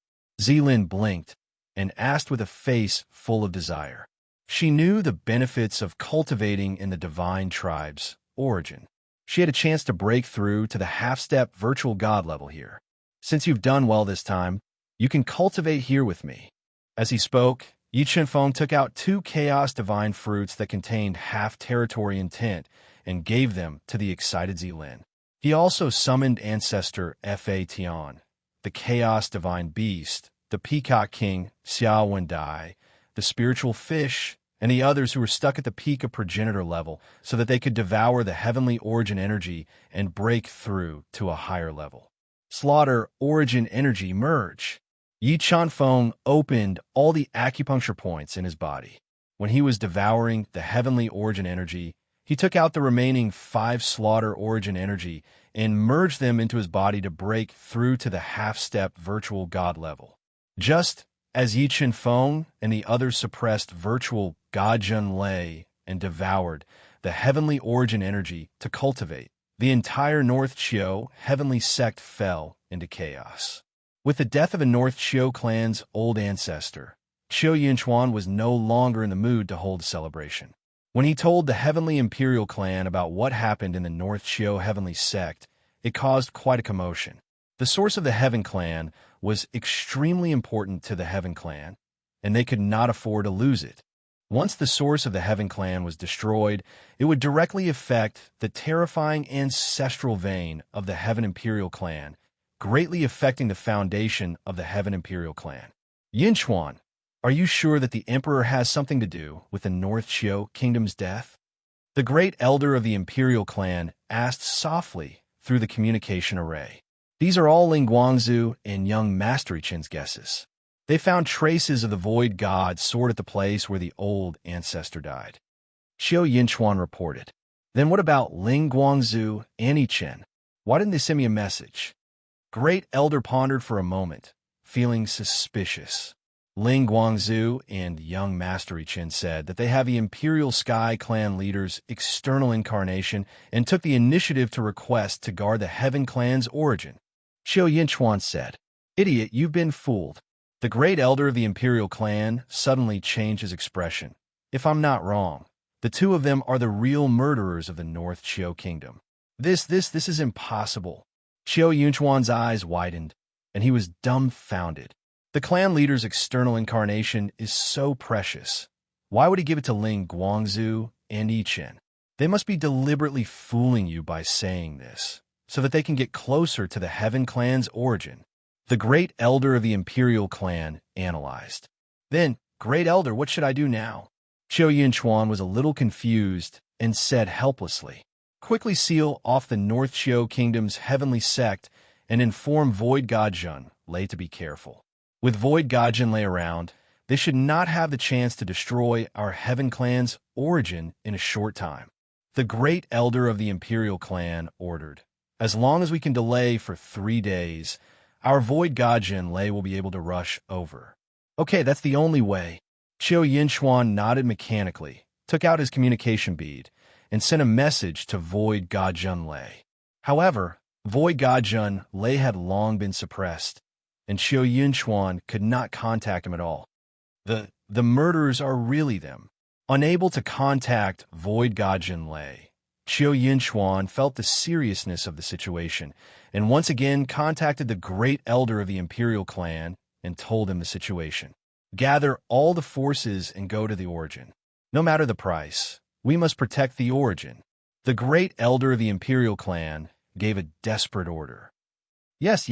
Speaker 1: Zilin blinked, and asked with a face full of desire. She knew the benefits of cultivating in the divine tribe's origin. She had a chance to break through to the half-step virtual god level here. Since you've done well this time, you can cultivate here with me. As he spoke, Yi Chenfeng took out 2 chaos divine fruits that contained half-territory intent and gave them to the excited Zilin. He also summoned Ancestor Fa Tian, the chaos divine beast, the peacock king Xiao Wendai, the spiritual fish, and the others who were stuck at the peak of progenitor level so that they could devour the heavenly origin energy and break through to a higher level. Slaughter origin energy merge. Yi Chenfeng opened all the acupuncture points in his body. When he was devouring the heavenly origin energy, he took out the remaining 5 slaughter origin energy and merged them into his body to break through to the half-step virtual god level. Just as Yi Chenfeng and the others suppressed virtual Gaojun lay and devoured the heavenly origin energy to cultivate, the entire North Chiu heavenly sect fell into chaos. With the death of a North Chiu clan's old ancestor, Qiu Yinchuan was no longer in the mood to hold a celebration. When he told the heavenly imperial clan about what happened in the North Chiu heavenly sect, it caused quite a commotion. The source of the Heaven Clan was extremely important to the Heaven Clan, and they could not afford to lose it. Once the source of the Heaven Clan was destroyed, it would directly affect the terrifying ancestral vein of the Heaven Imperial Clan, greatly affecting the foundation of the Heaven Imperial Clan. Yinchuan, are you sure that the Emperor has something to do with the North Chiu Kingdom's death? The great elder of the Imperial Clan asked softly through the communication array. These are all Ling Guangzhu and young Master Chen's guesses. They found traces of the void god stored at the place where the old ancestor died. Qiu Yinchuan reported. Then what about Ling Guangzhu and Yi Chen? Why didn't they send me a message? Great elder pondered for a moment, feeling suspicious. Ling Guangzhu and young Master Chen said that they have the Imperial Sky Clan leader's external incarnation and took the initiative to request to guard the Heaven Clan's origin. Qiu Yinchuan said, "Idiot, you've been fooled." The great elder of the Imperial Clan suddenly changed his expression. If I'm not wrong, the 2 of them are the real murderers of the North Chiu Kingdom. This is impossible. Qiu Yinchuan's eyes widened, and he was dumbfounded. The clan leader's external incarnation is so precious. Why would he give it to Ling Guangzhu and Yi Chen? They must be deliberately fooling you by saying this, so that they can get closer to the Heaven Clan's origin. The great elder of the Imperial Clan analyzed. Then, Great Elder, what should I do now? Qiu Yinchuan was a little confused and said helplessly, quickly seal off the North Chiu Kingdom's heavenly sect and inform Void Gaojun Lei to be careful. With Void Gaojun Lei around, they should not have the chance to destroy our Heaven Clan's origin in a short time. The great elder of the Imperial Clan ordered, as long as we can delay for 3 days, our Void Gaojun Lei will be able to rush over. Okay, that's the only way. Qiu Yinchuan nodded mechanically, took out his communication bead, and sent a message to Void Gaojun Lei. However, Void Gaojun Lei had long been suppressed, and Qiu Yinchuan could not contact him at all. The murderers are really them. Unable to contact Void Gaojun Lei, Qiu Yinchuan felt the seriousness of the situation and once again contacted the great elder of the Imperial Clan and told him the situation. Gather all the forces and go to the origin. No matter the price, we must protect the origin. The great elder of the Imperial Clan gave a desperate order. Yes.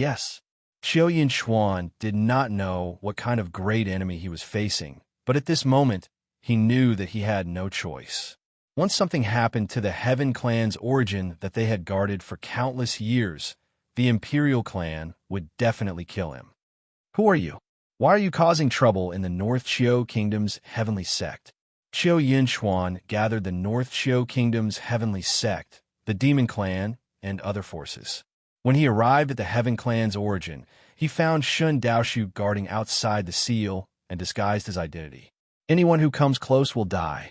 Speaker 1: Qiu Yinchuan did not know what kind of great enemy he was facing, but at this moment, he knew that he had no choice. Once something happened to the Heaven Clan's origin that they had guarded for countless years, the Imperial Clan would definitely kill him. Who are you? Why are you causing trouble in the North Chiu Kingdom's heavenly sect? Qiu Yinchuan gathered the North Chiu Kingdom's heavenly sect, the Demon Clan, and other forces. When he arrived at the Heaven Clan's origin, he found Shun Daoshu guarding outside the seal and disguised his identity. Anyone who comes close will die.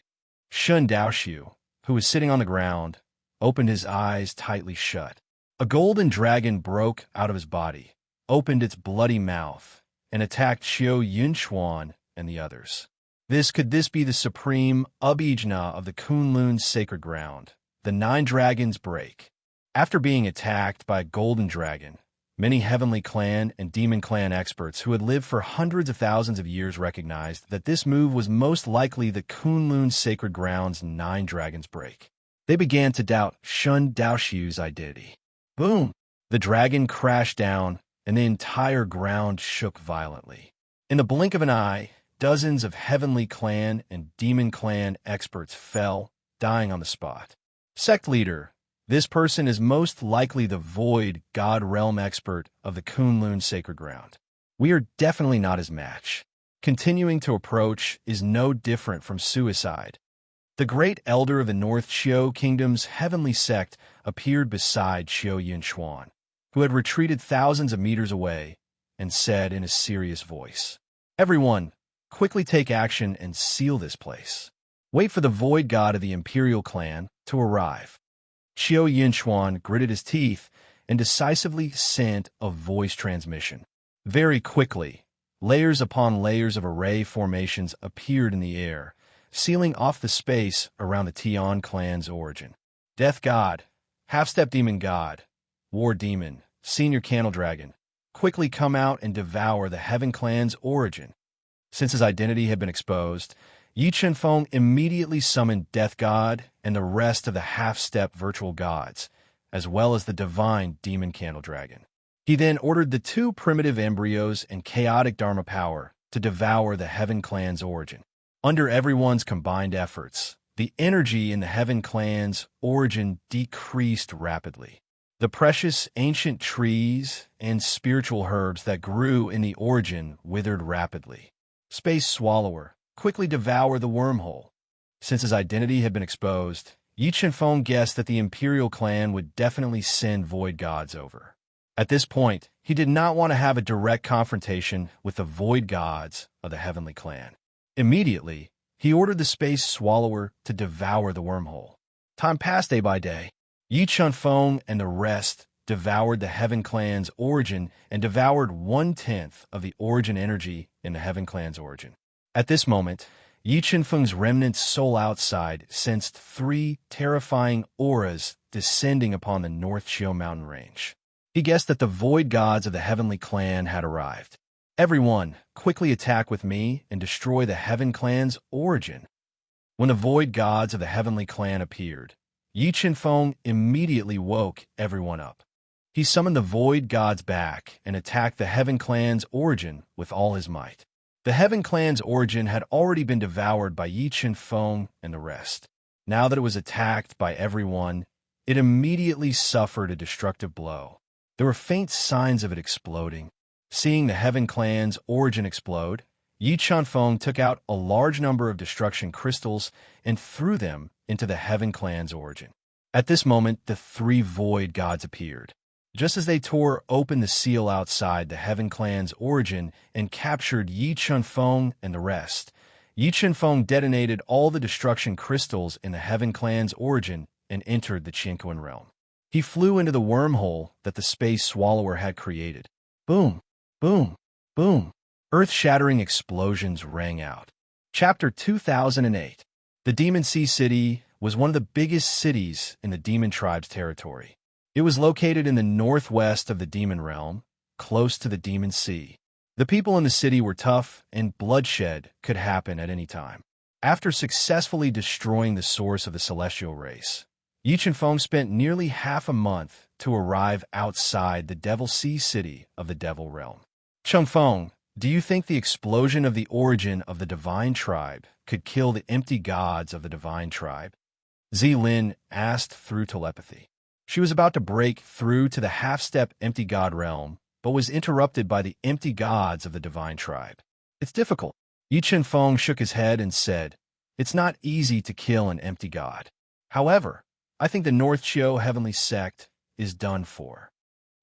Speaker 1: Shun Daoshu, who was sitting on the ground, opened his eyes tightly shut. A golden dragon broke out of his body, opened its bloody mouth, and attacked Xiao Yunchuan and the others. Could this be the supreme Abijna of the Kunlun's sacred ground? The 9 dragons break. After being attacked by a golden dragon, many Heavenly Clan and Demon Clan experts who had lived for hundreds of thousands of years recognized that this move was most likely the Kunlun's sacred ground's 9 dragons break. They began to doubt Shun Daoxiu's identity. Boom! The dragon crashed down, and the entire ground shook violently. In the blink of an eye, dozens of Heavenly Clan and Demon Clan experts fell, dying on the spot. Sect leader, this person is most likely the Void God Realm expert of the Kunlun sacred ground. We are definitely not his match. Continuing to approach is no different from suicide. The great elder of the North Xiao Kingdom's heavenly sect appeared beside Xiao Yunchuan, who had retreated thousands of meters away, and said in a serious voice, "Everyone, quickly take action and seal this place. Wait for the Void God of the Imperial Clan to arrive." Xiao Yunchuan gritted his teeth and decisively sent a voice transmission. Very quickly, layers upon layers of array formations appeared in the air, sealing off the space around the Tian clan's origin. Death God, Half-Step Demon God, War Demon, Senior Candle Dragon, quickly come out and devour the Heaven clan's origin. Since his identity had been exposed, Yi Chenfeng immediately summoned Death God and the rest of the half-step virtual gods, as well as the divine Demon Candle Dragon. He then ordered the 2 primitive embryos and chaotic Dharma power to devour the Heaven clan's origin. Under everyone's combined efforts, the energy in the Heaven clan's origin decreased rapidly. The precious ancient trees and spiritual herbs that grew in the origin withered rapidly. Space Swallower, quickly devour the wormhole. Since his identity had been exposed, Yi Chenfeng guessed that the Imperial Clan would definitely send Void Gods over. At this point, he did not want to have a direct confrontation with the Void Gods of the Heavenly Clan. Immediately, he ordered the Space Swallower to devour the wormhole. Time passed day by day. Yi Chenfeng and the rest devoured the Heaven Clan's origin and devoured 1/10 of the origin energy in the Heaven Clan's origin. At this moment, Yi Chenfeng's remnant soul outside sensed 3 terrifying auras descending upon the North Xiao mountain range. He guessed that the Void Gods of the Heavenly Clan had arrived. Everyone, quickly attack with me and destroy the Heaven Clan's origin. When the Void Gods of the Heavenly Clan appeared, Yi Chenfeng immediately woke everyone up. He summoned the Void Gods back and attacked the Heaven Clan's origin with all his might. The Heaven Clan's origin had already been devoured by Yi Chenfeng and the rest. Now that it was attacked by everyone, it immediately suffered a destructive blow. There were faint signs of it exploding. Seeing the Heaven Clan's origin explode, Yi Chenfeng took out a large number of destruction crystals and threw them into the Heaven Clan's origin. At this moment, the 3 Void Gods appeared. Just as they tore open the seal outside the Heaven Clan's origin and captured Yi Chenfeng and the rest, Yi Chenfeng detonated all the destruction crystals in the Heaven Clan's origin and entered the Qinquan realm. He flew into the wormhole that the Space Swallower had created. Boom, boom, boom. Earth-shattering explosions rang out. Chapter 2008. The Demon Sea City was one of the biggest cities in the Demon Tribe's territory. It was located in the northwest of the Demon Realm, close to the Demon Sea. The people in the city were tough, and bloodshed could happen at any time. After successfully destroying the source of the celestial race, Yi Chenfeng spent nearly half a month to arrive outside the Devil Sea City of the Devil Realm. Chenfeng, do you think the explosion of the origin of the Divine Tribe could kill the empty gods of the Divine Tribe? Zilin asked through telepathy. She was about to break through to the half-step empty god realm, but was interrupted by the empty gods of the Divine Tribe. It's difficult. Yi Chenfeng shook his head and said, "It's not easy to kill an empty god. However, I think the North Xiao Heavenly Sect is done for.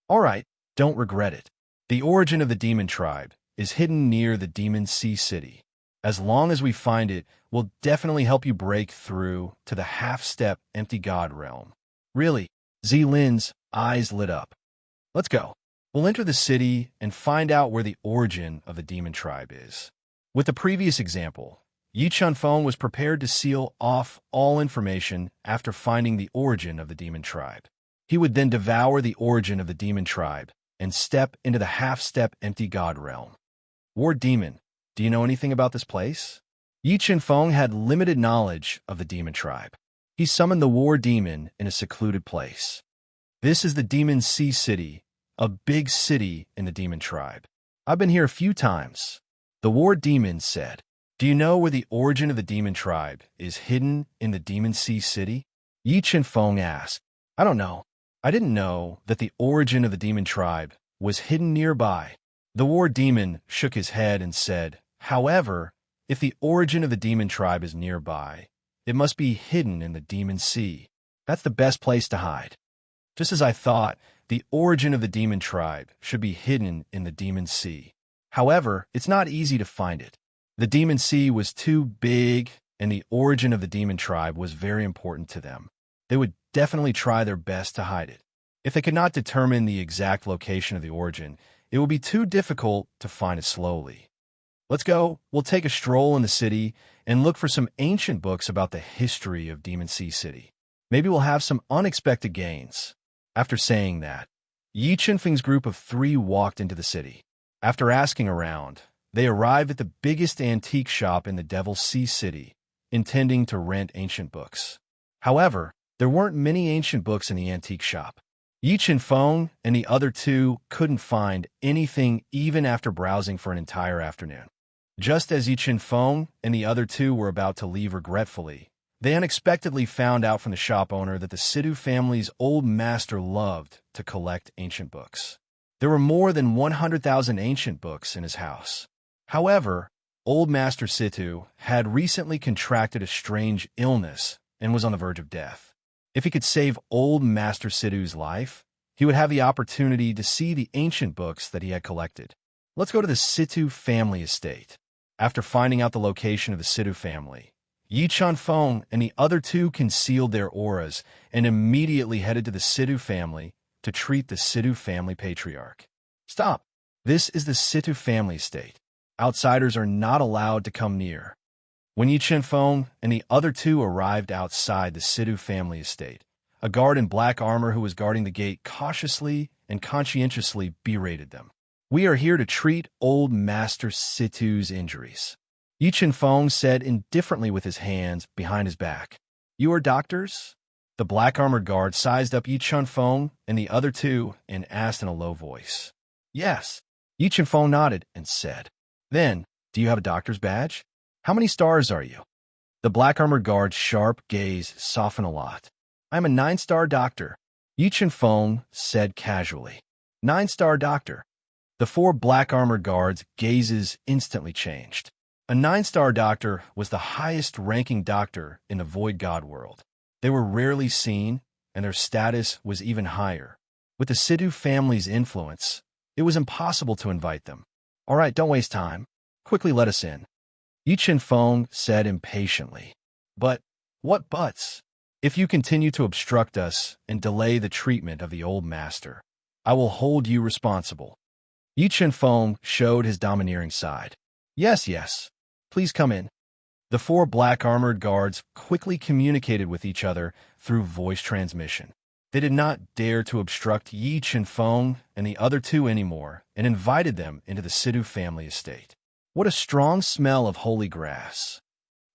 Speaker 1: All right, don't regret it. The origin of the Demon Tribe is hidden near the Demon Sea City. As long as we find it, we'll definitely help you break through to the half-step empty god realm." Really? Zilin's eyes lit up. Let's go. We'll enter the city and find out where the origin of the demon tribe is. With the previous example, Yi Chunfeng was prepared to seal off all information after finding the origin of the demon tribe. He would then devour the origin of the demon tribe and step into the half-step empty god realm. War Demon, do you know anything about this place? Yi Chunfeng had limited knowledge of the demon tribe. He summoned the War Demon in a secluded place. This is the Demon Sea City, a big city in the demon tribe. I've been here a few times. The War Demon said, "Do you know where the origin of the demon tribe is hidden in the Demon Sea City?" Yi Chunfeng asked, "I don't know. I didn't know that the origin of the demon tribe was hidden nearby." The War Demon shook his head and said, "However, if the origin of the demon tribe is nearby, it must be hidden in the Demon Sea. That's the best place to hide." Just as I thought, the origin of the demon tribe should be hidden in the Demon Sea. However, it's not easy to find it. The Demon Sea was too big, and the origin of the demon tribe was very important to them. They would definitely try their best to hide it. If they could not determine the exact location of the origin, it would be too difficult to find it slowly. Let's go. We'll take a stroll in the city and look for some ancient books about the history of Demon Sea City. Maybe we'll have some unexpected gains. After saying that, Yi Chunfeng's group of 3 walked into the city. After asking around, they arrived at the biggest antique shop in the Devil's Sea City, intending to rent ancient books. However, there weren't many ancient books in the antique shop. Yi Chunfeng and the other 2 couldn't find anything even after browsing for an entire afternoon. Just as Yi Chunfeng and the other 2 were about to leave regretfully, they unexpectedly found out from the shop owner that the Situ family's old master loved to collect ancient books. There were more than 100,000 ancient books in his house. However, old Master Situ had recently contracted a strange illness and was on the verge of death. If he could save old Master Situ's life, he would have the opportunity to see the ancient books that he had collected. Let's go to the Situ family estate. After finding out the location of the Situ family, Yi Chunfeng and the other 2 concealed their auras and immediately headed to the Situ family to treat the Situ family patriarch. Stop! This is the Situ family estate. Outsiders are not allowed to come near. When Yi Chunfeng and the other 2 arrived outside the Situ family estate, a guard in black armor who was guarding the gate cautiously and conscientiously berated them. "We are here to treat old Master Situ's injuries," Yi Chunfeng said indifferently with his hands behind his back. "You are doctors?" The black-armored guard sized up Yi Chunfeng and the other 2 and asked in a low voice. "Yes." Yi Chunfeng nodded and said, "Then, do you have a doctor's badge? How many stars are you?" The black-armored guard's sharp gaze softened a lot. "I'm a 9-star doctor," Yi Chunfeng said casually. 9-star doctor. The 4 black-armored guards' gazes instantly changed. A 9-star doctor was the highest-ranking doctor in the Void God world. They were rarely seen, and their status was even higher. With the Situ family's influence, it was impossible to invite them. "All right, don't waste time. Quickly let us in," Yi Chunfeng said impatiently. "But, what buts? If you continue to obstruct us and delay the treatment of the old master, I will hold you responsible." Yi Chunfeng showed his domineering side. Yes. Please come in." The 4 black-armored guards quickly communicated with each other through voice transmission. They did not dare to obstruct Yi Chunfeng and the other 2 anymore and invited them into the Situ family estate. What a strong smell of holy grass.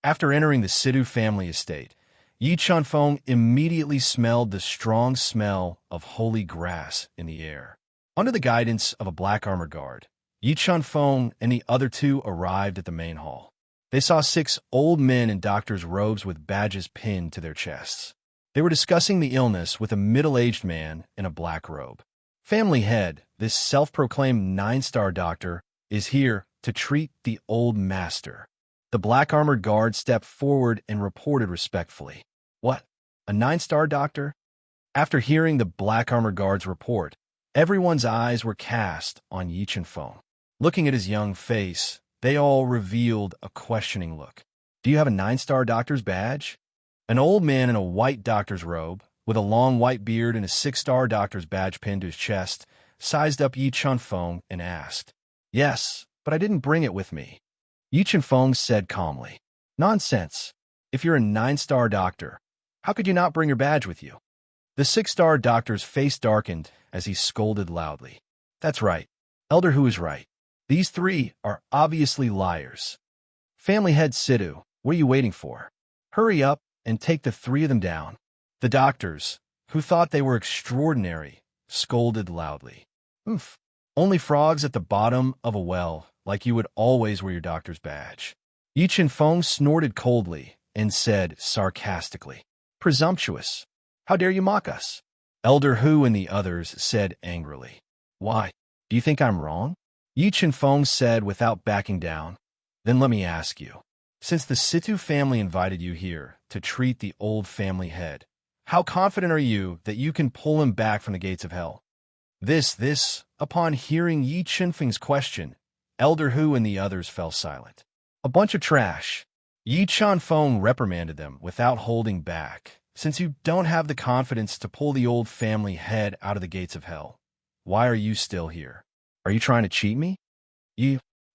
Speaker 1: After entering the Situ family estate, Yi Chunfeng immediately smelled the strong smell of holy grass in the air. Under the guidance of a black-armored guard, Yi Chunfeng and the other 2 arrived at the main hall. They saw 6 old men in doctors' robes with badges pinned to their chests. They were discussing the illness with a middle-aged man in a black robe. "Family head, this self-proclaimed 9-star doctor, is here to treat the old master." The black-armored guard stepped forward and reported respectfully. "What? A 9-star doctor?" After hearing the black-armored guard's report, everyone's eyes were cast on Yi Chunfeng. Looking at his young face, they all revealed a questioning look. "Do you have a 9-star doctor's badge?" An old man in a white doctor's robe, with a long white beard and a 6-star doctor's badge pinned to his chest, sized up Yi Chunfeng and asked. Yes, but I didn't bring it with me. Yi Chunfeng said calmly. Nonsense. If you're a 9-star doctor, how could you not bring your badge with you? The 6-star doctor's face darkened as he scolded loudly. That's right. Elder Hu is right. These three are obviously liars. Family head Situ, what are you waiting for? Hurry up and take the three of them down. The doctors, who thought they were extraordinary, scolded loudly. Oof. Only frogs at the bottom of a well, like you would always wear your doctor's badge. Yi Chunfeng snorted coldly and said sarcastically, Presumptuous. How dare you mock us? Elder Hu and the others said angrily. Why? Do you think I'm wrong? Yi Chunfeng said without backing down. Then let me ask you. Since the Situ family invited you here to treat the old family head, how confident are you that you can pull him back from the gates of hell? Upon hearing Yi Chunfeng's question, Elder Hu and the others fell silent. A bunch of trash. Yi Chunfeng reprimanded them without holding back. Since you don't have the confidence to pull the old family head out of the gates of hell, why are you still here? Are you trying to cheat me?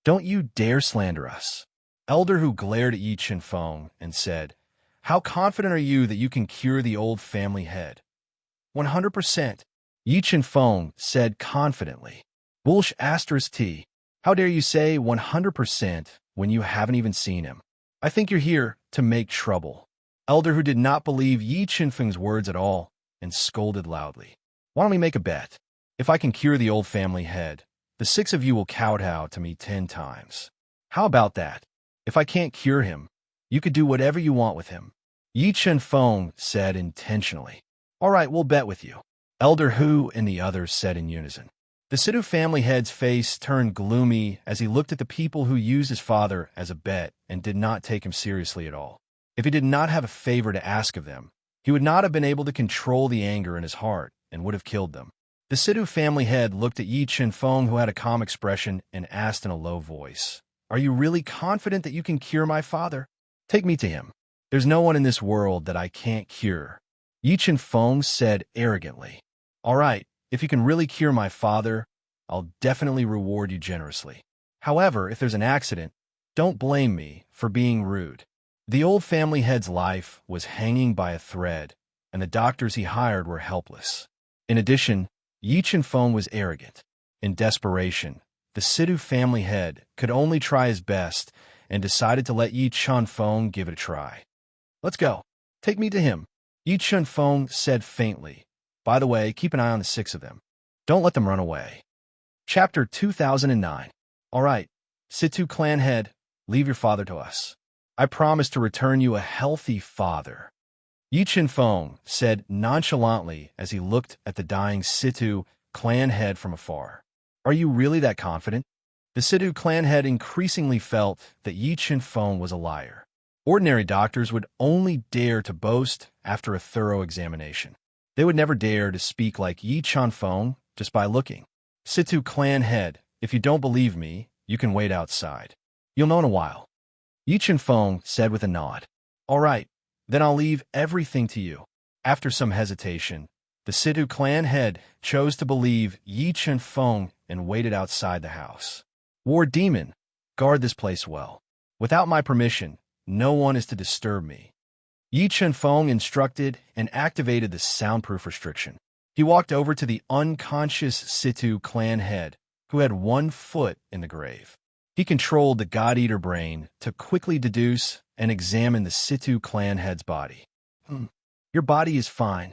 Speaker 1: Don't you dare slander us. Elder Hu glared at Yi Chunfeng and said, How confident are you that you can cure the old family head? 100%. Yi Chunfeng said confidently. Bullsh asterisk T. How dare you say 100% when you haven't even seen him? I think you're here to make trouble. Elder Hu did not believe Yi Chunfeng's words at all and scolded loudly. Why don't we make a bet? If I can cure the old family head, the 6 of you will kowtow to me 10 times. How about that? If I can't cure him, you could do whatever you want with him. Yi Chunfeng said intentionally. All right, we'll bet with you. Elder Hu and the others said in unison. The Situ family head's face turned gloomy as he looked at the people who used his father as a bet and did not take him seriously at all. If he did not have a favor to ask of them, he would not have been able to control the anger in his heart and would have killed them. The Situ family head looked at Yi Chunfeng, who had a calm expression, and asked in a low voice, Are you really confident that you can cure my father? Take me to him. There's no one in this world that I can't cure. Yi Chunfeng said arrogantly. All right, if you can really cure my father, I'll definitely reward you generously. However, if there's an accident, don't blame me for being rude. The old family head's life was hanging by a thread, and the doctors he hired were helpless. In addition, Yi Chunfeng was arrogant. In desperation, the Situ family head could only try his best and decided to let Yi Chunfeng give it a try. Let's go. Take me to him. Yi Chunfeng said faintly. By the way, keep an eye on the 6 of them. Don't let them run away. Chapter 2009. All right, Situ clan head, leave your father to us. I promise to return you a healthy father. Yi Chunfeng said nonchalantly as he looked at the dying Situ clan head from afar. Are you really that confident? The Situ clan head increasingly felt that Yi Chunfeng was a liar. Ordinary doctors would only dare to boast after a thorough examination. They would never dare to speak like Yi Chunfeng just by looking. Situ clan head, if you don't believe me, you can wait outside. You'll know in a while. Yi Chunfeng said with a nod. All right, then I'll leave everything to you. After some hesitation, the Situ clan head chose to believe Yi Chunfeng and waited outside the house. War demon, guard this place well. Without my permission, no one is to disturb me. Yi Chunfeng instructed and activated the soundproof restriction. He walked over to the unconscious Situ clan head, who had 1 foot in the grave. He controlled the God-Eater brain to quickly deduce and examine the Situ clan head's body. Your body is fine.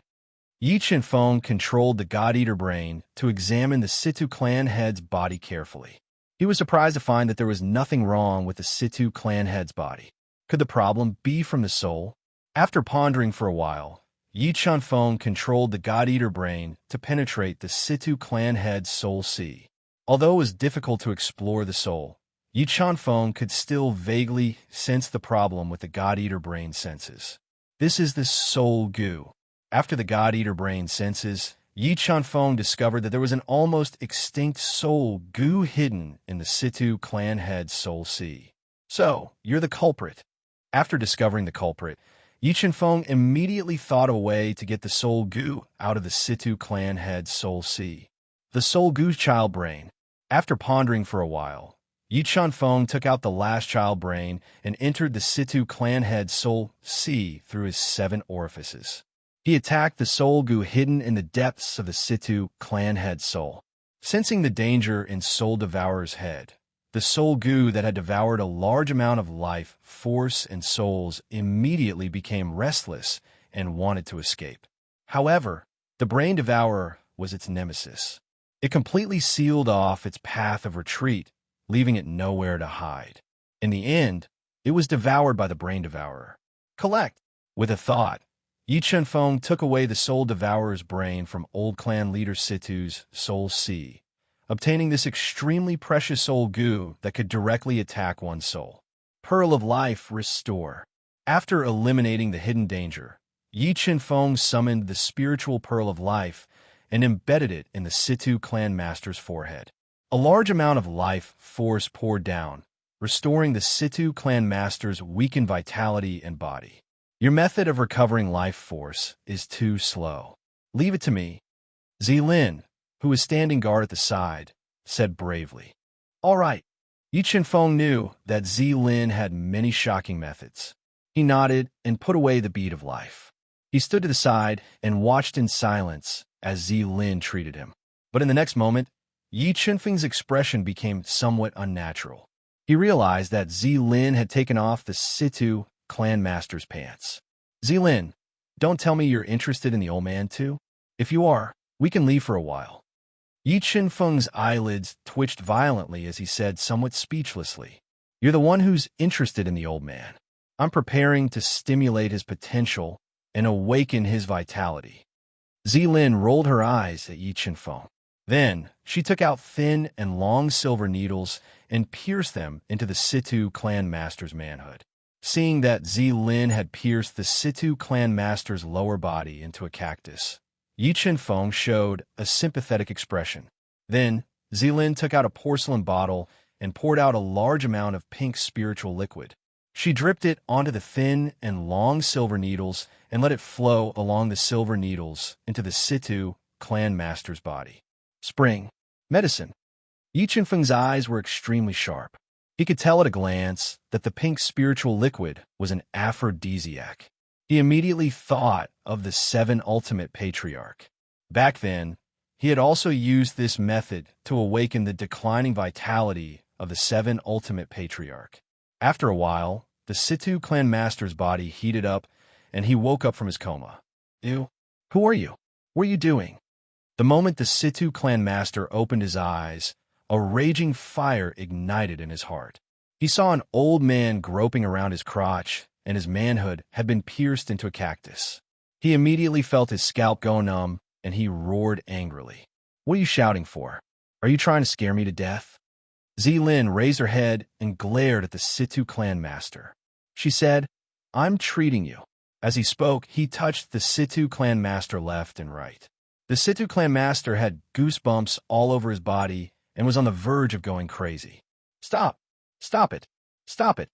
Speaker 1: Yi Chunfeng controlled the God-Eater brain to examine the Situ clan head's body carefully. He was surprised to find that there was nothing wrong with the Situ clan head's body. Could the problem be from the soul? After pondering for a while, Yi Chunfeng controlled the God-Eater brain to penetrate the Situ clan head's soul sea. Although it was difficult to explore the soul, Yi Chunfeng could still vaguely sense the problem with the God-Eater brain senses. This is the soul goo. After the God-Eater brain senses, Yi Chunfeng discovered that there was an almost extinct soul goo hidden in the Situ clan head's soul sea. So, you're the culprit. After discovering the culprit, Yi Chunfeng immediately thought of a way to get the soul goo out of the Situ clan head's soul sea. The Soul Gu child brain. After pondering for a while, Yi Chunfeng took out the last child brain and entered the Situ clan head Soul C through his 7 orifices. He attacked the Soul Gu hidden in the depths of the Situ clan head soul. Sensing the danger in Soul Devourer's head, the Soul Gu that had devoured a large amount of life, force, and souls immediately became restless and wanted to escape. However, the Brain Devourer was its nemesis. It completely sealed off its path of retreat, leaving it nowhere to hide. In the end, it was devoured by the Brain Devourer. Collect. With a thought, Yi Chunfeng took away the Soul Devourer's brain from old clan leader Situ's Soul C, obtaining this extremely precious Soul Gu that could directly attack one's soul. Pearl of Life Restore. After eliminating the hidden danger, Yi Chunfeng summoned the spiritual Pearl of Life and embedded it in the Situ clan master's forehead. A large amount of life force poured down, restoring the Situ clan master's weakened vitality and body. Your method of recovering life force is too slow. Leave it to me. Zilin, who was standing guard at the side, said bravely. All right. Yi Chunfeng knew that Zilin had many shocking methods. He nodded and put away the bead of life. He stood to the side and watched in silence as Zilin treated him. But in the next moment, Yi Chunfeng's expression became somewhat unnatural. He realized that Zilin had taken off the Situ clan master's pants. Zilin, don't tell me you're interested in the old man too? If you are, we can leave for a while. Yi Chunfeng's eyelids twitched violently as he said somewhat speechlessly, You're the one who's interested in the old man. I'm preparing to stimulate his potential and awaken his vitality. Zilin rolled her eyes at Yi Chunfeng. Then, she took out thin and long silver needles and pierced them into the Situ clan master's manhood. Seeing that Zilin had pierced the Situ clan master's lower body into a cactus, Yi Chunfeng showed a sympathetic expression. Then, Zilin took out a porcelain bottle and poured out a large amount of pink spiritual liquid. She dripped it onto the thin and long silver needles and let it flow along the silver needles into the Situ clan master's body. Spring. Medicine. Yi Chunfeng's eyes were extremely sharp. He could tell at a glance that the pink spiritual liquid was an aphrodisiac. He immediately thought of the 7 Ultimate Patriarch. Back then, he had also used this method to awaken the declining vitality of the 7 Ultimate Patriarch. After a while, the Situ clan master's body heated up, and he woke up from his coma. Ew. Who are you? What are you doing? The moment the Situ clan master opened his eyes, a raging fire ignited in his heart. He saw an old man groping around his crotch, and his manhood had been pierced into a cactus. He immediately felt his scalp go numb, and he roared angrily. What are you shouting for? Are you trying to scare me to death? Zilin raised her head and glared at the Situ clan master. She said, I'm treating you. As he spoke, he touched the Situ clan master left and right. The Situ clan master had goosebumps all over his body and was on the verge of going crazy. Stop! Stop it! Stop it!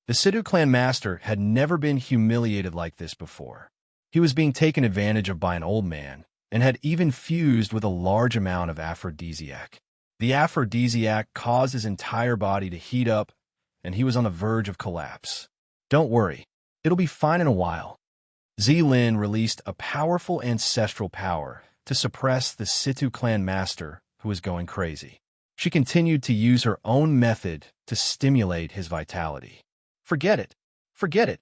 Speaker 1: The Situ clan master had never been humiliated like this before. He was being taken advantage of by an old man and had even fused with a large amount of aphrodisiac. The aphrodisiac caused his entire body to heat up, and he was on the verge of collapse. Don't worry, it'll be fine in a while. Zilin released a powerful ancestral power to suppress the Situ clan master who was going crazy. She continued to use her own method to stimulate his vitality. Forget it. Forget it.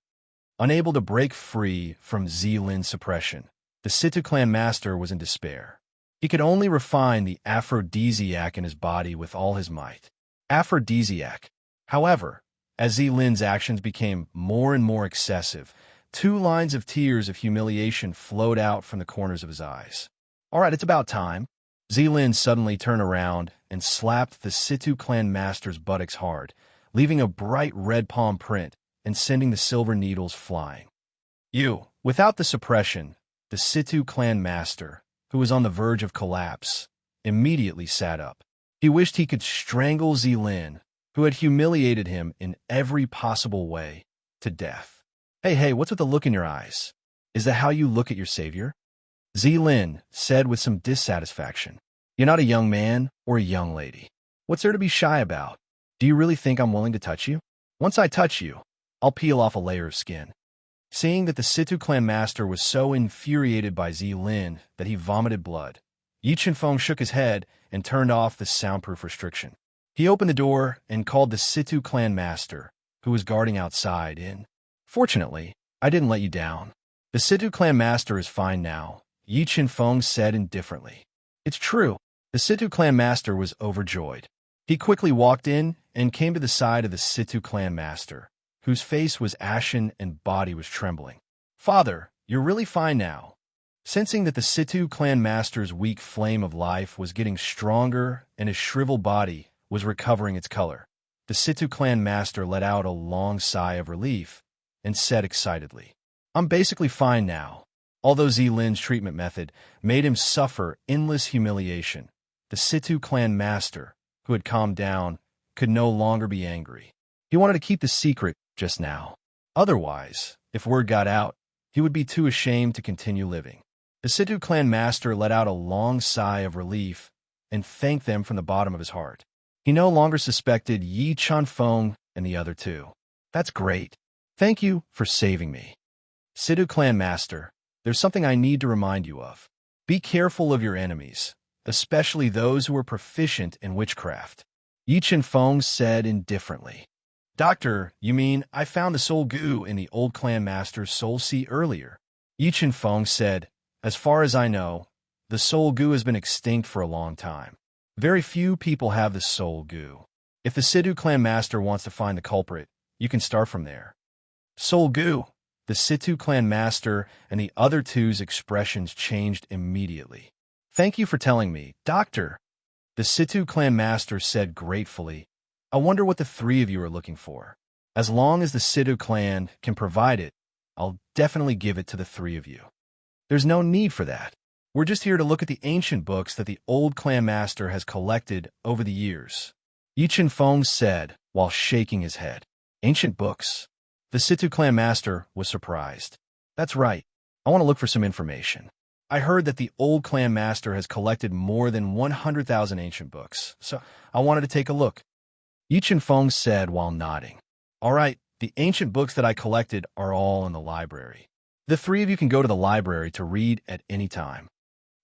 Speaker 1: Unable to break free from Zilin's suppression, the Situ clan master was in despair. He could only refine the aphrodisiac in his body with all his might. Aphrodisiac. However, as Zilin's actions became more and more excessive, 2 lines of tears of humiliation flowed out from the corners of his eyes. All right, it's about time. Zilin suddenly turned around and slapped the Situ clan master's buttocks hard, leaving a bright red palm print and sending the silver needles flying. Without the suppression, the Situ clan master, who was on the verge of collapse, immediately sat up. He wished he could strangle Zilin, who had humiliated him in every possible way, to death. Hey, what's with the look in your eyes? Is that how you look at your savior? Zilin said with some dissatisfaction. You're not a young man or a young lady. What's there to be shy about? Do you really think I'm willing to touch you? Once I touch you, I'll peel off a layer of skin." Seeing that the Situ clan master was so infuriated by Lin that he vomited blood, Yi Chenfeng shook his head and turned off the soundproof restriction. He opened the door and called the Situ clan master, who was guarding outside, in. "Fortunately, I didn't let you down. The Situ clan master is fine now," Yi Chenfeng said indifferently. "It's true." The Situ clan master was overjoyed. He quickly walked in and came to the side of the Situ clan master, whose face was ashen and body was trembling. "Father, you're really fine now." Sensing that the Situ clan master's weak flame of life was getting stronger and his shriveled body was recovering its color, the Situ clan master let out a long sigh of relief and said excitedly, "I'm basically fine now." Although Lin's treatment method made him suffer endless humiliation, the Situ clan master, who had calmed down, could no longer be angry. He wanted to keep the secret just now. Otherwise, if word got out, he would be too ashamed to continue living. The Situ clan master let out a long sigh of relief and thanked them from the bottom of his heart. He no longer suspected Yi Chenfeng and the other two. "That's great. Thank you for saving me. Situ clan master, there's something I need to remind you of. Be careful of your enemies, especially those who are proficient in witchcraft," Yi Chenfeng said indifferently. "Doctor, you mean I found the soul goo in the old clan master's soul sea earlier?" Yi Chenfeng said, "As far as I know, the soul goo has been extinct for a long time. Very few people have the soul goo. If the Situ clan master wants to find the culprit, you can start from there." "Soul goo." The Situ clan master and the other two's expressions changed immediately. "Thank you for telling me, Doctor," the Situ clan master said gratefully. "I wonder what the three of you are looking for. As long as the Situ clan can provide it, I'll definitely give it to the three of you." "There's no need for that. We're just here to look at the ancient books that the old clan master has collected over the years," Yi Chenfeng said while shaking his head. "Ancient books?" The Situ clan master was surprised. "That's right. I want to look for some information. I heard that the old clan master has collected more than 100,000 ancient books, so I wanted to take a look," Yi Chenfeng said while nodding. "All right, the ancient books that I collected are all in the library. The three of you can go to the library to read at any time,"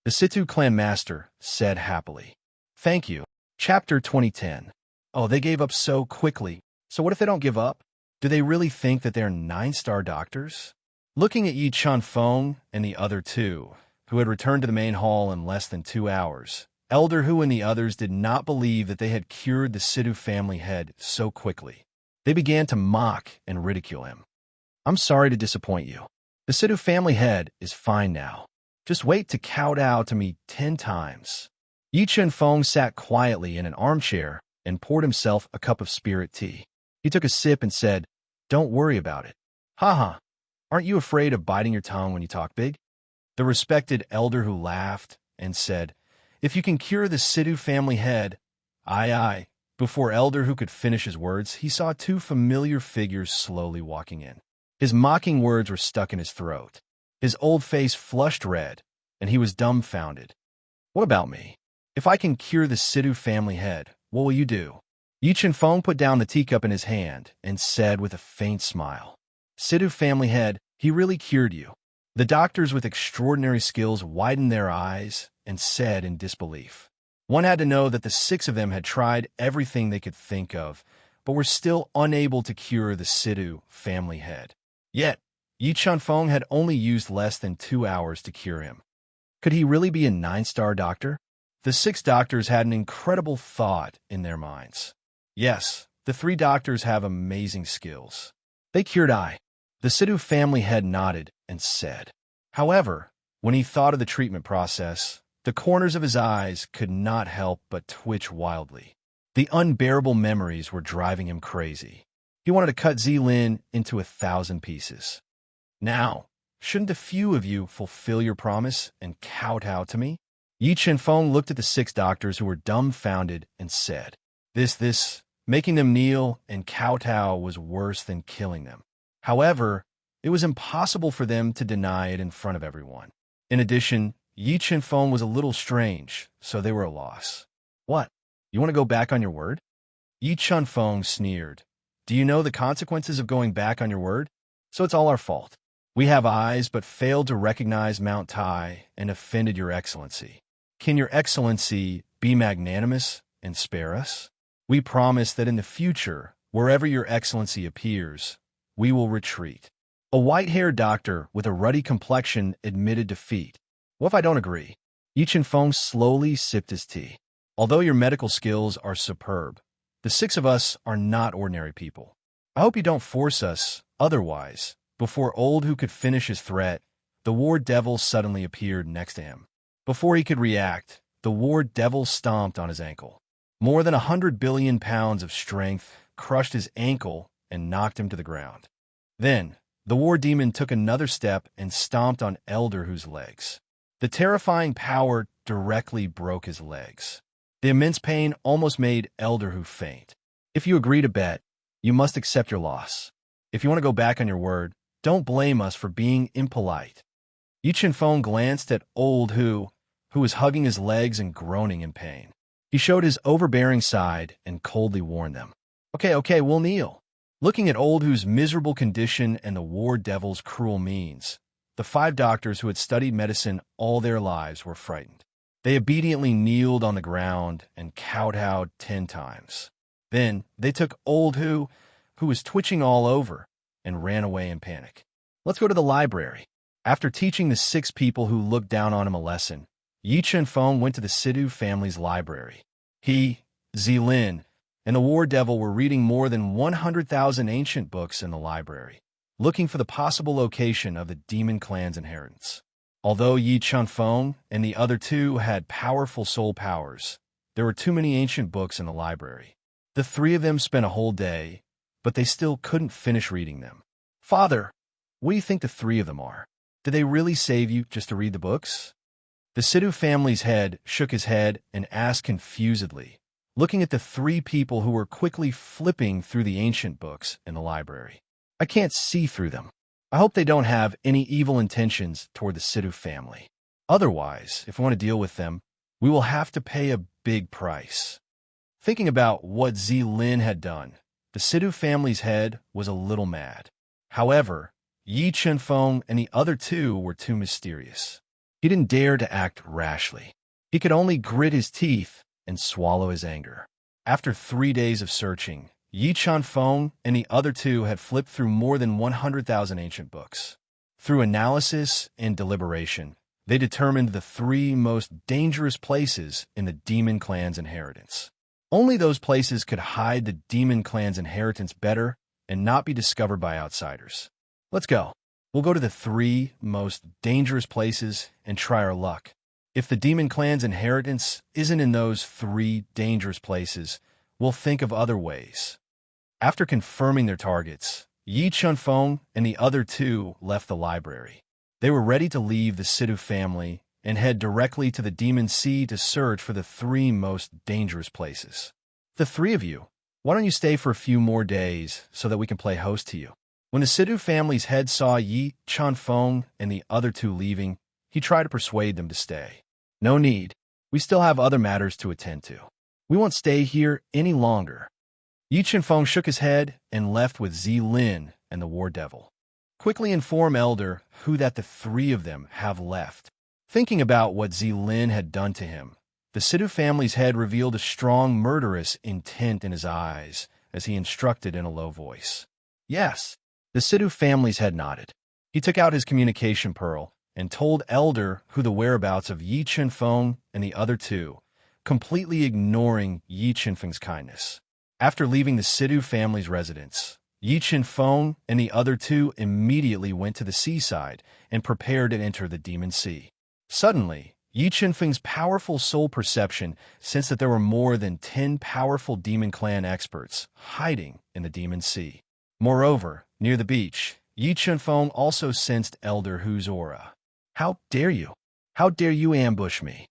Speaker 1: the Situ clan master said happily. "Thank you." Chapter 2010. Oh, they gave up so quickly. So what if they don't give up? Do they really think that they're 9-star doctors? Looking at Yi Chenfeng and the other two, who had returned to the main hall in less than 2 hours, Elder Hu and the others did not believe that they had cured the Situ family head so quickly. They began to mock and ridicule him. "I'm sorry to disappoint you. The Situ family head is fine now. Just wait to kowtow to me 10 times. Yi Chenfeng sat quietly in an armchair and poured himself a cup of spirit tea. He took a sip and said, "Don't worry about it." "Haha, aren't you afraid of biting your tongue when you talk big?" The respected Elder Hu laughed and said, "If you can cure the Situ family head, aye aye." Before Elder Hu could finish his words, he saw two familiar figures slowly walking in. His mocking words were stuck in his throat. His old face flushed red, and he was dumbfounded. "What about me? If I can cure the Situ family head, what will you do?" Yi Chenfeng put down the teacup in his hand and said with a faint smile, "Situ family head, he really cured you." The doctors with extraordinary skills widened their eyes and said in disbelief. One had to know that the 6 of them had tried everything they could think of, but were still unable to cure the Situ family head. Yet, Yi Chenfeng had only used less than 2 hours to cure him. Could he really be a 9-star doctor? The 6 doctors had an incredible thought in their minds. Yes, the 3 doctors have amazing skills. They cured I. The Situ family head nodded and said. However, when he thought of the treatment process, the corners of his eyes could not help but twitch wildly. The unbearable memories were driving him crazy. He wanted to cut Lin into 1,000 pieces. "Now, shouldn't a few of you fulfill your promise and kowtow to me?" Yi Chenfeng looked at the 6 doctors who were dumbfounded and said, This, making them kneel and kowtow was worse than killing them. However, it was impossible for them to deny it in front of everyone. In addition, Yi Chenfeng was a little strange, so they were a loss. What? You want to go back on your word? Yi Chenfeng sneered. Do you know the consequences of going back on your word? So it's all our fault. We have eyes but failed to recognize Mount Tai and offended your excellency. Can your excellency be magnanimous and spare us? We promise that in the future, wherever your excellency appears, we will retreat. A white-haired doctor with a ruddy complexion admitted defeat. What if I don't agree? Yi Chenfeng slowly sipped his tea. Although your medical skills are superb, the six of us are not ordinary people. I hope you don't force us, otherwise. Before Old Who could finish his threat, the war devil suddenly appeared next to him. Before he could react, the war devil stomped on his ankle. More than 100 billion pounds of strength crushed his ankle and knocked him to the ground. Then, the war demon took another step and stomped on Elder Who's legs. The terrifying power directly broke his legs. The immense pain almost made Elder Who faint. If you agree to bet, you must accept your loss. If you want to go back on your word, don't blame us for being impolite. Yi Chenfeng glanced at Old Who was hugging his legs and groaning in pain. He showed his overbearing side and coldly warned them. Okay, we'll kneel. Looking at Old Who's miserable condition and the war devil's cruel means, the 5 doctors who had studied medicine all their lives were frightened. They obediently kneeled on the ground and kowtowed 10 times. Then they took Old Who was twitching all over, and ran away in panic. Let's go to the library. After teaching the 6 people who looked down on him a lesson, Yi Chenfeng went to the Sidhu family's library. He, Zilin, and the war devil were reading more than 100,000 ancient books in the library, looking for the possible location of the demon clan's inheritance. Although Yi Chenfeng and the other 2 had powerful soul powers, there were too many ancient books in the library. The 3 of them spent a whole day, but they still couldn't finish reading them. Father, what do you think the 3 of them are? Did they really save you just to read the books? The Sidhu family's head shook his head and asked confusedly, looking at the 3 people who were quickly flipping through the ancient books in the library. I can't see through them. I hope they don't have any evil intentions toward the Sidhu family. Otherwise, if we want to deal with them, we will have to pay a big price. Thinking about what Zilin had done, the Sidhu family's head was a little mad. However, Yi Chenfeng and the other 2 were too mysterious. He didn't dare to act rashly. He could only grit his teeth and swallow his anger. After 3 days of searching, Yi Chenfeng and the other 2 had flipped through more than 100,000 ancient books. Through analysis and deliberation, they determined the 3 most dangerous places in the demon clan's inheritance. Only those places could hide the demon clan's inheritance better and not be discovered by outsiders. Let's go. We'll go to the 3 most dangerous places and try our luck. If the demon clan's inheritance isn't in those 3 dangerous places, we'll think of other ways. After confirming their targets, Yi Chenfeng and the other 2 left the library. They were ready to leave the Sidhu family and head directly to the Demon Sea to search for the 3 most dangerous places. The 3 of you, why don't you stay for a few more days so that we can play host to you? When the Sidhu family's head saw Yi Chenfeng and the other 2 leaving, he tried to persuade them to stay. No need. We still have other matters to attend to. We won't stay here any longer. Yi Chenfeng shook his head and left with Zilin and the war devil. Quickly inform Elder Who that the 3 of them have left. Thinking about what Zilin had done to him, the Sidhu family's head revealed a strong murderous intent in his eyes as he instructed in a low voice. Yes, the Sidhu family's head nodded. He took out his communication pearl and told Elder Who the whereabouts of Yi Chenfeng and the other 2, completely ignoring Yi Chenfeng's kindness. After leaving the Sidhu family's residence, Yi Chenfeng and the other 2 immediately went to the seaside and prepared to enter the Demon Sea. Suddenly, Yi Chenfeng's powerful soul perception sensed that there were more than 10 powerful Demon Clan experts hiding in the Demon Sea. Moreover, near the beach, Yi Chenfeng also sensed Elder Who's aura. How dare you? How dare you ambush me?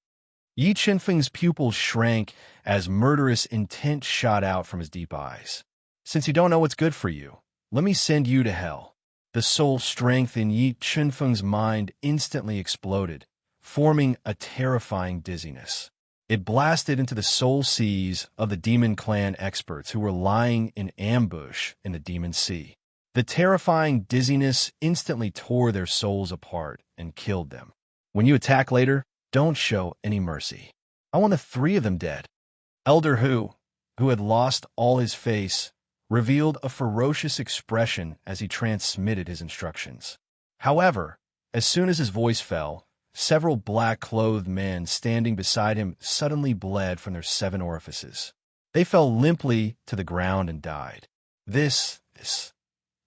Speaker 1: Yi Chenfeng's pupils shrank as murderous intent shot out from his deep eyes. Since you don't know what's good for you, let me send you to hell. The soul strength in Yi Chenfeng's mind instantly exploded, forming a terrifying dizziness. It blasted into the soul seas of the demon clan experts who were lying in ambush in the demon sea. The terrifying dizziness instantly tore their souls apart and killed them. When you attack later, don't show any mercy. I want the three of them dead. Elder who had lost all his face, revealed a ferocious expression as he transmitted his instructions. However, as soon as his voice fell, several black-clothed men standing beside him suddenly bled from their 7 orifices. They fell limply to the ground and died.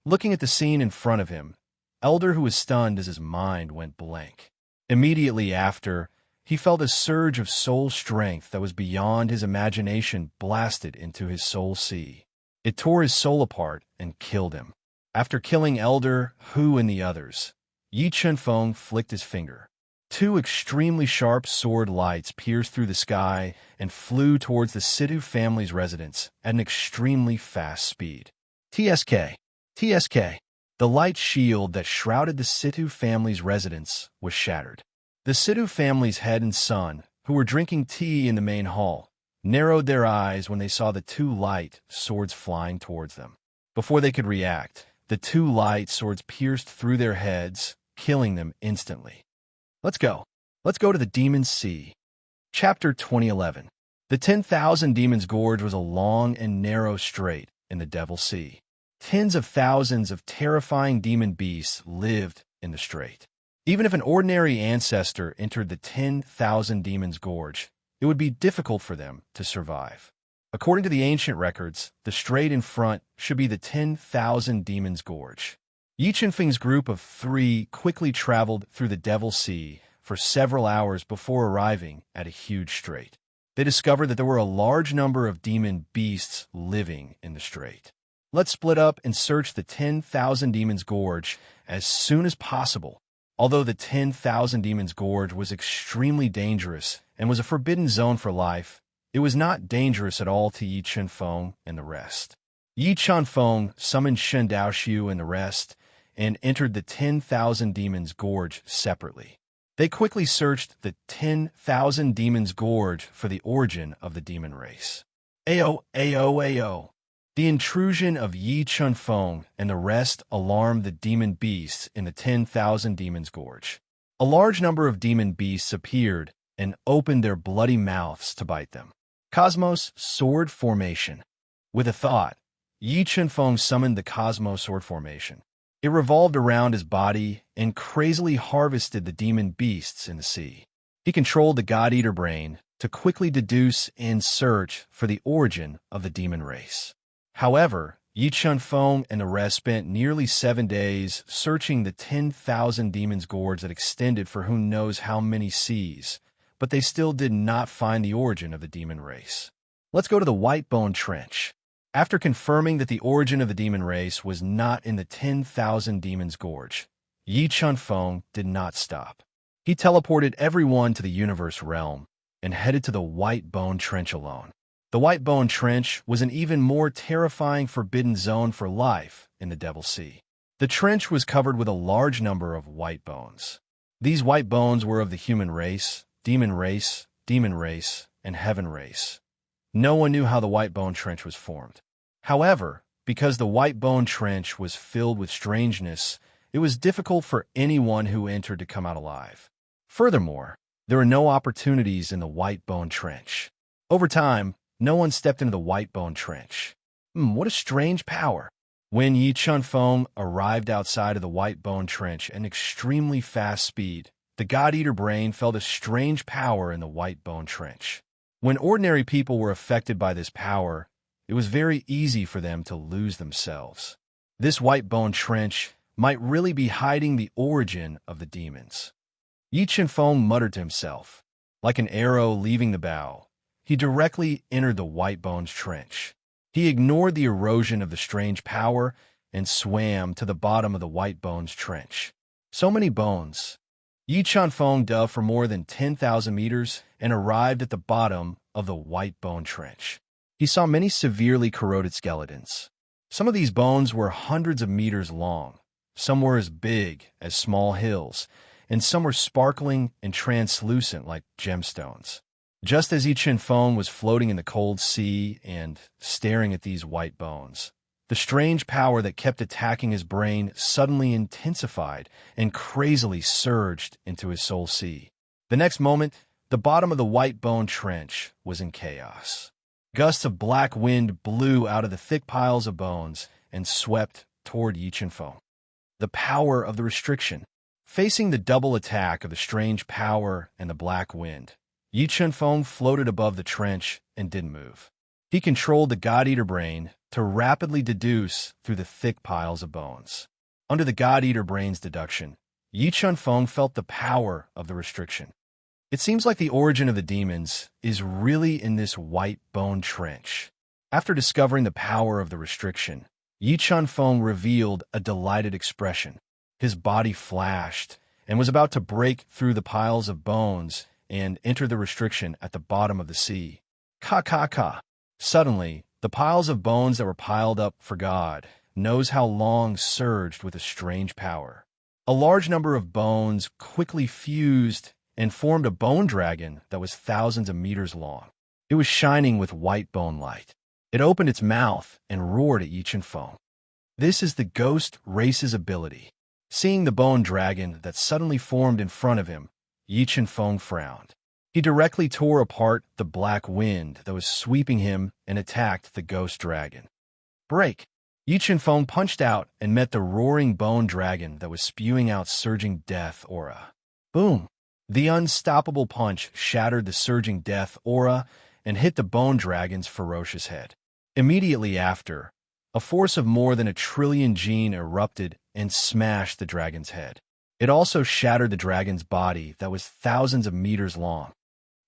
Speaker 1: Looking at the scene in front of him, Elder was stunned as his mind went blank. Immediately after, he felt a surge of soul strength that was beyond his imagination blasted into his soul sea. It tore his soul apart and killed him. After killing Elder, and the others, Yi Chunfeng flicked his finger. 2 extremely sharp sword lights pierced through the sky and flew towards the Situ family's residence at an extremely fast speed. TSK. The light shield that shrouded the Situ family's residence was shattered. The Situ family's head and son, who were drinking tea in the main hall, narrowed their eyes when they saw the 2 light swords flying towards them. Before they could react, the 2 light swords pierced through their heads, killing them instantly. Let's go to the Demon's Sea. Chapter 2011. The 10,000 Demons Gorge was a long and narrow strait in the Devil's Sea. Tens of thousands of terrifying demon beasts lived in the strait. Even if an ordinary ancestor entered the 10,000 Demons Gorge, it would be difficult for them to survive. According to the ancient records, the strait in front should be the 10,000 Demons Gorge. Yi Chunfeng's group of 3 quickly traveled through the Devil's Sea for several hours before arriving at a huge strait. They discovered that there were a large number of demon beasts living in the strait. Let's split up and search the 10,000 Demons Gorge as soon as possible. Although the 10,000 Demons Gorge was extremely dangerous and was a forbidden zone for life, it was not dangerous at all to Yi Chunfeng and the rest. Yi Chunfeng summoned Shen Daoxiu and the rest and entered the 10,000 Demons Gorge separately. They quickly searched the 10,000 Demons Gorge for the origin of the demon race. Ayo. The intrusion of Yi Chunfeng and the rest alarmed the demon beasts in the 10,000 Demons Gorge. A large number of demon beasts appeared and opened their bloody mouths to bite them. Cosmos Sword Formation. With a thought, Yi Chunfeng summoned the Cosmos Sword Formation. It revolved around his body and crazily harvested the demon beasts in the sea. He controlled the God-Eater brain to quickly deduce and search for the origin of the demon race. However, Yi Chunfeng and the rest spent nearly 7 days searching the 10,000 Demons Gorge that extended for who knows how many seas, but they still did not find the origin of the demon race. Let's go to the White Bone Trench. After confirming that the origin of the demon race was not in the 10,000 Demons Gorge, Yi Chunfeng did not stop. He teleported everyone to the universe realm and headed to the White Bone Trench alone. The White Bone Trench was an even more terrifying forbidden zone for life in the Devil's Sea. The trench was covered with a large number of white bones. These white bones were of the human race, demon race, and heaven race. No one knew how the White Bone Trench was formed. However, because the White Bone Trench was filled with strangeness, it was difficult for anyone who entered to come out alive. Furthermore, there were no opportunities in the White Bone Trench. Over time, no one stepped into the White Bone Trench. What a strange power. When Yi Chunfeng arrived outside of the White Bone Trench at an extremely fast speed, the God-Eater brain felt a strange power in the White Bone Trench. When ordinary people were affected by this power, it was very easy for them to lose themselves. This White Bone Trench might really be hiding the origin of the demons. Yi Chunfeng muttered to himself. Like an arrow leaving the bow, he directly entered the White Bones Trench. He ignored the erosion of the strange power and swam to the bottom of the White Bones Trench. So many bones. Yi Chunfeng dove for more than 10,000 meters and arrived at the bottom of the White Bone Trench. He saw many severely corroded skeletons. Some of these bones were hundreds of meters long. Some were as big as small hills, and some were sparkling and translucent like gemstones. Just as Yi Chen-feng was floating in the cold sea and staring at these white bones, the strange power that kept attacking his brain suddenly intensified and crazily surged into his soul sea. The next moment, the bottom of the white bone trench was in chaos. Gusts of black wind blew out of the thick piles of bones and swept toward Yi Chen-feng. The power of the restriction. Facing the double attack of the strange power and the black wind, Yi Chen-feng floated above the trench and didn't move. He controlled the God-Eater brain to rapidly deduce through the thick piles of bones. Under the God-Eater brain's deduction, Yi Chen-feng felt the power of the restriction. It seems like the origin of the demons is really in this white bone trench. After discovering the power of the restriction, Yi Chen-feng revealed a delighted expression. His body flashed and was about to break through the piles of bones and enter the restriction at the bottom of the sea. Ka ka ka. Suddenly, the piles of bones that were piled up for God knows how long surged with a strange power. A large number of bones quickly fused and formed a bone dragon that was thousands of meters long. It was shining with white bone light. It opened its mouth and roared at Yi Chen-feng. This is the ghost race's ability. Seeing the bone dragon that suddenly formed in front of him, Yi Chen-feng frowned. He directly tore apart the black wind that was sweeping him and attacked the ghost dragon. Break! Yi Chen-feng punched out and met the roaring bone dragon that was spewing out surging death aura. Boom! The unstoppable punch shattered the surging death aura and hit the bone dragon's ferocious head. Immediately after, a force of more than 1 trillion gene erupted and smashed the dragon's head. It also shattered the dragon's body that was thousands of meters long.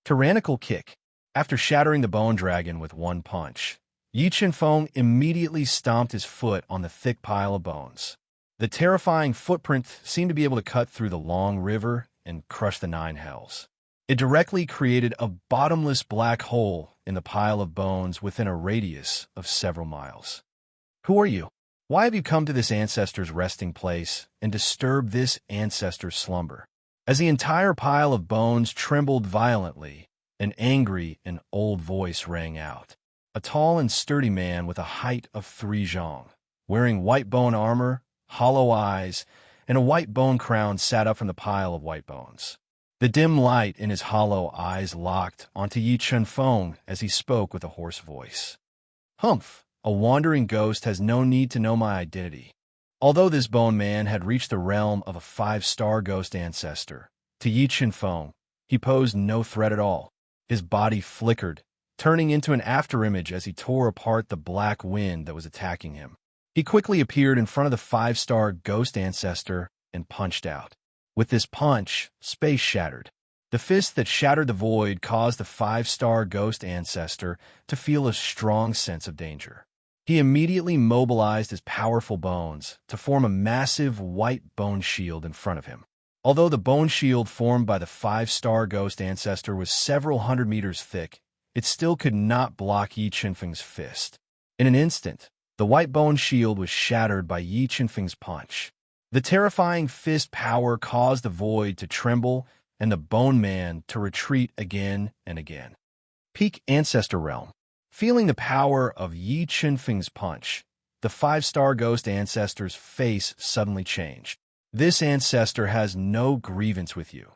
Speaker 1: Tyrannical kick. After shattering the bone dragon with one punch, Yi Chen-feng immediately stomped his foot on the thick pile of bones. The terrifying footprint seemed to be able to cut through the long river and crush the 9 hells. It directly created a bottomless black hole in the pile of bones within a radius of several miles. Who are you? Why have you come to this ancestor's resting place and disturbed this ancestor's slumber? As the entire pile of bones trembled violently, an angry and old voice rang out. A tall and sturdy man with a height of 3 zhong, wearing white bone armor, hollow eyes, and a white bone crown sat up from the pile of white bones. The dim light in his hollow eyes locked onto Yi Chen-feng as he spoke with a hoarse voice. Humph! A wandering ghost has no need to know my identity. Although this bone man had reached the realm of a 5-star ghost ancestor, to Yi Chen-feng, he posed no threat at all. His body flickered, turning into an afterimage as he tore apart the black wind that was attacking him. He quickly appeared in front of the 5-star ghost ancestor and punched out. With this punch, space shattered. The fist that shattered the void caused the 5-star ghost ancestor to feel a strong sense of danger. He immediately mobilized his powerful bones to form a massive white bone shield in front of him. Although the bone shield formed by the 5-star ghost ancestor was several hundred meters thick, it still could not block Yi Chen-feng's fist. In an instant, the white bone shield was shattered by Yi Chen-feng's punch. The terrifying fist power caused the void to tremble and the bone man to retreat again and again. Peak Ancestor Realm. Feeling the power of Yi Chen-feng's punch, the 5-star ghost ancestor's face suddenly changed. This ancestor has no grievance with you.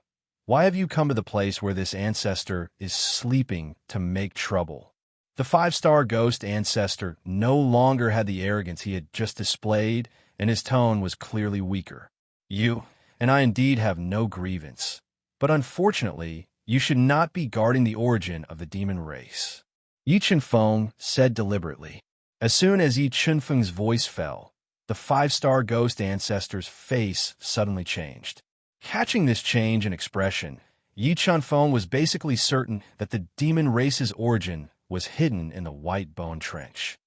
Speaker 1: Why have you come to the place where this ancestor is sleeping to make trouble? The 5-star ghost ancestor no longer had the arrogance he had just displayed, and his tone was clearly weaker. You and I indeed have no grievance, but unfortunately, you should not be guarding the origin of the demon race. Yi Chen-feng said deliberately. As soon as Yi Chen-feng's voice fell, the 5-star ghost ancestor's face suddenly changed. Catching this change in expression, Yi Chen-feng was basically certain that the demon race's origin was hidden in the white bone trench.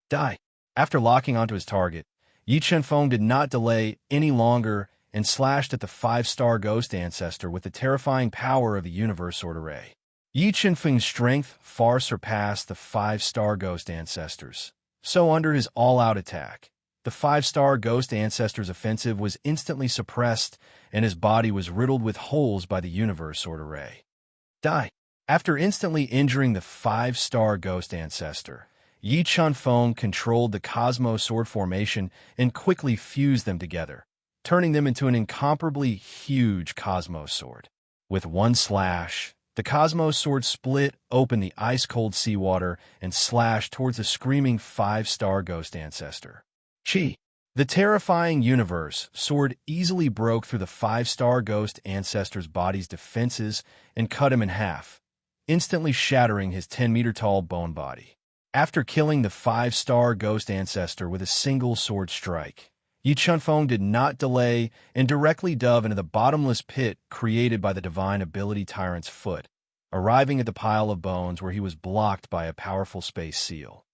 Speaker 1: Die! After locking onto his target, Yi Chen-feng did not delay any longer and slashed at the 5-star ghost ancestor with the terrifying power of the Universe Sword Array. Yi Chen-feng's strength far surpassed the 5-star ghost ancestors, so under his all-out attack, the 5-star ghost ancestor's offensive was instantly suppressed and his body was riddled with holes by the universe sword array. Die. After instantly injuring the 5-star ghost ancestor, Yi Chunfeng controlled the Cosmos Sword formation and quickly fused them together, turning them into an incomparably huge Cosmos Sword. With one slash, the Cosmos Sword split open the ice-cold seawater and slashed towards the screaming 5-star ghost ancestor. Chi. The terrifying universe sword easily broke through the 5-star ghost ancestor's body's defenses and cut him in half, instantly shattering his 10-meter-tall bone body. After killing the 5-star ghost ancestor with a single sword strike, Yi Chunfeng did not delay and directly dove into the bottomless pit created by the divine ability tyrant's foot, arriving at the pile of bones where he was blocked by a powerful space seal.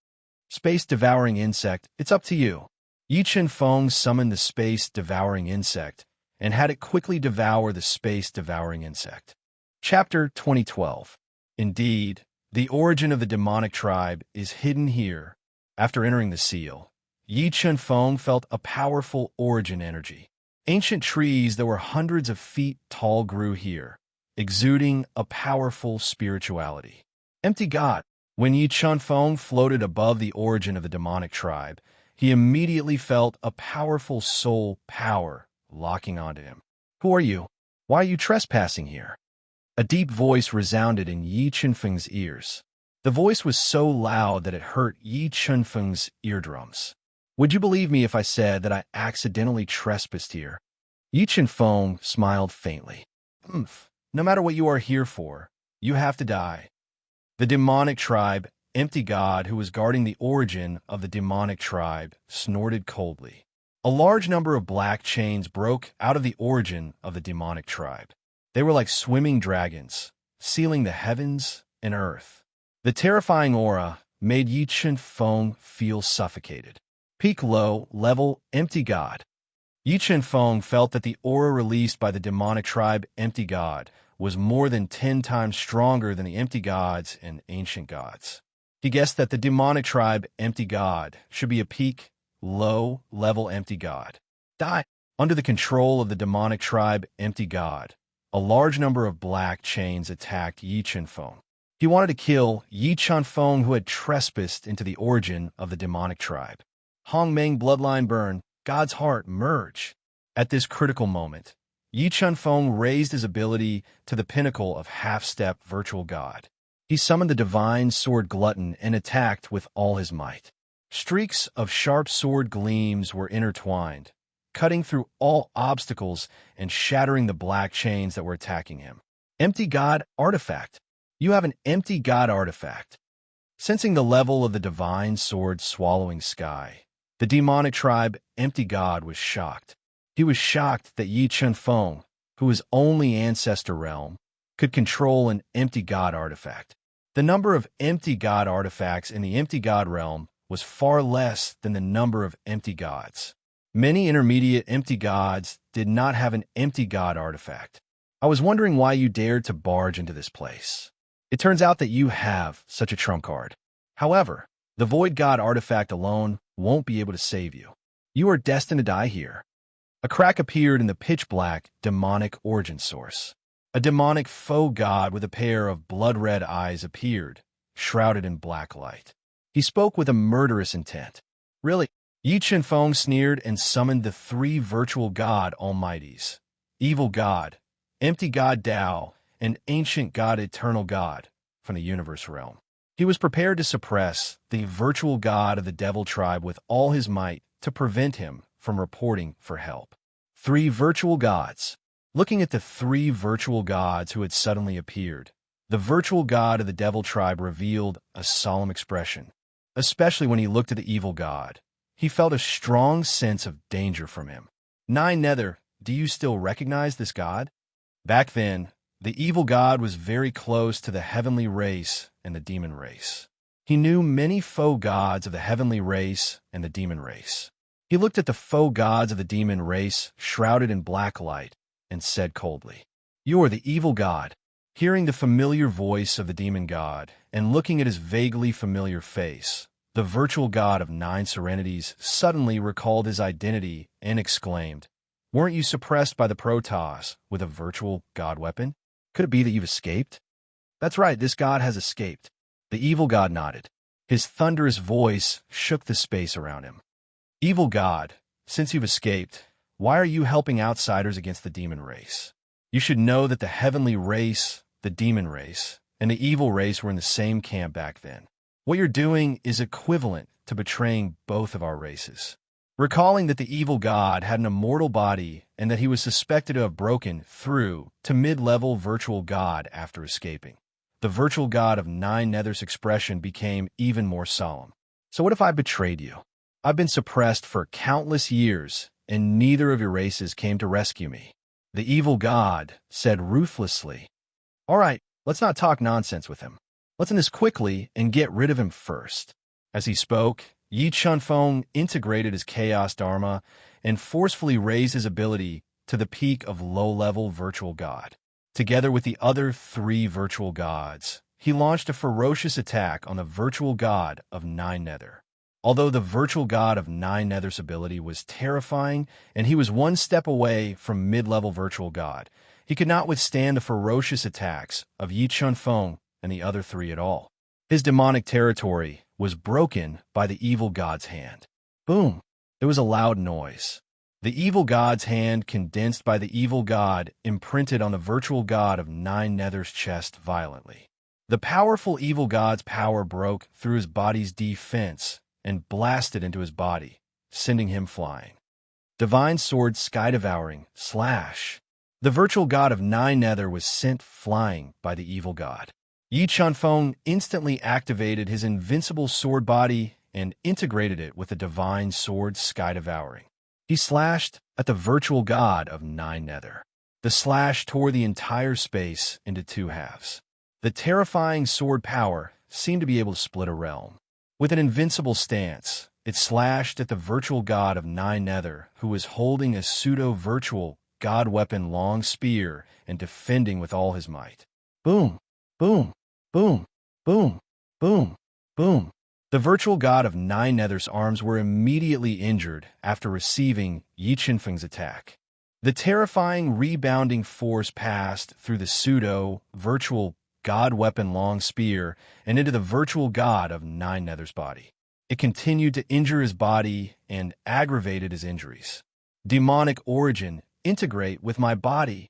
Speaker 1: Space-devouring insect, it's up to you. Yi Chunfeng summoned the space-devouring insect and had it quickly devour the space-devouring insect. Chapter 2012. Indeed, the origin of the demonic tribe is hidden here. After entering the seal, Yi Chunfeng felt a powerful origin energy. Ancient trees that were hundreds of feet tall grew here, exuding a powerful spirituality. Empty God. When Yi Chunfeng floated above the origin of the demonic tribe, he immediately felt a powerful soul power locking onto him. Who are you? Why are you trespassing here? A deep voice resounded in Yi Chunfeng's ears. The voice was so loud that it hurt Yi Chunfeng's eardrums. Would you believe me if I said that I accidentally trespassed here? Yi Chunfeng smiled faintly. No matter what you are here for, you have to die. The demonic tribe, Empty God, who was guarding the origin of the demonic tribe, snorted coldly. A large number of black chains broke out of the origin of the demonic tribe. They were like swimming dragons, sealing the heavens and earth. The terrifying aura made Yi Chunfeng feel suffocated. Peak low level Empty God. Yi Chunfeng felt that the aura released by the demonic tribe Empty God was more than 10 times stronger than the empty gods and ancient gods. He guessed that the demonic tribe Empty God should be a peak low level Empty God. Die. Under the control of the demonic tribe Empty God, a large number of black chains attacked Yi Chunfeng. He wanted to kill Yi Chunfeng, who had trespassed into the origin of the demonic tribe. Hongmeng bloodline burn, God's heart merge. At this critical moment, Yi Chunfeng raised his ability to the pinnacle of half-step virtual God. He summoned the divine sword glutton and attacked with all his might. Streaks of sharp sword gleams were intertwined, cutting through all obstacles and shattering the black chains that were attacking him. Empty God artifact. You have an Empty God artifact. Sensing the level of the divine sword swallowing sky, the demonic tribe Empty God was shocked. He was shocked that Yi Chunfeng, who was only ancestor realm, could control an Empty God artifact. The number of Empty God artifacts in the Empty God realm was far less than the number of empty gods. Many intermediate empty gods did not have an Empty God artifact. I was wondering why you dared to barge into this place. It turns out that you have such a trump card. However, the Void God artifact alone won't be able to save you. You are destined to die here. A crack appeared in the pitch-black demonic origin source. A demonic faux god with a pair of blood-red eyes appeared, shrouded in black light. He spoke with a murderous intent. Really? Yi Chunfeng sneered and summoned the 3 virtual god almighties. Evil God, Empty God Tao, and Ancient God Eternal God from the universe realm. He was prepared to suppress the virtual god of the devil tribe with all his might to prevent him from reporting for help. 3 virtual gods. Looking at the 3 virtual gods who had suddenly appeared, the virtual god of the devil tribe revealed a solemn expression. Especially when he looked at the evil god, he felt a strong sense of danger from him. Nine Nether, do you still recognize this god? Back then, the evil god was very close to the heavenly race and the demon race. He knew many faux gods of the heavenly race and the demon race. He looked at the faux gods of the demon race, shrouded in black light, and said coldly, "You are the evil god." Hearing the familiar voice of the demon god and looking at his vaguely familiar face, the virtual god of 9 serenities suddenly recalled his identity and exclaimed, Weren't you suppressed by the Protoss with a virtual god weapon? Could it be that you've escaped? That's right, this god has escaped. The evil god nodded. His thunderous voice shook the space around him. Evil god, since you've escaped, why are you helping outsiders against the demon race? You should know that the heavenly race, the demon race, and the evil race were in the same camp back then. What you're doing is equivalent to betraying both of our races. Recalling that the evil god had an immortal body and that he was suspected to have broken through to mid-level virtual god after escaping, the virtual god of Nine Nether's expression became even more solemn. So what if I betrayed you? I've been suppressed for countless years, and neither of your races came to rescue me. The evil god said ruthlessly. All right, let's not talk nonsense with him. Let's end this quickly and get rid of him first. As he spoke, Yi Chunfeng integrated his Chaos Dharma and forcefully raised his ability to the peak of low-level virtual god. Together with the other 3 virtual gods, he launched a ferocious attack on the virtual god of Nine Nether. Although the virtual god of Nine Nether's ability was terrifying and he was one step away from mid-level virtual god, he could not withstand the ferocious attacks of Yi Chunfeng and the other 3 at all. His demonic territory was broken by the evil god's hand. Boom! There was a loud noise. The evil god's hand, condensed by the evil god, imprinted on the virtual god of Nine Nether's chest violently. The powerful evil god's power broke through his body's defense and blasted into his body, sending him flying. Divine Sword Sky-Devouring Slash. The virtual god of Nine Nether was sent flying by the evil god. Yi Chunfeng instantly activated his invincible sword body and integrated it with the Divine Sword Sky-Devouring. He slashed at the virtual god of Nine Nether. The slash tore the entire space into 2 halves. The terrifying sword power seemed to be able to split a realm. With an invincible stance, it slashed at the virtual god of Nine Nether, who was holding a pseudo-virtual god weapon long spear and defending with all his might. Boom! Boom! Boom! Boom! Boom! Boom! The virtual god of Nine Nether's arms were immediately injured after receiving Yi Chunfeng's attack. The terrifying rebounding force passed through the pseudo-virtual god weapon long spear and into the virtual god of Nine Nether's body. It continued to injure his body and aggravated his injuries. Demonic origin, integrate with my body.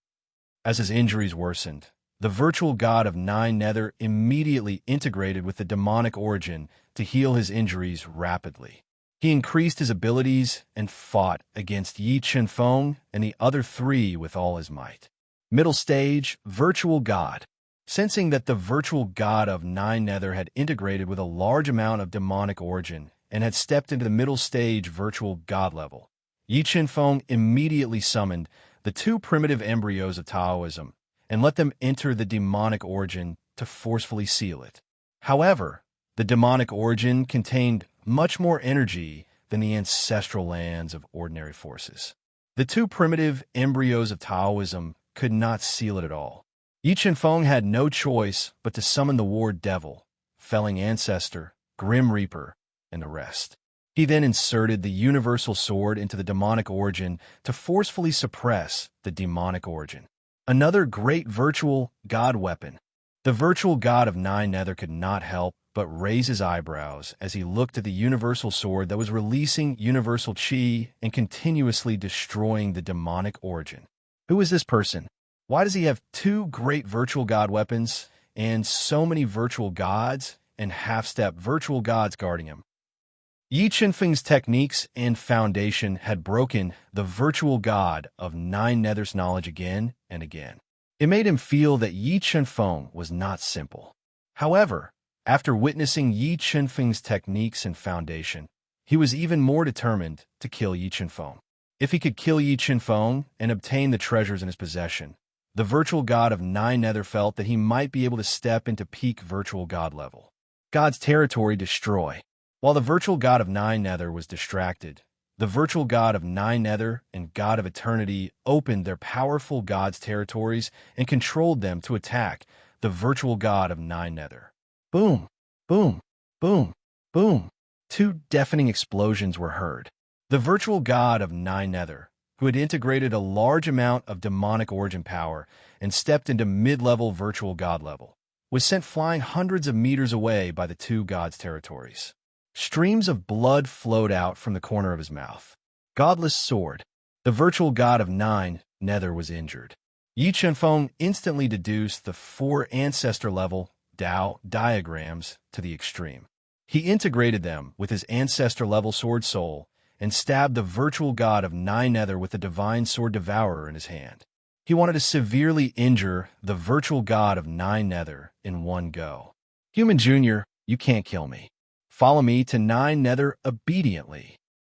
Speaker 1: As his injuries worsened, the virtual god of Nine Nether immediately integrated with the demonic origin to heal his injuries rapidly. He increased his abilities and fought against Yi Chunfeng and the other 3 with all his might. Middle stage, virtual god. Sensing that the virtual god of Nine Nether had integrated with a large amount of demonic origin and had stepped into the middle stage virtual god level, Yi Chunfeng immediately summoned the 2 primitive embryos of Taoism and let them enter the demonic origin to forcefully seal it. However, the demonic origin contained much more energy than the ancestral lands of ordinary forces. The 2 primitive embryos of Taoism could not seal it at all. Yi Chunfeng had no choice but to summon the War Devil, Felling Ancestor, Grim Reaper, and the rest. He then inserted the Universal Sword into the demonic origin to forcefully suppress the demonic origin. Another great virtual god weapon. The virtual god of Nine Nether could not help but raise his eyebrows as he looked at the Universal Sword that was releasing universal chi and continuously destroying the demonic origin. Who is this person? Why does he have 2 great virtual god weapons and so many virtual gods and half-step virtual gods guarding him? Yi Chunfeng's techniques and foundation had broken the virtual god of Nine Nether's knowledge again and again. It made him feel that Yi Chunfeng was not simple. However, after witnessing Yi Chunfeng's techniques and foundation, he was even more determined to kill Yi Chunfeng. If he could kill Yi Chunfeng and obtain the treasures in his possession, the virtual god of Nine Nether felt that he might be able to step into peak virtual god level. God's territory destroy. While the virtual god of Nine Nether was distracted, the virtual god of Nine Nether and God of Eternity opened their powerful god's territories and controlled them to attack the virtual god of Nine Nether. Boom, boom, boom, boom. 2 deafening explosions were heard. The virtual god of Nine Nether, who had integrated a large amount of demonic origin power and stepped into mid-level virtual god level, was sent flying hundreds of meters away by the two gods' territories. Streams of blood flowed out from the corner of his mouth. Godless sword. The virtual god of 9, Nether, was injured. Yi Chunfeng instantly deduced the 4 ancestor-level Dao diagrams to the extreme. He integrated them with his ancestor-level sword soul and stabbed the virtual god of 9 Nether with the divine sword devourer in his hand. He wanted to severely injure the virtual god of 9 Nether in one go. Human Jr., you can't kill me. Follow me to 9 Nether obediently.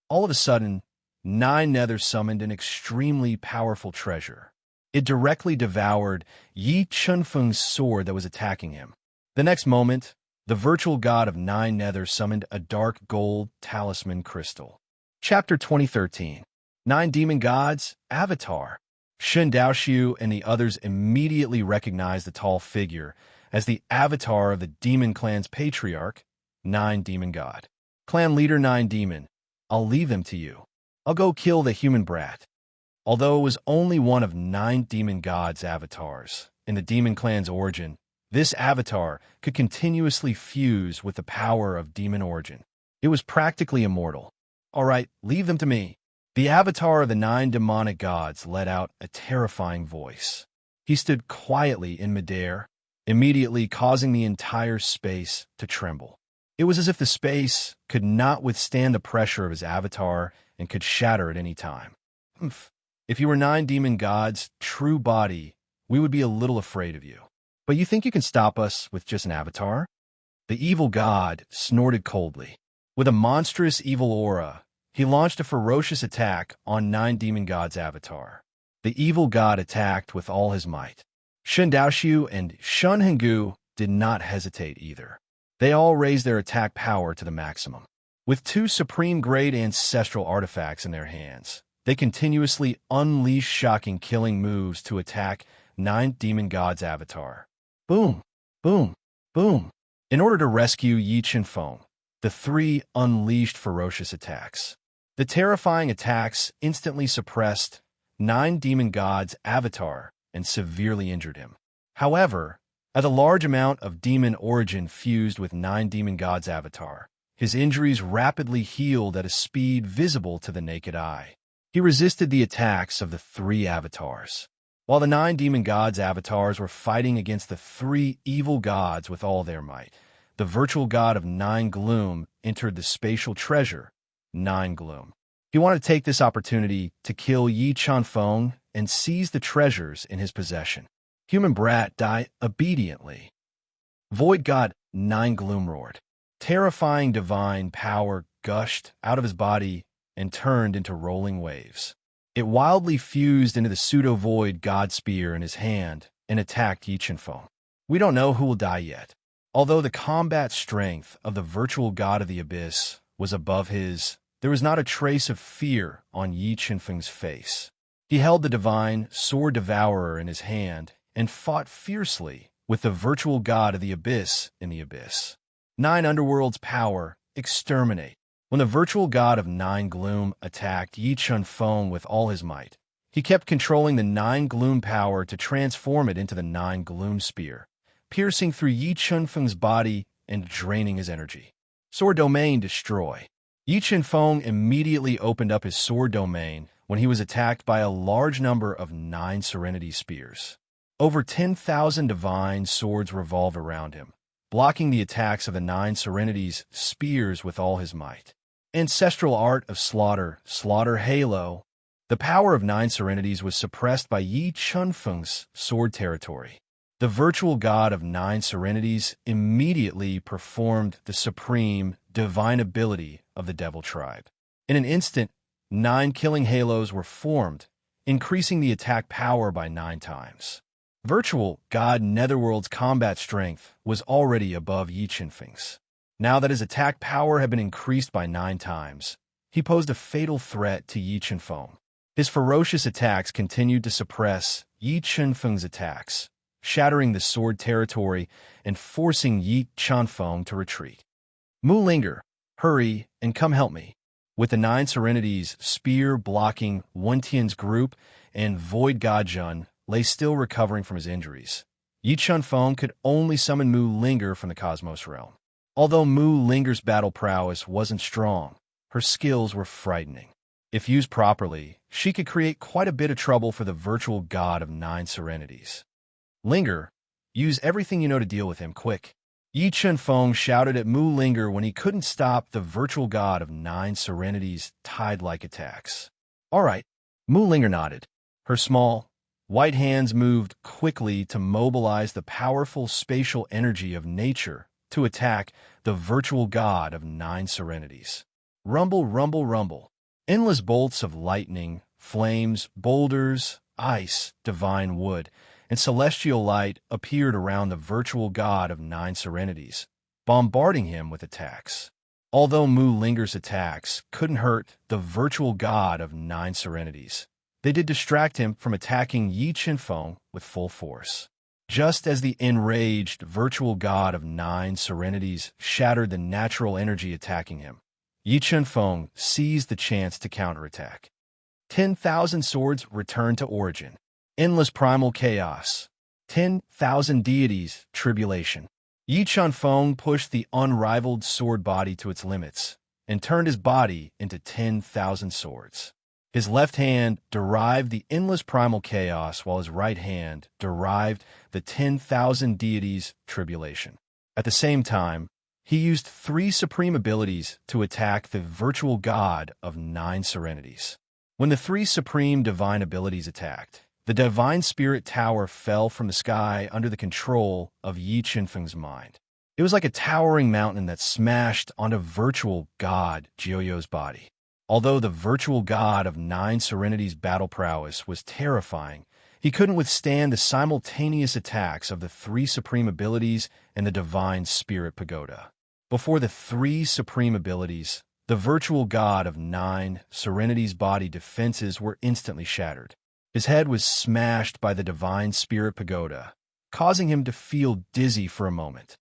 Speaker 1: All of a sudden, 9 Nether summoned an extremely powerful treasure. It directly devoured Yi Chunfeng's sword that was attacking him. The next moment, the virtual god of 9 Nether summoned a dark gold talisman crystal. Chapter 2013. 9 Demon Gods, Avatar. Shen Daoxiu and the others immediately recognized the tall figure as the avatar of the Demon Clan's patriarch, 9 Demon God. Clan leader 9 Demon, I'll leave them to you. I'll go kill the human brat. Although it was only one of 9 Demon Gods' avatars in the Demon Clan's origin, this avatar could continuously fuse with the power of demon origin. It was practically immortal. All right, leave them to me. The avatar of the 9 demonic gods let out a terrifying voice. He stood quietly in midair, immediately causing the entire space to tremble. It was as if the space could not withstand the pressure of his avatar and could shatter at any time. If you were 9 demon gods' true body, we would be a little afraid of you. But you think you can stop us with just an avatar? The evil god snorted coldly. With a monstrous evil aura, he launched a ferocious attack on 9 demon gods' avatar. The evil god attacked with all his might. Shen Daoxiu and Shun Henggu did not hesitate either. They all raised their attack power to the maximum. With 2 supreme-grade ancestral artifacts in their hands, they continuously unleashed shocking killing moves to attack 9 demon gods' avatar. Boom, boom, boom. In order to rescue Yi Chunfeng, the 3 unleashed ferocious attacks. The terrifying attacks instantly suppressed 9 demon gods' avatar and severely injured him. However, as a large amount of demon origin fused with 9 demon gods' avatar, his injuries rapidly healed at a speed visible to the naked eye. He resisted the attacks of the 3 avatars. While the 9 demon gods' avatars were fighting against the 3 evil gods with all their might, the virtual god of 9 Gloom entered the spatial treasure, 9 Gloom. He wanted to take this opportunity to kill Yi Chunfeng and seize the treasures in his possession. Human brat, die obediently. Void god 9 Gloom roared. Terrifying divine power gushed out of his body and turned into rolling waves. It wildly fused into the pseudo-void god spear in his hand and attacked Yi Chunfeng. We don't know who will die yet. Although the combat strength of the virtual god of the abyss was above his, there was not a trace of fear on Yi Chunfeng's face. He held the divine sword devourer in his hand and fought fiercely with the virtual god of the abyss in the abyss. 9 Underworld's power, exterminate. When the virtual god of 9 Gloom attacked Yi Chunfeng with all his might, he kept controlling the 9 Gloom power to transform it into the 9 Gloom spear, piercing through Yi Chunfeng's body and draining his energy. Sword domain destroy. Yi Chunfeng immediately opened up his sword domain when he was attacked by a large number of 9 Serenity spears. Over 10,000 divine swords revolved around him, blocking the attacks of the 9 Serenity's spears with all his might. Ancestral art of slaughter, slaughter halo. The power of 9 Serenities was suppressed by Yi Chunfeng's sword territory. The virtual god of 9 Serenities immediately performed the supreme, divine ability of the Devil Tribe. In an instant, 9 killing halos were formed, increasing the attack power by 9 times. Virtual god Netherworld's combat strength was already above Yi Chunfeng's. Now that his attack power had been increased by 9 times, he posed a fatal threat to Yi Chunfeng. His ferocious attacks continued to suppress Yi Chunfeng's attacks, shattering the sword territory and forcing Yi Chunfeng to retreat. Mu Linger, hurry and come help me. With the Nine Serenities spear blocking Wuntian's group and Void God Jun lay still recovering from his injuries, Yi Chunfeng could only summon Mu Linger from the Cosmos realm. Although Mu Linger's battle prowess wasn't strong, her skills were frightening. If used properly, she could create quite a bit of trouble for the virtual god of Nine Serenities. Linger, use everything you know to deal with him, quick. Yi Chunfeng shouted at Mu Linger when he couldn't stop the virtual god of Nine Serenities' tide-like attacks. All right, Mu Linger nodded. Her small, white hands moved quickly to mobilize the powerful spatial energy of nature to attack the virtual god of Nine Serenities. Rumble, rumble, rumble. Endless bolts of lightning, flames, boulders, ice, divine wood, and celestial light appeared around the virtual god of Nine Serenities, bombarding him with attacks. Although Mu Linger's attacks couldn't hurt the virtual god of Nine Serenities, they did distract him from attacking Yi Chunfeng with full force. Just as the enraged virtual god of Nine Serenities shattered the natural energy attacking him, Yi Chunfeng seized the chance to counterattack. 10,000 swords returned to origin. Endless primal chaos. 10,000 deities, tribulation. Yi Chunfeng pushed the unrivaled sword body to its limits and turned his body into 10,000 swords. His left hand derived the endless primal chaos, while his right hand derived the 10,000 deities, tribulation. At the same time, he used 3 supreme abilities to attack the virtual god of Nine Serenities. When the 3 supreme divine abilities attacked, the divine spirit tower fell from the sky under the control of Yi Chunfeng's mind. It was like a towering mountain that smashed onto virtual god Jiuyo's body. Although the virtual god of Nine Serenities' battle prowess was terrifying, he couldn't withstand the simultaneous attacks of the 3 supreme abilities and the divine spirit pagoda. Before the 3 supreme abilities, the virtual god of Nine Serenities' body defenses were instantly shattered. His head was smashed by the divine spirit pagoda, causing him to feel dizzy for a moment.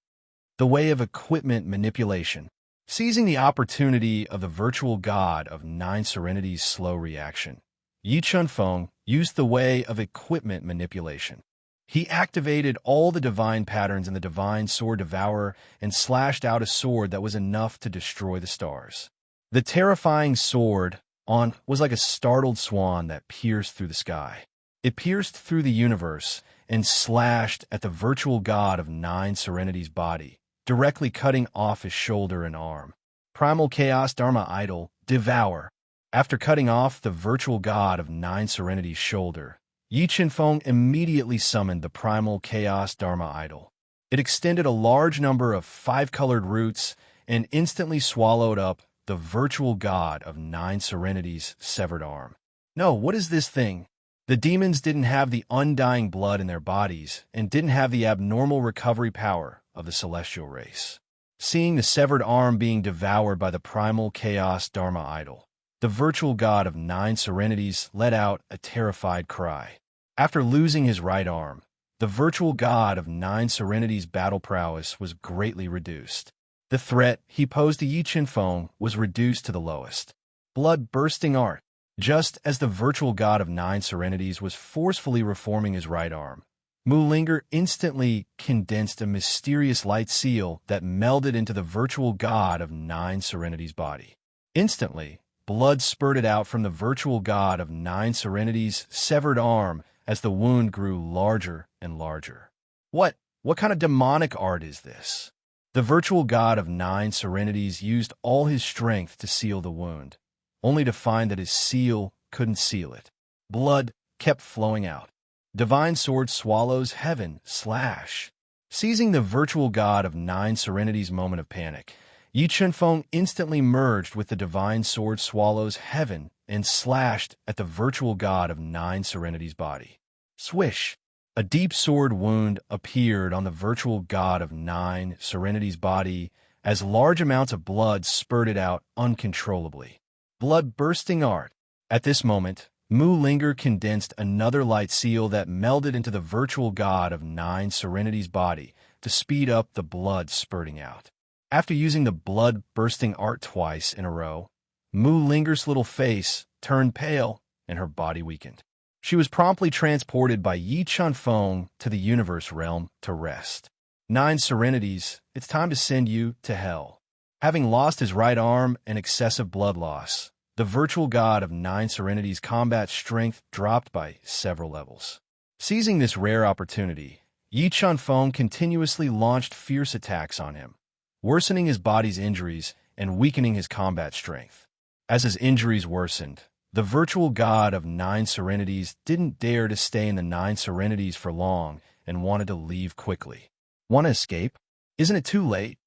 Speaker 1: The way of equipment manipulation. Seizing the opportunity of the virtual god of Nine Serenities' slow reaction, Yi Chunfeng used the way of equipment manipulation. He activated all the divine patterns in the divine sword devourer and slashed out a sword that was enough to destroy the stars. The terrifying sword was like a startled swan that pierced through the sky. It pierced through the universe and slashed at the virtual god of Nine Serenities' body, directly cutting off his shoulder and arm. Primal Chaos Dharma Idol, devour. After cutting off the virtual god of Nine Serenities' shoulder, Yi Chunfeng immediately summoned the Primal Chaos Dharma Idol. It extended a large number of 5-colored roots and instantly swallowed up the virtual god of Nine Serenities' severed arm. No, what is this thing? The demons didn't have the undying blood in their bodies and didn't have the abnormal recovery power of the celestial race. Seeing the severed arm being devoured by the Primal Chaos Dharma Idol, the virtual god of Nine Serenities let out a terrified cry. After losing his right arm, the virtual god of Nine Serenities' battle prowess was greatly reduced. The threat he posed to Yi Chunfeng was reduced to the lowest. Blood-bursting art. Just as the virtual god of Nine Serenities was forcefully reforming his right arm, Mu Linger instantly condensed a mysterious light seal that melded into the virtual god of Nine Serenities' body. Instantly, blood spurted out from the virtual god of Nine Serenities' severed arm as the wound grew larger and larger. What kind of demonic art is this? The virtual god of Nine Serenities used all his strength to seal the wound, only to find that his seal couldn't seal it. Blood kept flowing out. Divine sword swallows heaven, slash. Seizing the virtual god of Nine Serenities' moment of panic, Yi Chunfeng instantly merged with the divine sword swallows heaven and slashed at the virtual god of Nine Serenities' body. Swish! A deep sword wound appeared on the virtual god of Nine Serenities' body as large amounts of blood spurted out uncontrollably. Blood-bursting art. At this moment, Mu Linger condensed another light seal that melded into the virtual god of Nine Serenities' body to speed up the blood spurting out. After using the blood-bursting art twice in a row, Mu Linger's little face turned pale and her body weakened. She was promptly transported by Yi Chunfeng to the universe realm to rest. 9 serenities, it's time to send you to hell. Having lost his right arm and excessive blood loss, the virtual god of 9 serenities' combat strength dropped by several levels. Seizing this rare opportunity, Yi Chunfeng continuously launched fierce attacks on him, worsening his body's injuries and weakening his combat strength. As his injuries worsened, the virtual god of 9 serenities didn't dare to stay in the 9 serenities for long and wanted to leave quickly. Want to escape? Isn't it too late?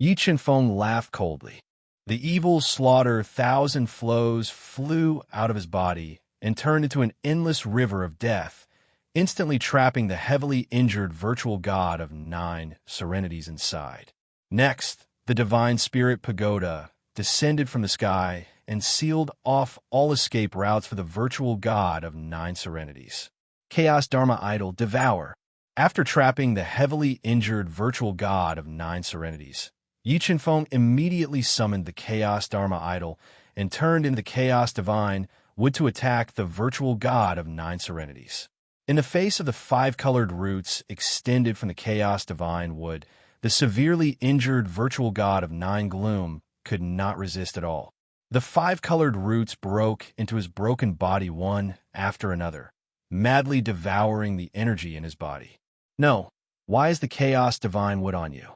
Speaker 1: Yi Chunfeng laughed coldly. The evil slaughter thousand flows flew out of his body and turned into an endless river of death, instantly trapping the heavily injured virtual god of 9 serenities inside. Next, the divine spirit pagoda descended from the sky and sealed off all escape routes for the virtual god of 9 serenities. Chaos Dharma Idol Devour. After trapping the heavily injured virtual god of 9 serenities, Yi Chunfeng immediately summoned the Chaos Dharma Idol and turned into the Chaos Divine Wood to attack the virtual god of 9 serenities. In the face of the 5-colored roots extended from the Chaos Divine Wood, the severely injured virtual god of 9 gloom could not resist at all. The 5-colored roots broke into his broken body one after another, madly devouring the energy in his body. No, why is the Chaos Divine Wood on you?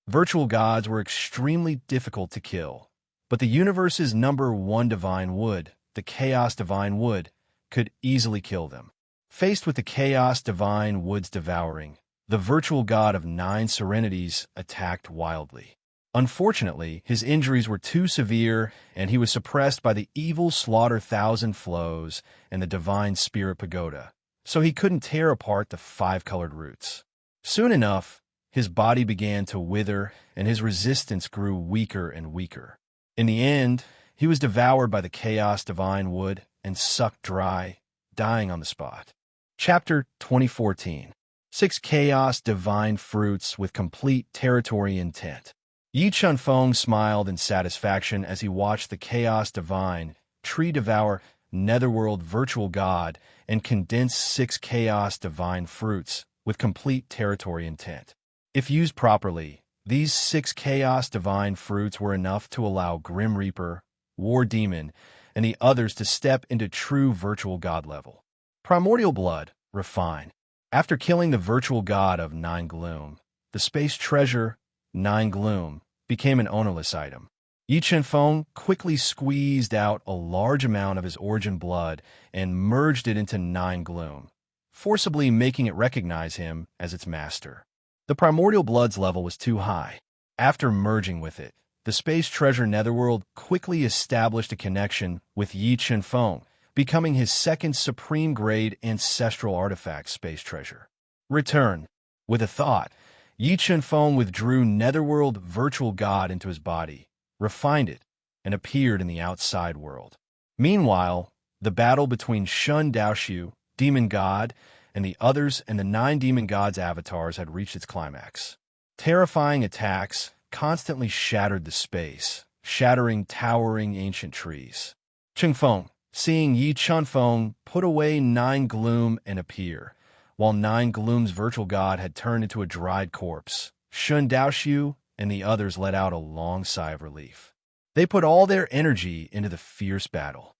Speaker 1: Virtual gods were extremely difficult to kill, but the universe's #1 divine wood, the Chaos Divine Wood, could easily kill them. Faced with the Chaos Divine Wood's devouring, the virtual god of 9 serenities attacked wildly. Unfortunately, his injuries were too severe, and he was suppressed by the evil slaughter thousand flows and the divine spirit pagoda, so he couldn't tear apart the 5-colored roots. Soon enough, his body began to wither, and his resistance grew weaker and weaker. In the end, he was devoured by the Chaos Divine Wood and sucked dry, dying on the spot. Chapter 2014. 6 Chaos Divine Fruits with Complete Territory Intent. Yi Chunfeng smiled in satisfaction as he watched the Chaos Divine Tree devour Netherworld Virtual God and condense 6 Chaos Divine Fruits with Complete Territory Intent. If used properly, these 6 Chaos Divine Fruits were enough to allow Grim Reaper, War Demon, and the others to step into true virtual god level. Primordial Blood, Refine. After killing the virtual god of 9 gloom, the space treasure 9 gloom became an ownerless item. Yi Chunfeng quickly squeezed out a large amount of his origin blood and merged it into 9 gloom, forcibly making it recognize him as its master. The primordial blood's level was too high. After merging with it, the space treasure Netherworld quickly established a connection with Yi Chunfeng, becoming his second supreme grade ancestral artifact space treasure. Return. With a thought, Yi Chunfeng withdrew Netherworld Virtual God into his body, refined it, and appeared in the outside world. Meanwhile, the battle between Shun Daoshu, Demon God, and the others and the 9 Demon Gods' avatars had reached its climax. Terrifying attacks constantly shattered the space, shattering towering ancient trees. Chunfeng, seeing Yi Chunfeng put away 9 gloom and appear, while 9 gloom's virtual god had turned into a dried corpse, Shun Daoshu and the others let out a long sigh of relief. They put all their energy into the fierce battle.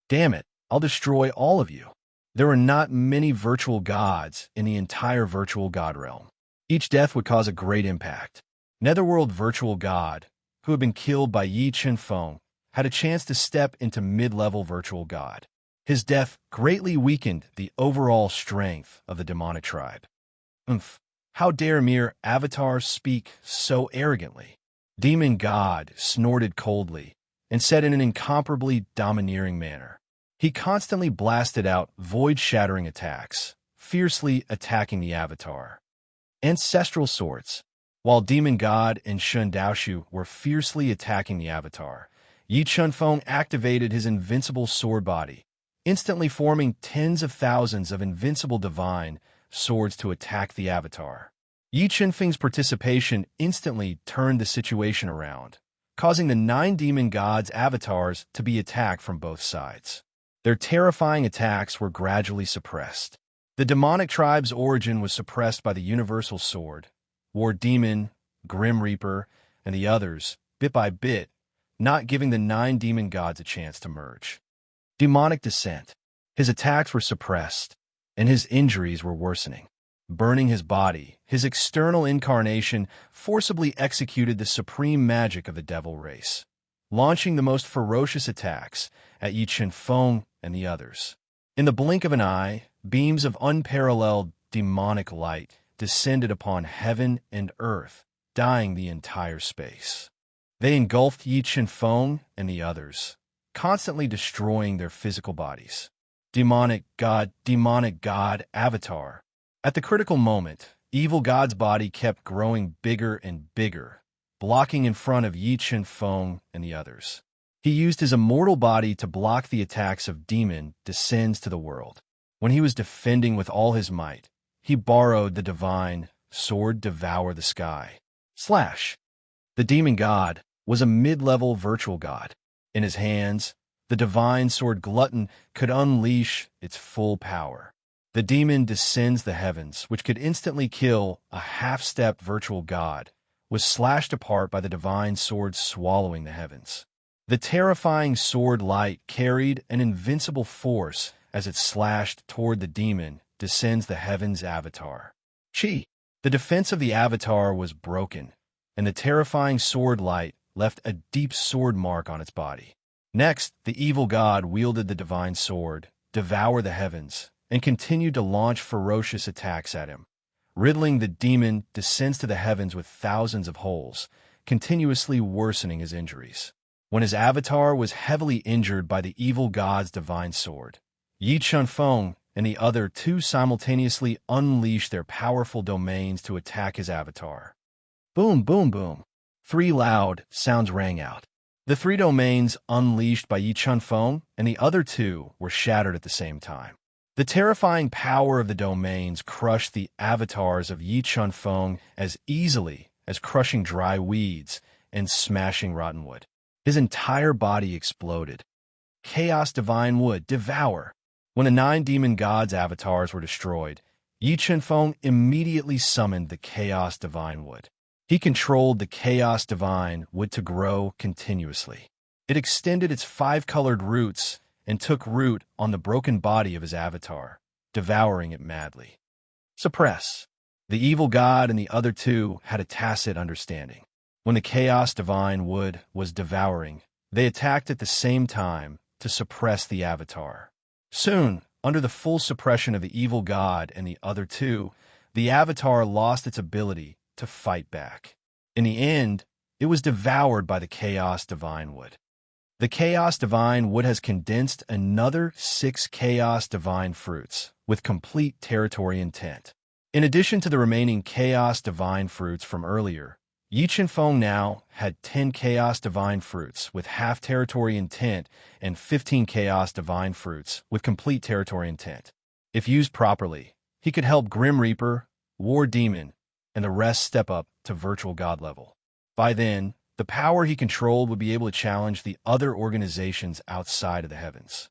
Speaker 1: Damn it, I'll destroy all of you. There were not many virtual gods in the entire virtual god realm. Each death would cause a great impact. Netherworld Virtual God, who had been killed by Yi Chunfeng, had a chance to step into mid-level Virtual God. His death greatly weakened the overall strength of the demonic tribe. How dare mere avatars speak so arrogantly? Demon God snorted coldly and said in an incomparably domineering manner. He constantly blasted out void-shattering attacks, fiercely attacking the avatar. Ancestral swords. While Demon God and Shun Daoshu were fiercely attacking the avatar, Yi Chunfeng activated his invincible sword body, instantly forming tens of thousands of invincible divine swords to attack the avatar. Yi Chunfeng's participation instantly turned the situation around, causing the 9 demon gods' avatars to be attacked from both sides. Their terrifying attacks were gradually suppressed. The demonic tribe's origin was suppressed by the universal sword. War Demon, Grim Reaper, and the others, bit by bit, not giving the 9 demon gods a chance to merge. Demonic Descent. His attacks were suppressed, and his injuries were worsening. Burning his body, his external incarnation forcibly executed the supreme magic of the devil race, launching the most ferocious attacks at Yi Chen-feng and the others. In the blink of an eye, beams of unparalleled demonic light descended upon heaven and earth, dyeing the entire space. They engulfed Yi Chen-feng and the others, constantly destroying their physical bodies. Demonic God, Avatar. At the critical moment, Evil God's body kept growing bigger and bigger, blocking in front of Yi Chen-feng and the others. He used his immortal body to block the attacks of Demon Descends to the world. When he was defending with all his might, he borrowed the divine sword Devour the Sky. The demon god was a mid-level virtual god. In his hands, the divine sword Glutton could unleash its full power. The demon Descends the heavens, which could instantly kill a half-stepped virtual god, was slashed apart by the divine sword swallowing the heavens. The terrifying sword light carried an invincible force as it slashed toward the demon Descends the heavens avatar. The defense of the avatar was broken, and the terrifying sword light left a deep sword mark on its body. Next, the evil god wielded the divine sword, Devour the Heavens, and continued to launch ferocious attacks at him, riddling the demon Descends to the heavens with thousands of holes, continuously worsening his injuries. When his avatar was heavily injured by the evil god's divine sword, Yi Chen-feng and the other 2 simultaneously unleashed their powerful domains to attack his avatar. Boom, boom, boom. 3 loud sounds rang out. The 3 domains unleashed by Yi Chen-feng and the other 2 were shattered at the same time. The terrifying power of the domains crushed the avatars of Yi Chen-feng as easily as crushing dry weeds and smashing rotten wood. His entire body exploded. Chaos Divine Wood, Devour. When the 9 demon gods' avatars were destroyed, Yi Chen-feng immediately summoned the Chaos Divine Wood. He controlled the Chaos Divine Wood to grow continuously. It extended its 5-colored roots and took root on the broken body of his avatar, devouring it madly. Suppress. The evil god and the other 2 had a tacit understanding. When the Chaos Divine Wood was devouring, they attacked at the same time to suppress the avatar. Soon, under the full suppression of the evil god and the other 2, the avatar lost its ability to fight back. In the end, it was devoured by the Chaos Divine Wood. The Chaos Divine Wood has condensed another 6 Chaos Divine Fruits with complete territory intent. In addition to the remaining Chaos Divine Fruits from earlier, Yi Chen-feng now had 10 Chaos Divine Fruits with half territory intent and 15 Chaos Divine Fruits with complete territory intent. If used properly, he could help Grim Reaper, War Demon, and the rest step up to virtual god level. By then, the power he controlled would be able to challenge the other organizations outside of the heavens.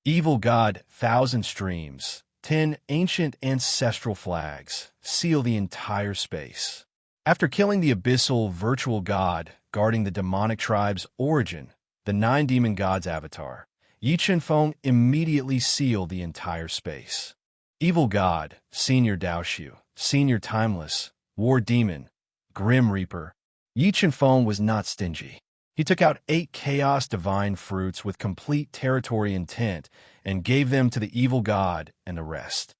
Speaker 1: Evil God, 1,000 Streams, 10 ancient ancestral flags seal the entire space. After killing the abyssal virtual god guarding the demonic tribe's origin, the 9 demon gods' avatar, Yi Chen-feng immediately sealed the entire space. Evil God, Senior Daoshu, Senior Timeless, War Demon, Grim Reaper, Yi Chen-feng was not stingy. He took out 8 Chaos Divine Fruits with complete territory intent and gave them to the evil god and the rest.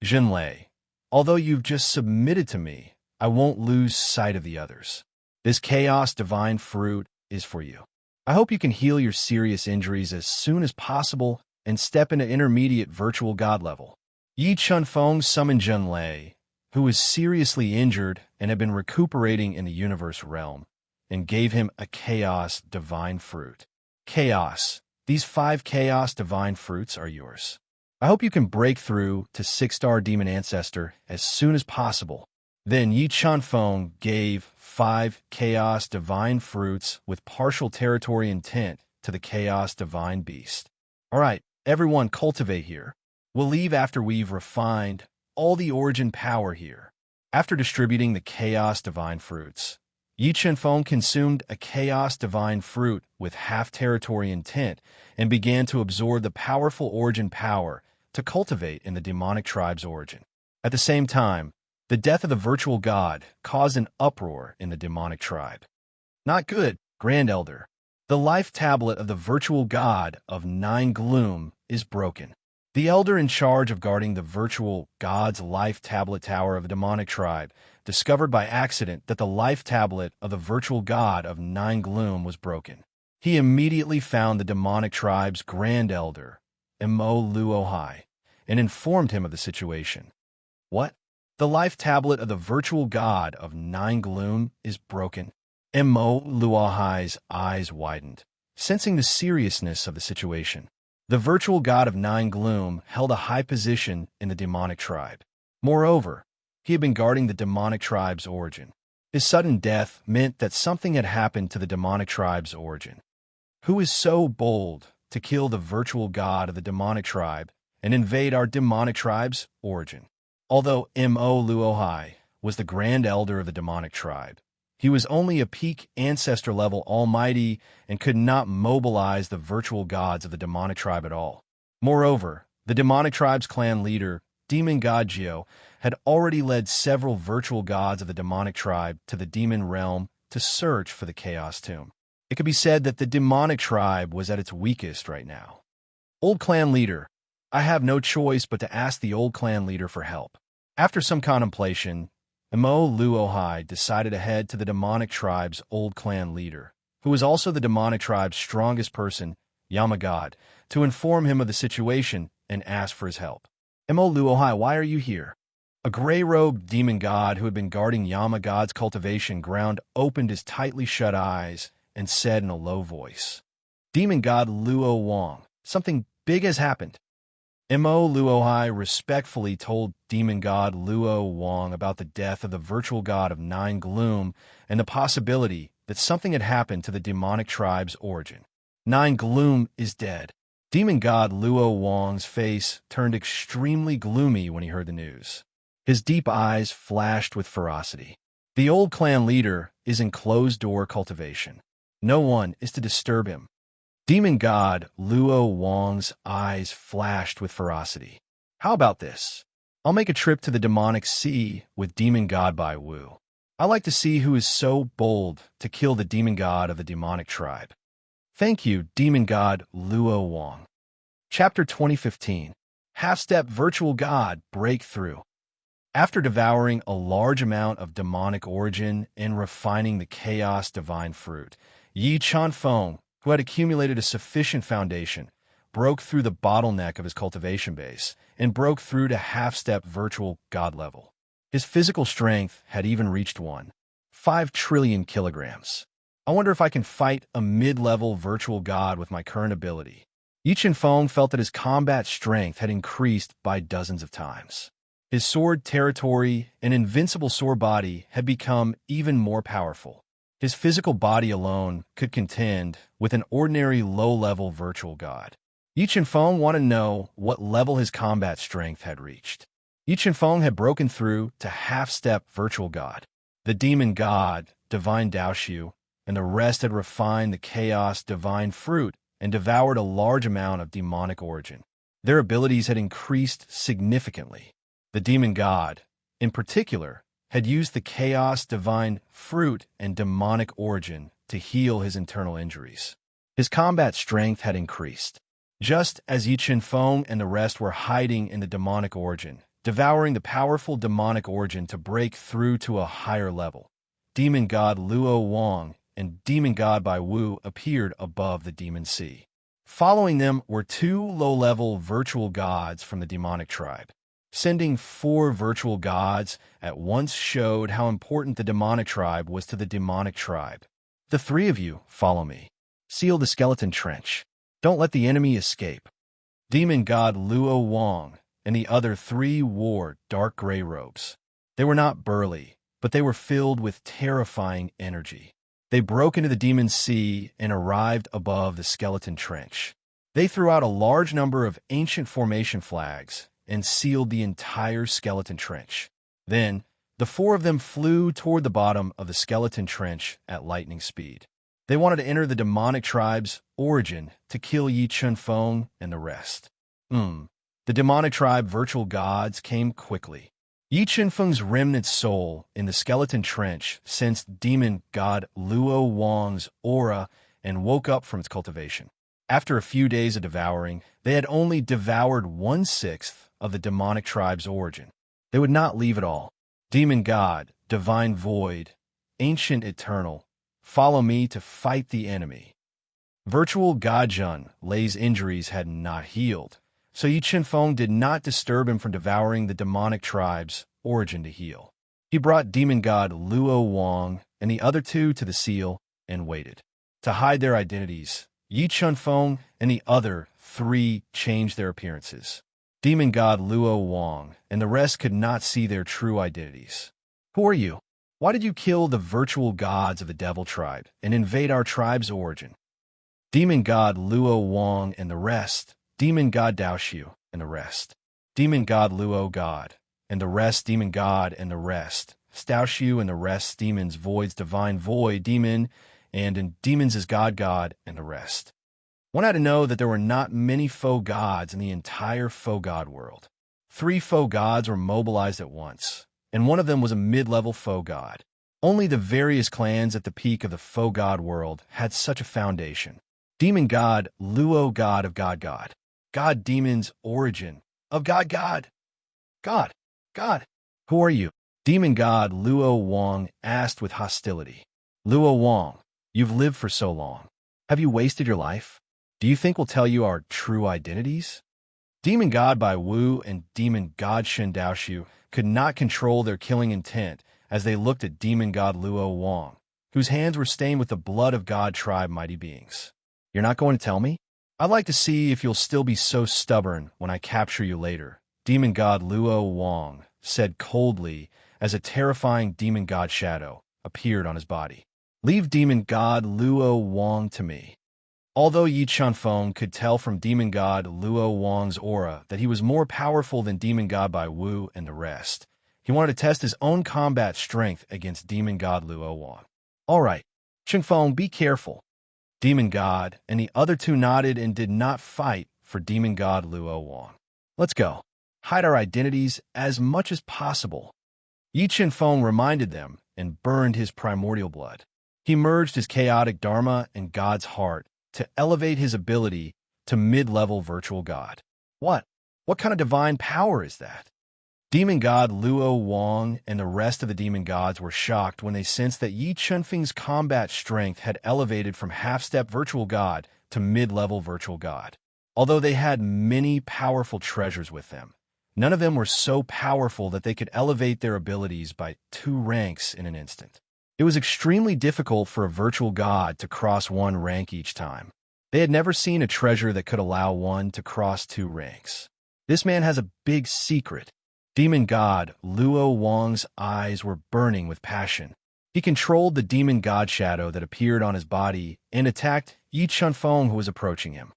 Speaker 1: Zhenlei, although you've just submitted to me, I won't lose sight of the others. This Chaos Divine Fruit is for you. I hope you can heal your serious injuries as soon as possible and step into intermediate virtual god level. Yi Chen-feng summoned Zhenlei, who was seriously injured and had been recuperating in the universe realm, and gave him a Chaos Divine Fruit. Chaos. These 5 Chaos Divine Fruits are yours. I hope you can break through to 6-star Demon Ancestor as soon as possible Then Yi Chanfeng gave 5 Chaos Divine Fruits with partial territory intent to the Chaos Divine Beast. All right, everyone cultivate here. We'll leave after we've refined all the origin power here. After distributing the Chaos Divine Fruits, Yi Chanfeng consumed a Chaos Divine Fruit with half territory intent and began to absorb the powerful origin power to cultivate in the demonic tribe's origin. At the same time, the death of the virtual god caused an uproar in the demonic tribe. Not good, Grand Elder. The life tablet of the virtual god of 9 gloom is broken. The elder in charge of guarding the virtual god's life tablet tower of a demonic tribe discovered by accident that the life tablet of the virtual god of 9 gloom was broken. He immediately found the demonic tribe's grand elder, Mo Luohai, and informed him of the situation. What? The life tablet of the virtual god of 9 gloom is broken? Mo Luohai's eyes widened, sensing the seriousness of the situation. The virtual god of 9 gloom held a high position in the demonic tribe. Moreover, he had been guarding the demonic tribe's origin. His sudden death meant that something had happened to the demonic tribe's origin. Who is so bold to kill the virtual god of the demonic tribe and invade our demonic tribe's origin? Although Mo Luohai was the grand elder of the demonic tribe, he was only a peak ancestor level almighty and could not mobilize the virtual gods of the demonic tribe at all. Moreover, the demonic tribe's clan leader, Demon God Gio, had already led several virtual gods of the demonic tribe to the demon realm to search for the Chaos Tomb. It could be said that the demonic tribe was at its weakest right now. Old clan leader, I have no choice but to ask the old clan leader for help. After some contemplation, Mo Luohai decided to head to the demonic tribe's old clan leader, who was also the demonic tribe's strongest person, Yamagod, to inform him of the situation and ask for his help. Mo Luohai, why are you here? A gray-robed demon god who had been guarding Yamagod's cultivation ground opened his tightly shut eyes and said in a low voice, Demon god Luo Wang, something big has happened. Mo Luohai respectfully told demon god Luo Wang about the death of the virtual god of 9 gloom and the possibility that something had happened to the demonic tribe's origin. 9 gloom is dead. Demon god Luo Wang's face turned extremely gloomy when he heard the news. His deep eyes flashed with ferocity. The old clan leader is in closed-door cultivation. No one is to disturb him. Demon god Luo Wang's eyes flashed with ferocity. How about this? I'll make a trip to the demonic sea with demon god Bai Wu. I like to see who is so bold to kill the demon god of the demonic tribe. Thank you, demon god Luo Wang. Chapter 2015. Half-Step Virtual God Breakthrough. After devouring a large amount of demonic origin and refining the Chaos Divine Fruit, Yi Chanfeng, who had accumulated a sufficient foundation, broke through the bottleneck of his cultivation base and broke through to half-step virtual god level. His physical strength had even reached 1.5 trillion kilograms. I wonder if I can fight a mid-level virtual god with my current ability. Yi Chanfeng felt that his combat strength had increased by dozens of times. His sword territory and invincible sword body had become even more powerful. His physical body alone could contend with an ordinary low-level virtual god. Yi Chanfeng wanted to know what level his combat strength had reached. Yi Chanfeng had broken through to half-step virtual god. The demon god, divine Daoshu, and the rest had refined the chaos divine fruit and devoured a large amount of demonic origin. Their abilities had increased significantly. The demon god, in particular, had used the chaos divine fruit and demonic origin to heal his internal injuries. His combat strength had increased. Just as Yi Chanfeng and the rest were hiding in the demonic origin, devouring the powerful demonic origin to break through to a higher level, demon god Luo Wang and demon god Bai Wu appeared above the demon sea. Following them were 2 low-level virtual gods from the demonic tribe. Sending 4 virtual gods at once showed how important the demonic tribe was to the demonic tribe. The 3 of you, follow me. Seal the skeleton trench. Don't let the enemy escape. Demon god Luo Wang and the other 3 wore dark gray robes. They were not burly, but they were filled with terrifying energy. They broke into the demon's sea and arrived above the skeleton trench. They threw out a large number of ancient formation flags and sealed the entire skeleton trench. Then, the four of them flew toward the bottom of the skeleton trench at lightning speed. They wanted to enter the demonic tribe's origin to kill Yi Chun-Feng and the rest. The demonic tribe virtual gods came quickly. Yi Chun-Feng's remnant soul in the skeleton trench sensed demon god Luo Wang's aura and woke up from its cultivation. After a few days of devouring, they had only devoured 1/6 of the demonic tribe's origin. They would not leave at all. Demon god, divine void, ancient eternal, follow me to fight the enemy. Virtual Gaijun Lei's injuries had not healed, so Yi Chun-Feng did not disturb him from devouring the demonic tribe's origin to heal. He brought demon god Luo Wang and the other two to the seal and waited. To hide their identities, Yi Chun-Feng and the other three changed their appearances. Demon god Luo Wang and the rest could not see their true identities. Who are you? Why did you kill the virtual gods of the devil tribe and invade our tribe's origin? Demon god Luo Wang and the rest, demon god Daoxiu and the rest, demon god Luo god and the rest, demon god and the rest, Daoxiu and the rest, demons voids divine void demon, and in demons is god and the rest. One had to know that there were not many faux gods in the entire faux god world. 3 faux gods were mobilized at once, and one of them was a mid-level faux god. Only the various clans at the peak of the faux god world had such a foundation. Demon god, Luo god of god demon's origin, of god. Who are you? Demon god Luo Wang asked with hostility. Luo Wang, you've lived for so long. Have you wasted your life? Do you think we'll tell you our true identities? Demon god Bai Wu and demon god Shen Daoxiu could not control their killing intent as they looked at demon god Luo Wang, whose hands were stained with the blood of god tribe mighty beings. You're not going to tell me? I'd like to see if you'll still be so stubborn when I capture you later, demon god Luo Wang said coldly as a terrifying demon god shadow appeared on his body. Leave demon god Luo Wang to me. Although Yi Chun-Feng could tell from demon god Luo Wang's aura that he was more powerful than demon god Bai Wu and the rest, he wanted to test his own combat strength against demon god Luo Wang. All right, Chun-Feng, be careful. Demon god and the other two nodded and did not fight for demon god Luo Wang. Let's go. Hide our identities as much as possible. Yi Chun-Feng reminded them and burned his primordial blood. He merged his chaotic dharma and God's heart to elevate his ability to mid-level virtual god. What kind of divine power is that? Demon god Luo Wang and the rest of the demon gods were shocked when they sensed that Yi Chun-Feng's combat strength had elevated from half-step virtual god to mid-level virtual god. Although they had many powerful treasures with them, none of them were so powerful that they could elevate their abilities by 2 ranks in an instant. It was extremely difficult for a virtual god to cross 1 rank each time. They had never seen a treasure that could allow one to cross 2 ranks. This man has a big secret. Demon god Luo Wang's eyes were burning with passion. He controlled the demon god shadow that appeared on his body and attacked Yi Chun-Feng, who was approaching him.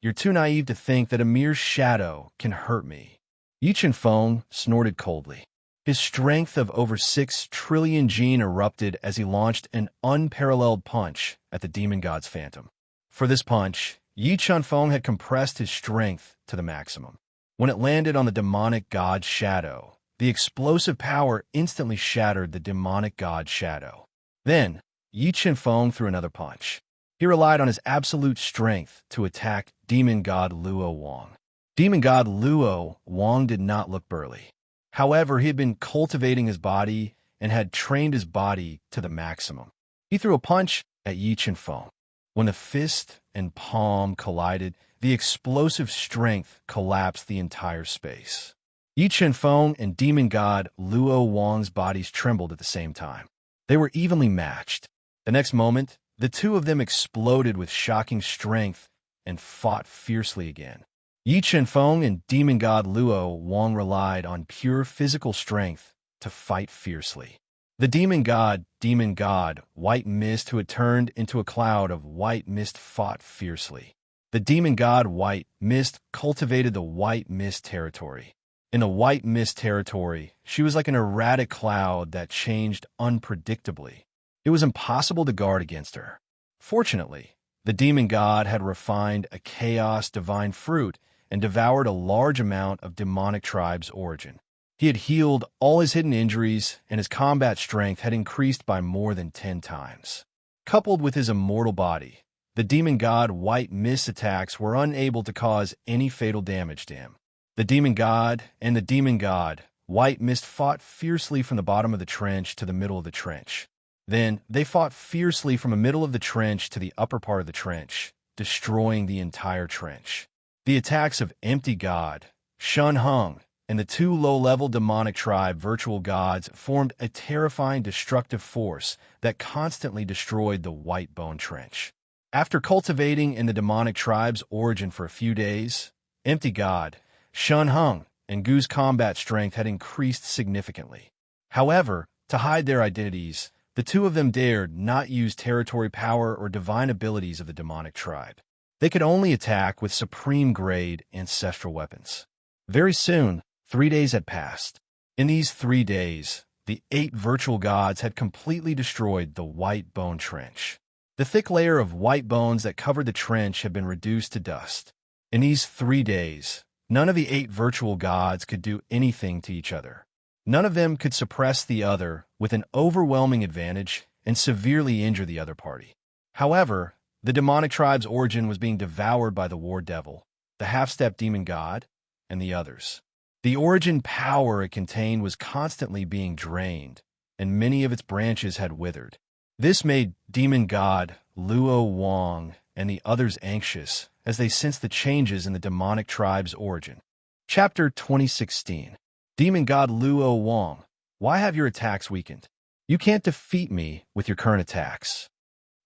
Speaker 1: You're too naive to think that a mere shadow can hurt me. Yi Chun-Feng snorted coldly. His strength of over 6 trillion gene erupted as he launched an unparalleled punch at the demon god's phantom. For this punch, Yi Chun-Feng had compressed his strength to the maximum. When it landed on the demonic god's shadow, the explosive power instantly shattered the demonic god's shadow. Then, Yi Chun-Feng threw another punch. He relied on his absolute strength to attack demon god Luo Wang. Demon god Luo Wang did not look burly. However, he had been cultivating his body and had trained his body to the maximum. He threw a punch at Yi Chun-Feng. When the fist and palm collided, the explosive strength collapsed the entire space. Yi Chun-Feng and demon god Luo Wang's bodies trembled at the same time. They were evenly matched. The next moment, the two of them exploded with shocking strength and fought fiercely again. Yi Chun-Feng and demon god Luo Wang relied on pure physical strength to fight fiercely. The demon god, white mist, who had turned into a cloud of white mist, fought fiercely. The demon god, white mist, cultivated the white mist territory. In the white mist territory, she was like an erratic cloud that changed unpredictably. It was impossible to guard against her. Fortunately, the demon god had refined a chaos divine fruit and devoured a large amount of demonic tribe's origin. He had healed all his hidden injuries, and his combat strength had increased by more than 10 times. Coupled with his immortal body, the demon god white mist attacks were unable to cause any fatal damage to him. The demon god and the demon god white mist fought fiercely from the bottom of the trench to the middle of the trench. Then they fought fiercely from the middle of the trench to the upper part of the trench, destroying the entire trench. The attacks of Empty God, Shun Hung, and the 2 low-level demonic tribe virtual gods formed a terrifying destructive force that constantly destroyed the White Bone Trench. After cultivating in the demonic tribe's origin for a few days, Empty God, Shun Hung, and Gu's combat strength had increased significantly. However, to hide their identities, the 2 of them dared not use territory power or divine abilities of the demonic tribe. They could only attack with supreme-grade ancestral weapons. Very soon, 3 days had passed. In these 3 days, the 8 virtual gods had completely destroyed the White Bone Trench. The thick layer of white bones that covered the trench had been reduced to dust. In these 3 days, none of the 8 virtual gods could do anything to each other. None of them could suppress the other with an overwhelming advantage and severely injure the other party. However, the demonic tribe's origin was being devoured by the war devil, the half-step demon god, and the others. The origin power it contained was constantly being drained, and many of its branches had withered. This made demon god Luo Wang and the others anxious as they sensed the changes in the demonic tribe's origin. Chapter 2016. Demon god Luo Wang, why have your attacks weakened? You can't defeat me with your current attacks.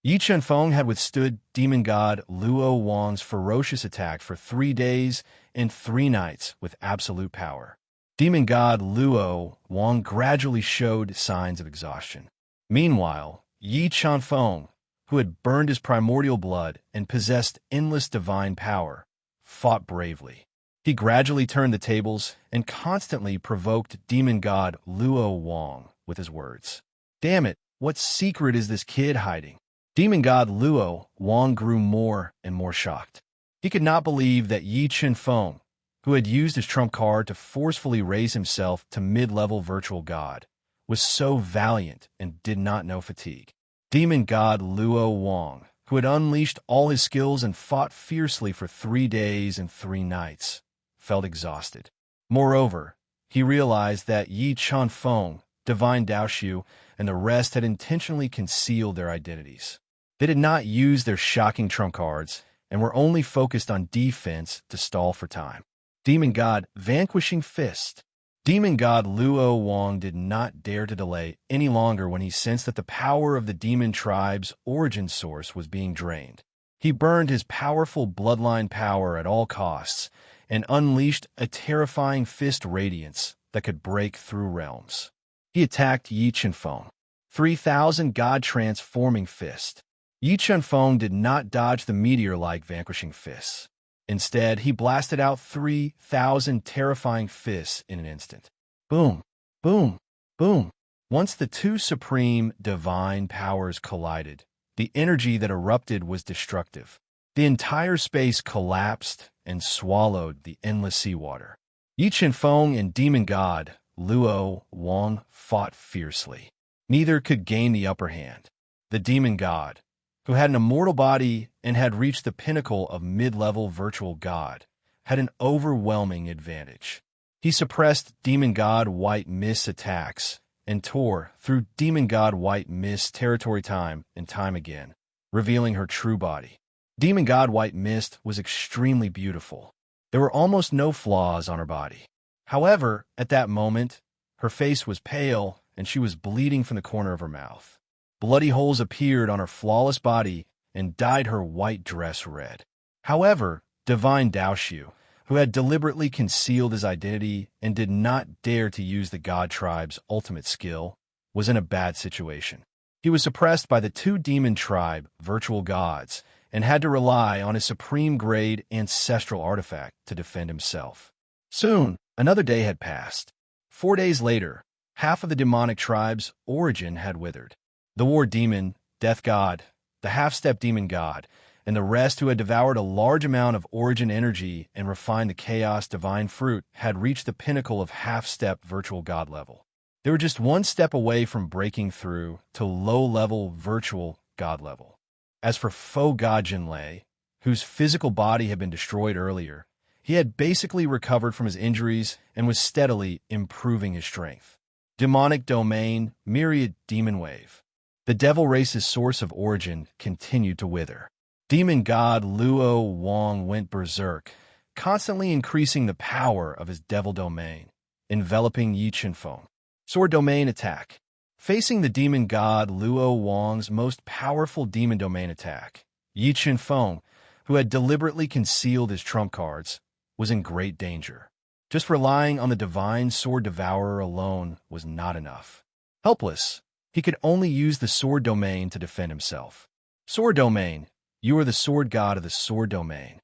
Speaker 1: Yi Chunfeng had withstood demon god Luo Wang's ferocious attack for 3 days and 3 nights with absolute power. Demon god Luo Wang gradually showed signs of exhaustion. Meanwhile, Yi Chunfeng, who had burned his primordial blood and possessed endless divine power, fought bravely. He gradually turned the tables and constantly provoked demon god Luo Wang with his words. Damn it, what secret is this kid hiding? Demon god Luo Wang grew more and more shocked. He could not believe that Yi Chunfeng, who had used his trump card to forcefully raise himself to mid-level virtual god, was so valiant and did not know fatigue. Demon god Luo Wang, who had unleashed all his skills and fought fiercely for 3 days and 3 nights, felt exhausted. Moreover, he realized that Yi Chunfeng, Divine Daoshu, and the rest had intentionally concealed their identities. They did not use their shocking trump cards and were only focused on defense to stall for time. Demon God Vanquishing Fist. Demon God Luo Wang did not dare to delay any longer when he sensed that the power of the demon tribe's origin source was being drained. He burned his powerful bloodline power at all costs and unleashed a terrifying fist radiance that could break through realms. He attacked Yi Chunfeng. 3,000 God-transforming fist. Yi Chunfeng did not dodge the meteor-like vanquishing fists. Instead, he blasted out 3,000 terrifying fists in an instant. Boom, boom, boom. Once the 2 supreme divine powers collided, the energy that erupted was destructive. The entire space collapsed and swallowed the endless seawater. Yi Chunfeng and Demon God Luo Wang fought fiercely. Neither could gain the upper hand. The Demon God, who had an immortal body and had reached the pinnacle of mid-level virtual god, had an overwhelming advantage. He suppressed Demon God White Mist's attacks and tore through Demon God White Mist's territory time and time again, revealing her true body. Demon God White Mist was extremely beautiful. There were almost no flaws on her body. However, at that moment, her face was pale and she was bleeding from the corner of her mouth. Bloody holes appeared on her flawless body and dyed her white dress red. However, Divine Daoshu, who had deliberately concealed his identity and did not dare to use the god tribe's ultimate skill, was in a bad situation. He was suppressed by the two demon tribe virtual gods and had to rely on his supreme-grade ancestral artifact to defend himself. Soon, another day had passed. 4 days later, half of the demonic tribe's origin had withered. The war demon, death god, the half-step demon god, and the rest who had devoured a large amount of origin energy and refined the chaos divine fruit had reached the pinnacle of half-step virtual god level. They were just one step away from breaking through to low-level virtual god level. As for faux god Jinlei, whose physical body had been destroyed earlier, he had basically recovered from his injuries and was steadily improving his strength. Demonic domain, myriad demon wave. The devil race's source of origin continued to wither. Demon god Luo Wang went berserk, constantly increasing the power of his devil domain, enveloping Yi Qinfeng. Sword domain attack. Facing the demon god Luo Wang's most powerful demon domain attack, Yi Qinfeng, who had deliberately concealed his trump cards, was in great danger. Just relying on the divine sword devourer alone was not enough. Helpless, he could only use the sword domain to defend himself. Sword domain. You are the sword god of the sword domain.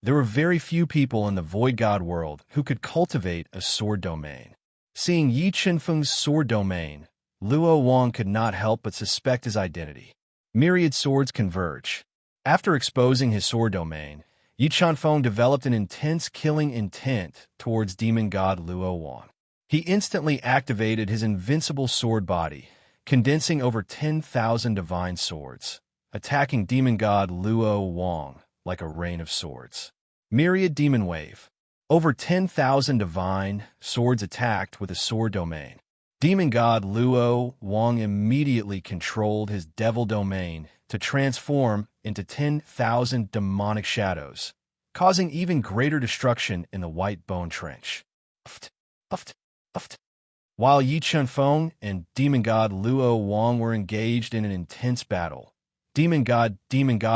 Speaker 1: There were very few people in the void god world who could cultivate a sword domain. Seeing Yi Qinfeng's sword domain, Luo Wang could not help but suspect his identity. Myriad swords converge. After exposing his sword domain, Yi Qinfeng developed an intense killing intent towards demon god Luo Wang. He instantly activated his invincible sword body, condensing over 10,000 divine swords, attacking demon god Luo Wang like a rain of swords. Myriad demon wave. Over 10,000 divine swords attacked with a sword domain. Demon god Luo Wang immediately controlled his devil domain to transform into 10,000 demonic shadows, causing even greater destruction in the White Bone Trench. Uft, uft, uft. While Yi Qinfeng and demon god Luo Wang were engaged in an intense battle, Demon God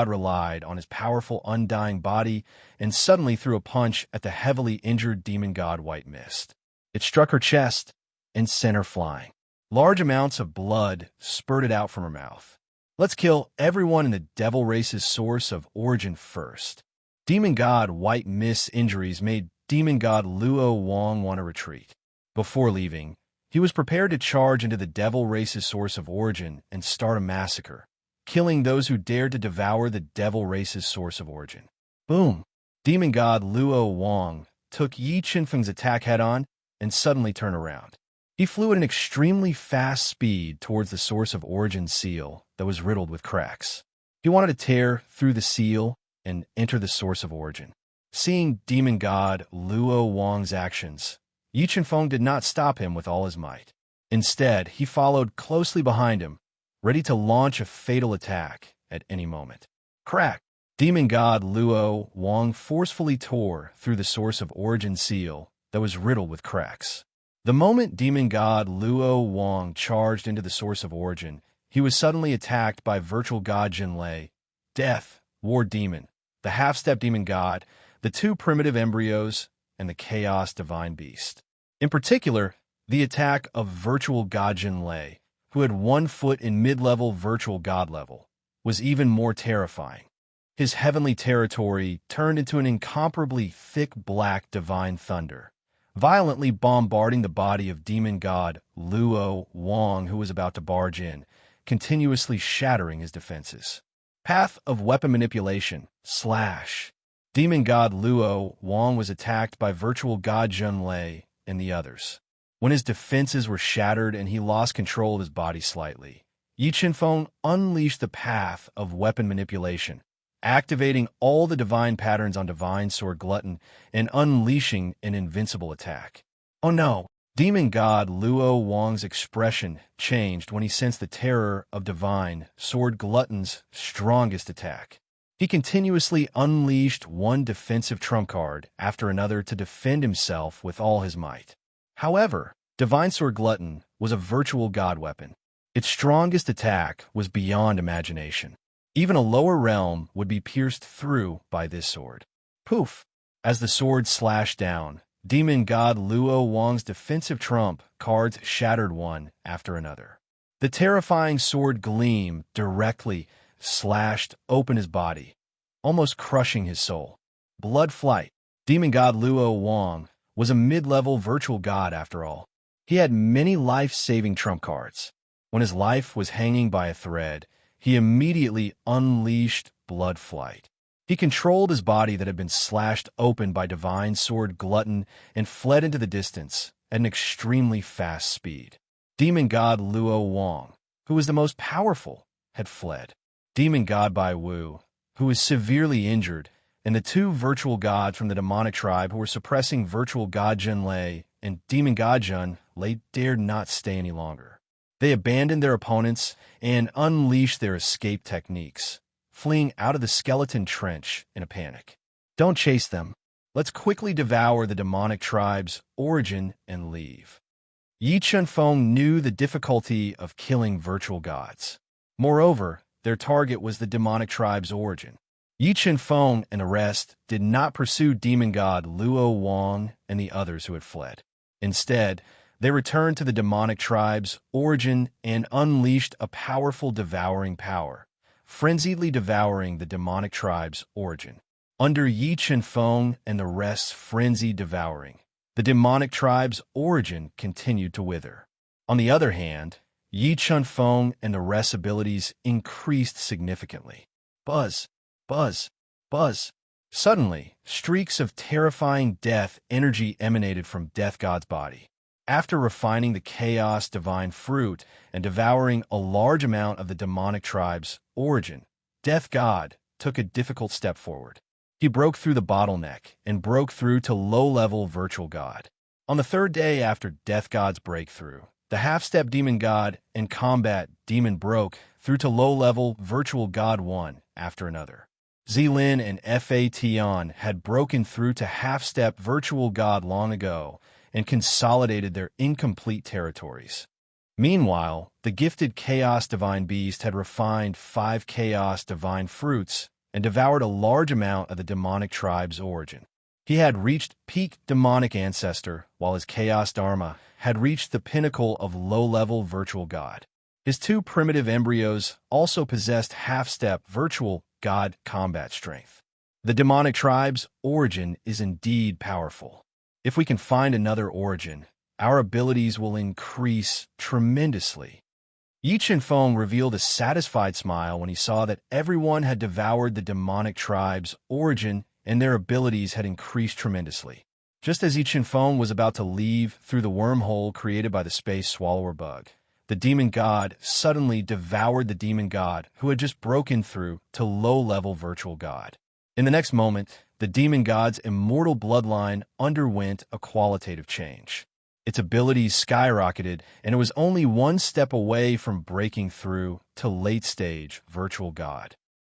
Speaker 1: relied on his powerful undying body and suddenly threw a punch at the heavily injured demon god White Mist. It struck her chest and sent her flying. Large amounts of blood spurted out from her mouth. Let's kill everyone in the devil race's source of origin first. Demon god White Mist's injuries made demon god Luo Wang want to retreat. Before leaving, he was prepared to charge into the devil race's source of origin and start a massacre, killing those who dared to devour the devil race's source of origin. Boom! Demon god Luo Wang took Yi Qinfeng's attack head-on and suddenly turned around. He flew at an extremely fast speed towards the source of origin seal that was riddled with cracks. He wanted to tear through the seal and enter the source of origin. Seeing demon god Luo Wang's actions, Yi Qinfeng did not stop him with all his might. Instead, he followed closely behind him, ready to launch a fatal attack at any moment. Crack! Demon god Luo Wang forcefully tore through the source of origin seal that was riddled with cracks. The moment demon god Luo Wang charged into the source of origin, he was suddenly attacked by virtual god Jinlei, Death, War Demon, the half-step demon god, the two primitive embryos, and the chaos divine beast. In particular, the attack of virtual god Jinlei, who had 1 foot in mid-level virtual god level, was even more terrifying. His heavenly territory turned into an incomparably thick black divine thunder, violently bombarding the body of demon god Luo Wang, who was about to barge in, continuously shattering his defenses. Path of weapon manipulation, slash. Demon god Luo Wang was attacked by virtual god Jinlei and the others. When his defenses were shattered and he lost control of his body slightly, Yi Qinfeng unleashed the path of weapon manipulation, activating all the divine patterns on Divine Sword Glutton and unleashing an invincible attack. Oh no! Demon god Luo Wang's expression changed when he sensed the terror of Divine Sword Glutton's strongest attack. He continuously unleashed one defensive trump card after another to defend himself with all his might. However, Divine Sword Glutton was a virtual god weapon. Its strongest attack was beyond imagination. Even a lower realm would be pierced through by this sword. Poof! As the sword slashed down, demon god Luo Wang's defensive trump cards shattered one after another. The terrifying sword gleam directly slashed open his body, almost crushing his soul. Blood flight. Demon god Luo Wang was a mid-level virtual god after all. He had many life-saving trump cards. When his life was hanging by a thread, he immediately unleashed blood flight. He controlled his body that had been slashed open by divine sword glutton and fled into the distance at an extremely fast speed. Demon god Luo Wang, who was the most powerful, had fled. Demon god Bai Wu, who was severely injured, and the two virtual gods from the demonic tribe who were suppressing virtual god Zhen Lei and demon god Zhen Lei dared not stay any longer. They abandoned their opponents and unleashed their escape techniques, fleeing out of the skeleton trench in a panic. Don't chase them. Let's quickly devour the demonic tribe's origin and leave. Yi Chunfeng knew the difficulty of killing virtual gods. Moreover, their target was the demonic tribe's origin. Yi Chunfeng and the rest did not pursue demon god Luo Wang and the others who had fled. Instead, they returned to the demonic tribe's origin and unleashed a powerful devouring power, frenziedly devouring the demonic tribe's origin. Under Yi Chunfeng and the rest's frenzied devouring, the demonic tribe's origin continued to wither. On the other hand, Yi Chunfeng and the rest's abilities increased significantly. Buzz, buzz, buzz. Suddenly, streaks of terrifying death energy emanated from Death God's body. After refining the chaos divine fruit and devouring a large amount of the demonic tribe's origin, Death God took a difficult step forward. He broke through the bottleneck and broke through to low-level virtual god. On the third day after Death God's breakthrough, the half-step demon god and combat demon broke through to low-level virtual god one after another. Zilin and Fa Tian had broken through to half-step virtual god long ago and consolidated their incomplete territories. Meanwhile, the gifted Chaos Divine Beast had refined 5 Chaos Divine Fruits and devoured a large amount of the demonic tribe's origin. He had reached peak demonic ancestor, while his Chaos Dharma had reached the pinnacle of low-level virtual god. His 2 primitive embryos also possessed half-step virtual god combat strength. The demonic tribe's origin is indeed powerful. If we can find another origin, our abilities will increase tremendously. Yi Chunfeng revealed a satisfied smile when he saw that everyone had devoured the demonic tribe's origin and their abilities had increased tremendously. Just as Yi Chunfeng was about to leave through the wormhole created by the space swallower bug, the demon god suddenly devoured the demon god who had just broken through to low-level virtual god. In the next moment, the demon god's immortal bloodline underwent a qualitative change. Its abilities skyrocketed, and it was only one step away from breaking through to late-stage virtual god.